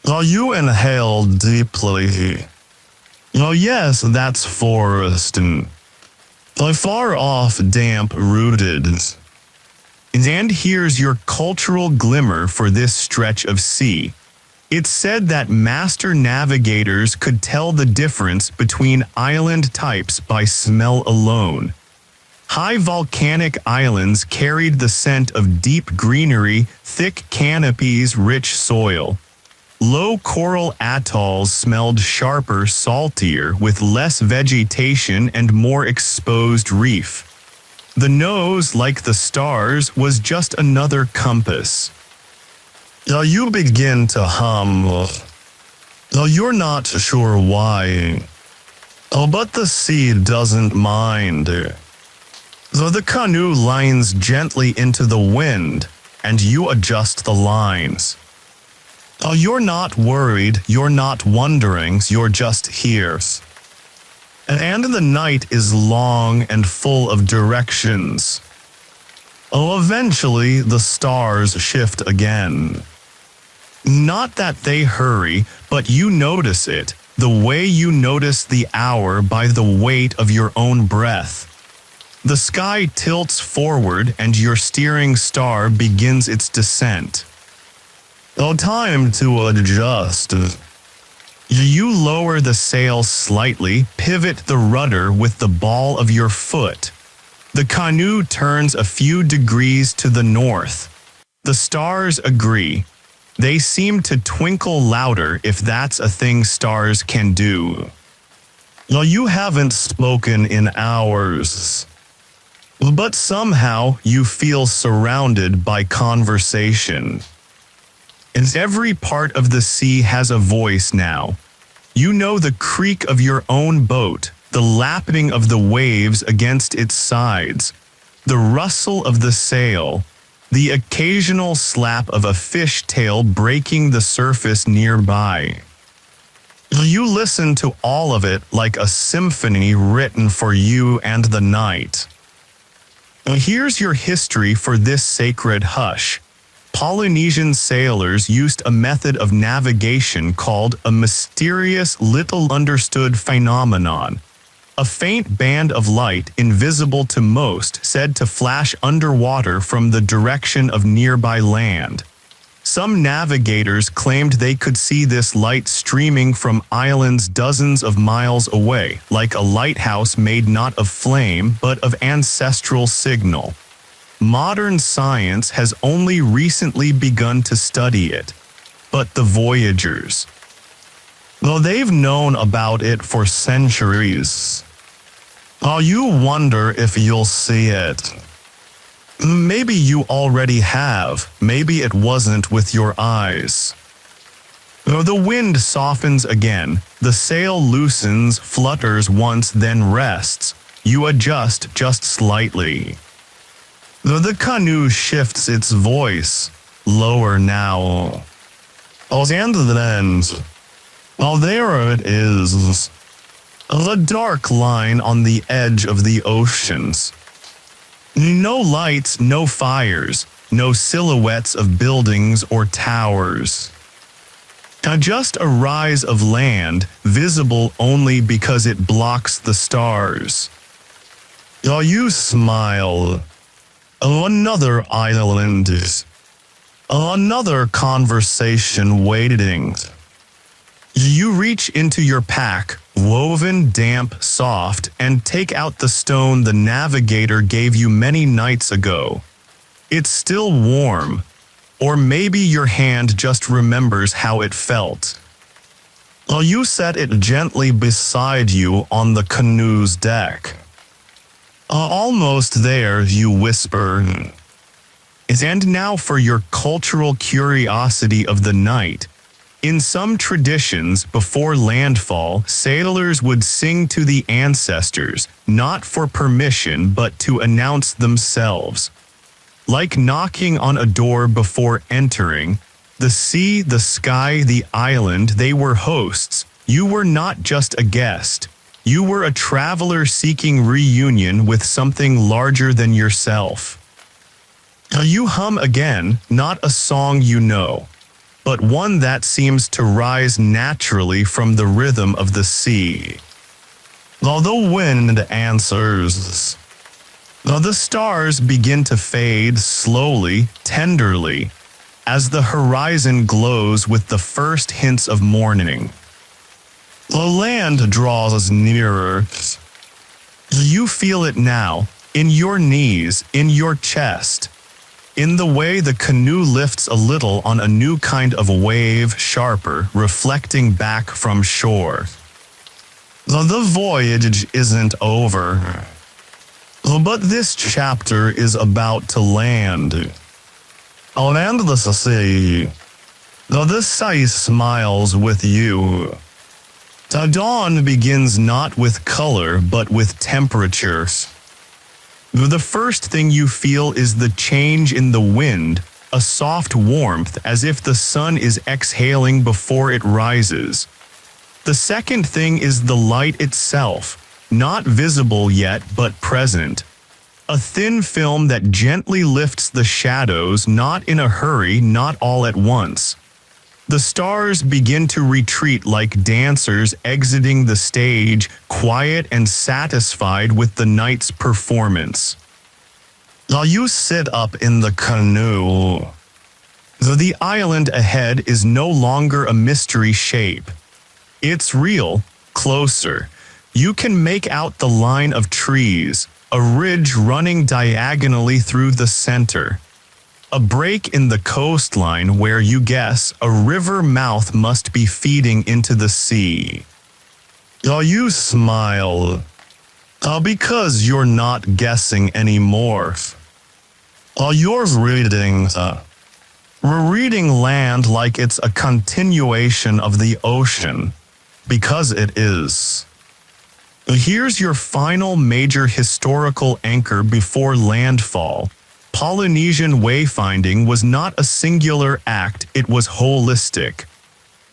You inhale deeply. Oh yes, that's forest. Far off, damp-rooted. And here's your cultural glimmer for this stretch of sea. It's said that master navigators could tell the difference between island types by smell alone. High volcanic islands carried the scent of deep greenery, thick canopies, rich soil. Low coral atolls smelled sharper, saltier, with less vegetation and more exposed reef. The nose, like the stars, was just another compass. You begin to hum. You're not sure why. But the sea doesn't mind. The canoe lines gently into the wind, and you adjust the lines. You're not worried, you're not wondering, you're just here. And the night is long and full of directions. Eventually the stars shift again. Not that they hurry, but you notice it, the way you notice the hour by the weight of your own breath. The sky tilts forward and your steering star begins its descent. Time to adjust. You lower the sail slightly, pivot the rudder with the ball of your foot. The canoe turns a few degrees to the north. The stars agree. They seem to twinkle louder, if that's a thing stars can do. You haven't spoken in hours. But somehow you feel surrounded by conversation. And every part of the sea has a voice now. You know the creak of your own boat, the lapping of the waves against its sides, the rustle of the sail, the occasional slap of a fish tail breaking the surface nearby. You listen to all of it like a symphony written for you and the night. Here's your history for this sacred hush. Polynesian sailors used a method of navigation called a mysterious, little understood phenomenon. A faint band of light, invisible to most, said to flash underwater from the direction of nearby land. Some navigators claimed they could see this light streaming from islands dozens of miles away, like a lighthouse made not of flame but of ancestral signal. Modern science has only recently begun to study it. But the voyagers, though they've known about it for centuries. You wonder if you'll see it. Maybe you already have, maybe it wasn't with your eyes. The wind softens again, the sail loosens, flutters once, then rests. You adjust just slightly. The canoe shifts its voice, lower now. And then, there it is. A dark line on the edge of the oceans. No lights, no fires, no silhouettes of buildings or towers. Just a rise of land, visible only because it blocks the stars. You smile. Another island. Another conversation waiting. You reach into your pack, woven, damp, soft, and take out the stone the navigator gave you many nights ago. It's still warm. Or maybe your hand just remembers how it felt. You set it gently beside you on the canoe's deck. Almost there, you whisper. And now for your cultural curiosity of the night. In some traditions, before landfall, sailors would sing to the ancestors, not for permission but to announce themselves. Like knocking on a door before entering, the sea, the sky, the island, they were hosts. You were not just a guest. You were a traveler seeking reunion with something larger than yourself. You hum again, not a song you know, but one that seems to rise naturally from the rhythm of the sea. The wind answers. The stars begin to fade slowly, tenderly, as the horizon glows with the first hints of morning. The land draws nearer. You feel it now, in your knees, in your chest, in the way the canoe lifts a little on a new kind of wave, sharper, reflecting back from shore. The voyage isn't over. But this chapter is about to land. And the sea. The sea smiles with you. The dawn begins not with color, but with temperatures. The first thing you feel is the change in the wind, a soft warmth as if the sun is exhaling before it rises. The second thing is the light itself. Not visible yet, but present. A thin film that gently lifts the shadows, not in a hurry, not all at once. The stars begin to retreat like dancers exiting the stage, quiet and satisfied with the night's performance. You sit up in the canoe. The island ahead is no longer a mystery shape. It's real, closer. You can make out the line of trees, a ridge running diagonally through the center. A break in the coastline where you guess a river mouth must be feeding into the sea. You smile. Because you're not guessing anymore. You're reading. We're reading land like it's a continuation of the ocean. Because it is. Here's your final major historical anchor before landfall. Polynesian wayfinding was not a singular act, it was holistic.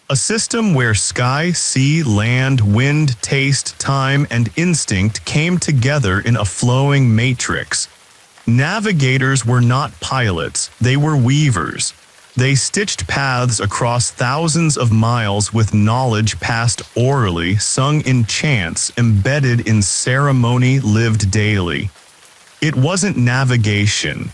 A system where sky, sea, land, wind, taste, time, and instinct came together in a flowing matrix. Navigators were not pilots, they were weavers. They stitched paths across thousands of miles with knowledge passed orally, sung in chants, embedded in ceremony lived daily. It wasn't navigation.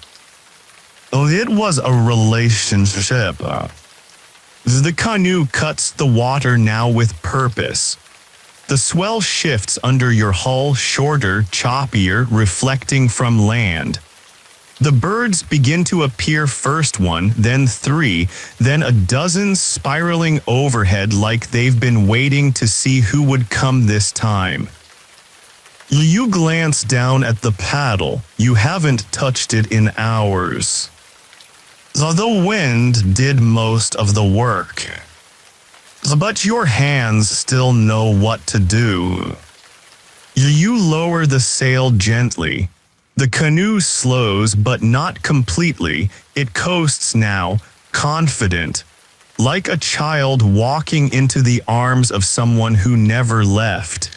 It was a relationship. The canoe cuts the water now with purpose. The swell shifts under your hull, shorter, choppier, reflecting from land. The birds begin to appear, first one, then three, then a dozen spiraling overhead like they've been waiting to see who would come this time. You glance down at the paddle. You haven't touched it in hours. The wind did most of the work. But your hands still know what to do. You lower the sail gently. The canoe slows, but not completely. It coasts now, confident, like a child walking into the arms of someone who never left.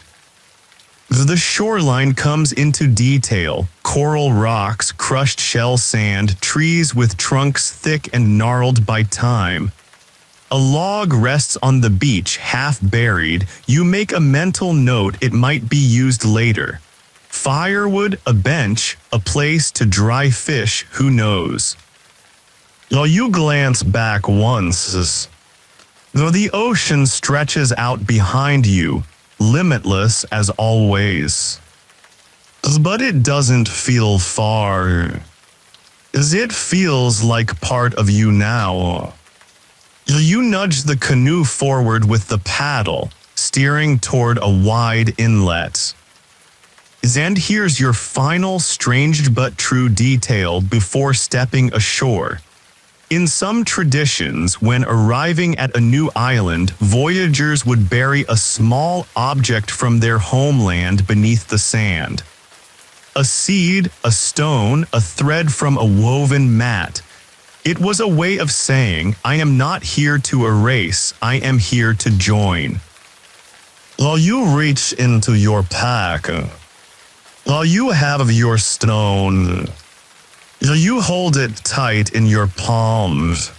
The shoreline comes into detail: coral rocks, crushed shell sand, trees with trunks thick and gnarled by time. A log rests on the beach, half buried. You make a mental note it might be used later. Firewood, a bench, a place to dry fish, who knows? Now you glance back once. Though the ocean stretches out behind you, limitless as always. But it doesn't feel far. It feels like part of you now. You nudge the canoe forward with the paddle, steering toward a wide inlet. And here's your final strange but true detail before stepping ashore. In some traditions, when arriving at a new island, voyagers would bury a small object from their homeland beneath the sand. A seed, a stone, a thread from a woven mat. It was a way of saying, I am not here to erase, I am here to join. While you reach into your pack, while you have your stone, you hold it tight in your palms.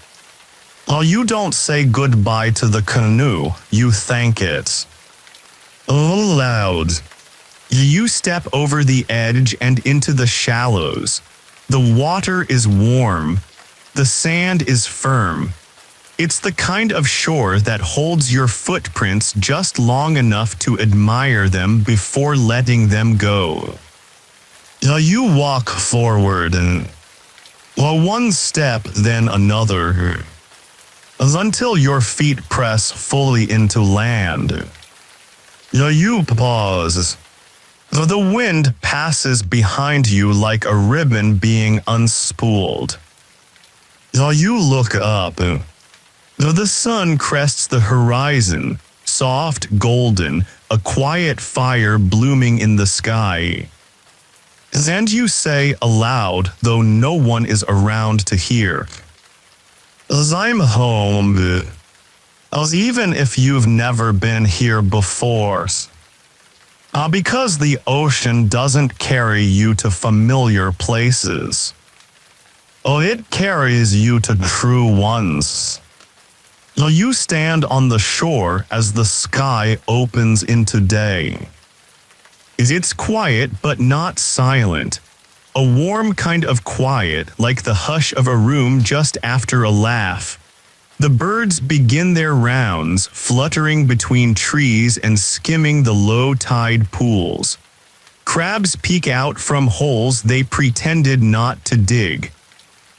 While you don't say goodbye to the canoe, you thank it. Aloud. You step over the edge and into the shallows. The water is warm. The sand is firm. It's the kind of shore that holds your footprints just long enough to admire them before letting them go. You walk forward, one step, then another, until your feet press fully into land. You pause. The wind passes behind you like a ribbon being unspooled. You look up. The sun crests the horizon, soft golden, a quiet fire blooming in the sky. And you say aloud, though no one is around to hear, I'm home, even if you've never been here before. Because the ocean doesn't carry you to familiar places. It carries you to true ones. You stand on the shore as the sky opens into day. It's quiet but not silent. A warm kind of quiet, like the hush of a room just after a laugh. The birds begin their rounds, fluttering between trees and skimming the low-tide pools. Crabs peek out from holes they pretended not to dig.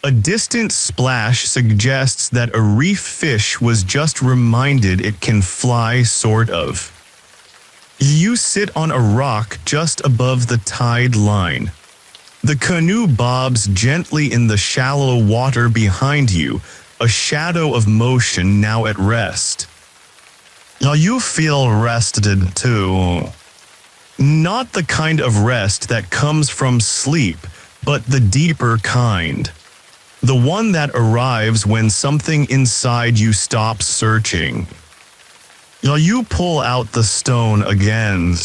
A distant splash suggests that a reef fish was just reminded it can fly, sort of. You sit on a rock just above the tide line. The canoe bobs gently in the shallow water behind you, a shadow of motion now at rest. You feel rested too. Not the kind of rest that comes from sleep, but the deeper kind. The one that arrives when something inside you stops searching. You pull out the stone again.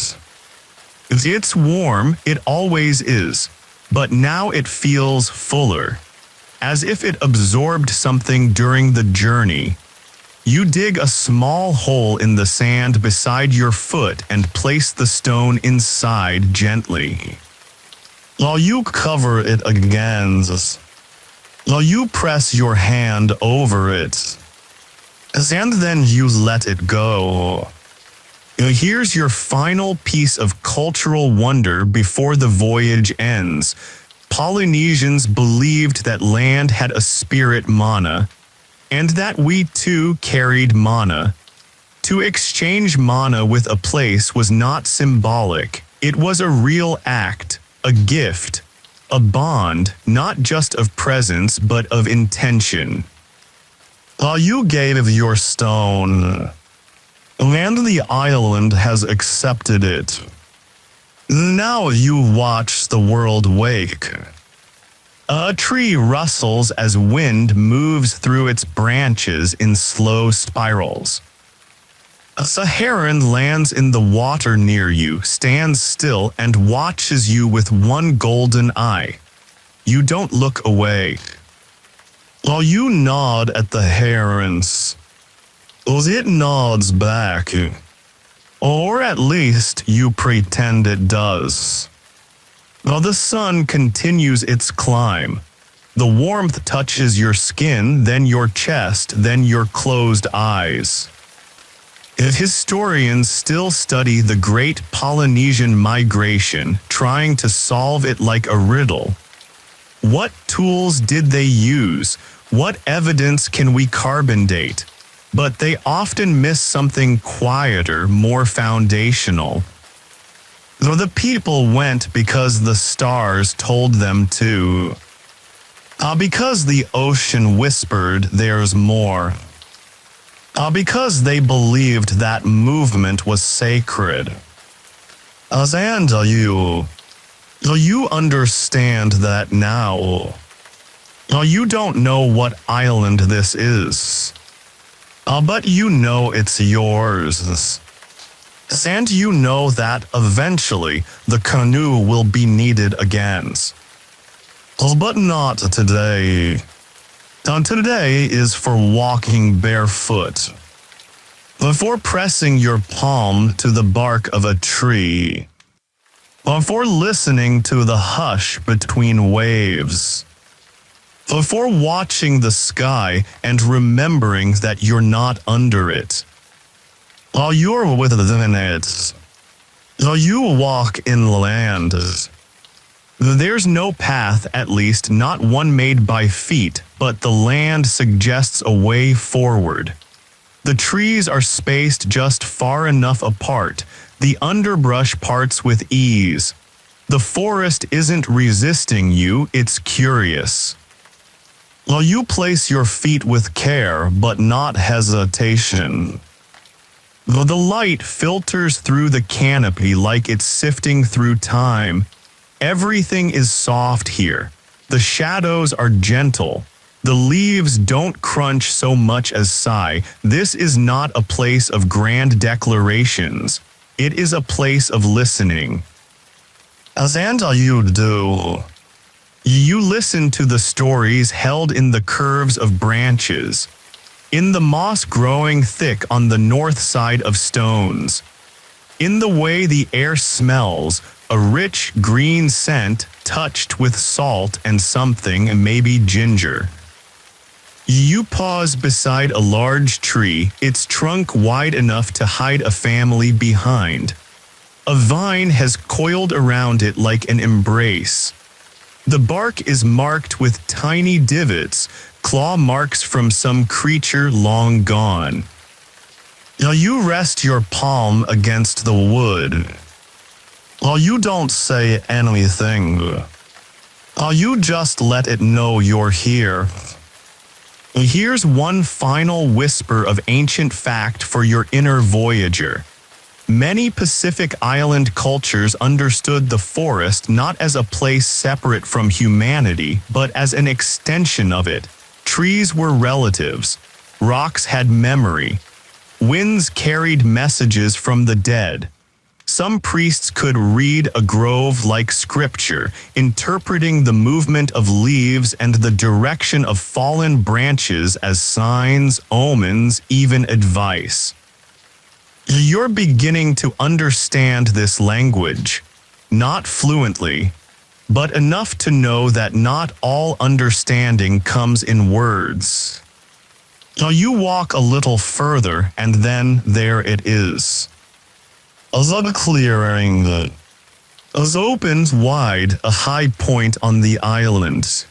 It's warm, it always is, but now it feels fuller, as if it absorbed something during the journey. You dig a small hole in the sand beside your foot and place the stone inside gently. You cover it again. You press your hand over it. And then you let it go. Here's your final piece of cultural wonder before the voyage ends. Polynesians believed that land had a spirit mana, and that we too carried mana. To exchange mana with a place was not symbolic. It was a real act, a gift, a bond, not just of presence but of intention. You gave your stone, and the island has accepted it. Now you watch the world wake. A tree rustles as wind moves through its branches in slow spirals. A heron lands in the water near you, stands still, and watches you with one golden eye. You don't look away. While you nod at the herons, it nods back. Or at least you pretend it does. While the sun continues its climb, the warmth touches your skin, then your chest, then your closed eyes. If historians still study the great Polynesian migration, trying to solve it like a riddle, what tools did they use? What evidence can we carbon date? But they often miss something quieter, more foundational. So the people went because the stars told them to. Because the ocean whispered there's more. Because they believed that movement was sacred. And you understand that now. You don't know what island this is. But you know it's yours. And you know that eventually the canoe will be needed again. But not today. Today is for walking barefoot. For pressing your palm to the bark of a tree. For listening to the hush between waves. For watching the sky and remembering that you're not under it. While you're within it, you walk inland. There's no path, at least not one made by feet, but the land suggests a way forward. The trees are spaced just far enough apart, the underbrush parts with ease. The forest isn't resisting you, it's curious. While you place your feet with care, but not hesitation. The light filters through the canopy like it's sifting through time. Everything is soft here. The shadows are gentle. The leaves don't crunch so much as sigh. This is not a place of grand declarations. It is a place of listening. As you do. You listen to the stories held in the curves of branches, in the moss growing thick on the north side of stones, in the way the air smells, a rich green scent touched with salt and something, maybe ginger. You pause beside a large tree, its trunk wide enough to hide a family behind. A vine has coiled around it like an embrace. The bark is marked with tiny divots, claw marks from some creature long gone. You rest your palm against the wood. You don't say anything. You just let it know you're here. Here's one final whisper of ancient fact for your inner voyager. Many Pacific Island cultures understood the forest not as a place separate from humanity, but as an extension of it. Trees were relatives. Rocks had memory. Winds carried messages from the dead. Some priests could read a grove like scripture, interpreting the movement of leaves and the direction of fallen branches as signs, omens, even advice. You're beginning to understand this language, not fluently, but enough to know that not all understanding comes in words. You walk a little further, and then there it is. A clearing that opens wide, a high point on the island.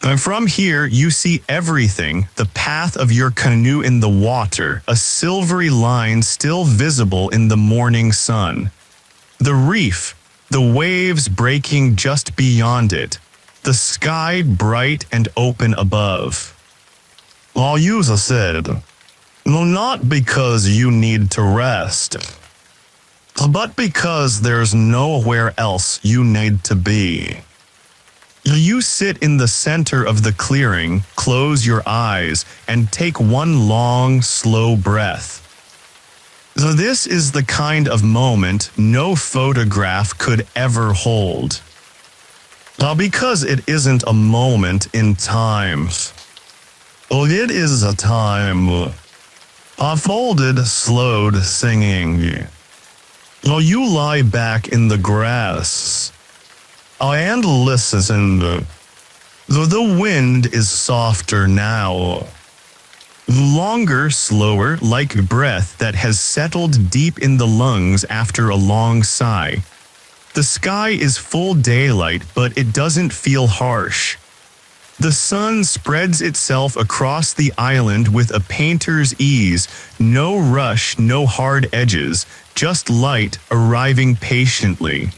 And from here, you see everything, the path of your canoe in the water, a silvery line still visible in the morning sun. The reef, the waves breaking just beyond it, the sky bright and open above. All you said, not because you need to rest, but because there's nowhere else you need to be. You sit in the center of the clearing, close your eyes, and take one long, slow breath. This is the kind of moment no photograph could ever hold. Because it isn't a moment in time. It is a time. Folded, slowed singing. You lie back in the grass and listen. The wind is softer now. Longer, slower, like breath that has settled deep in the lungs after a long sigh. The sky is full daylight, but it doesn't feel harsh. The sun spreads itself across the island with a painter's ease, no rush, no hard edges, just light arriving patiently.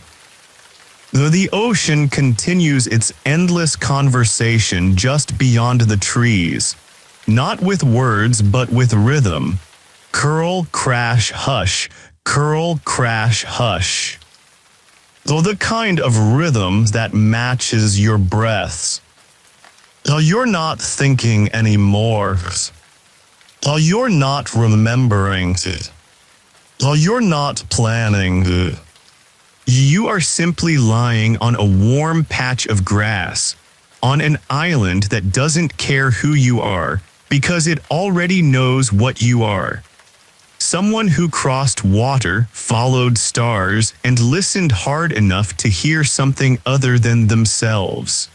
The ocean continues its endless conversation just beyond the trees. Not with words, but with rhythm. Curl, crash, hush. Curl, crash, hush. The kind of rhythm that matches your breaths. You're not thinking anymore. You're not remembering. You're not planning. You are simply lying on a warm patch of grass, on an island that doesn't care who you are, because it already knows what you are. Someone who crossed water, followed stars, and listened hard enough to hear something other than themselves.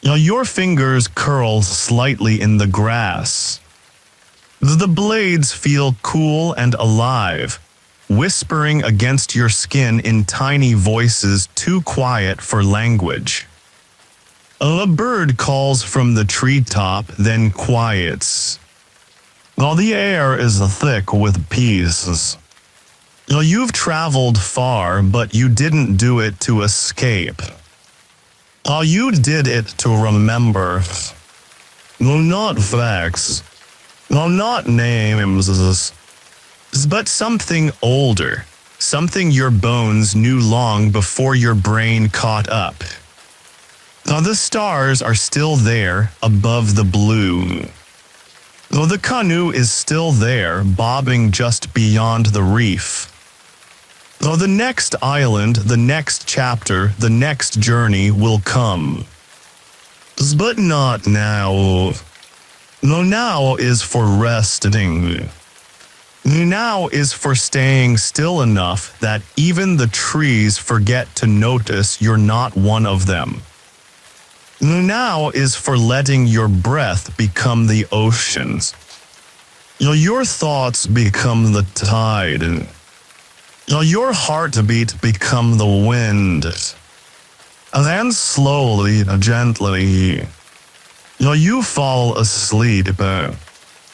Your fingers curl slightly in the grass. The blades feel cool and alive, whispering against your skin in tiny voices too quiet for language. A bird calls from the treetop, then quiets. The air is thick with peace. You've traveled far, but you didn't do it to escape. You did it to remember. Not facts. Not names. But something older. Something your bones knew long before your brain caught up. The stars are still there, above the blue. The canoe is still there, bobbing just beyond the reef. The next island, the next chapter, the next journey will come. But not now. Now is for resting. Now is for staying still enough that even the trees forget to notice you're not one of them. Now is for letting your breath become the oceans. Your thoughts become the tide. Your heartbeat become the wind. And then slowly, gently, you fall asleep.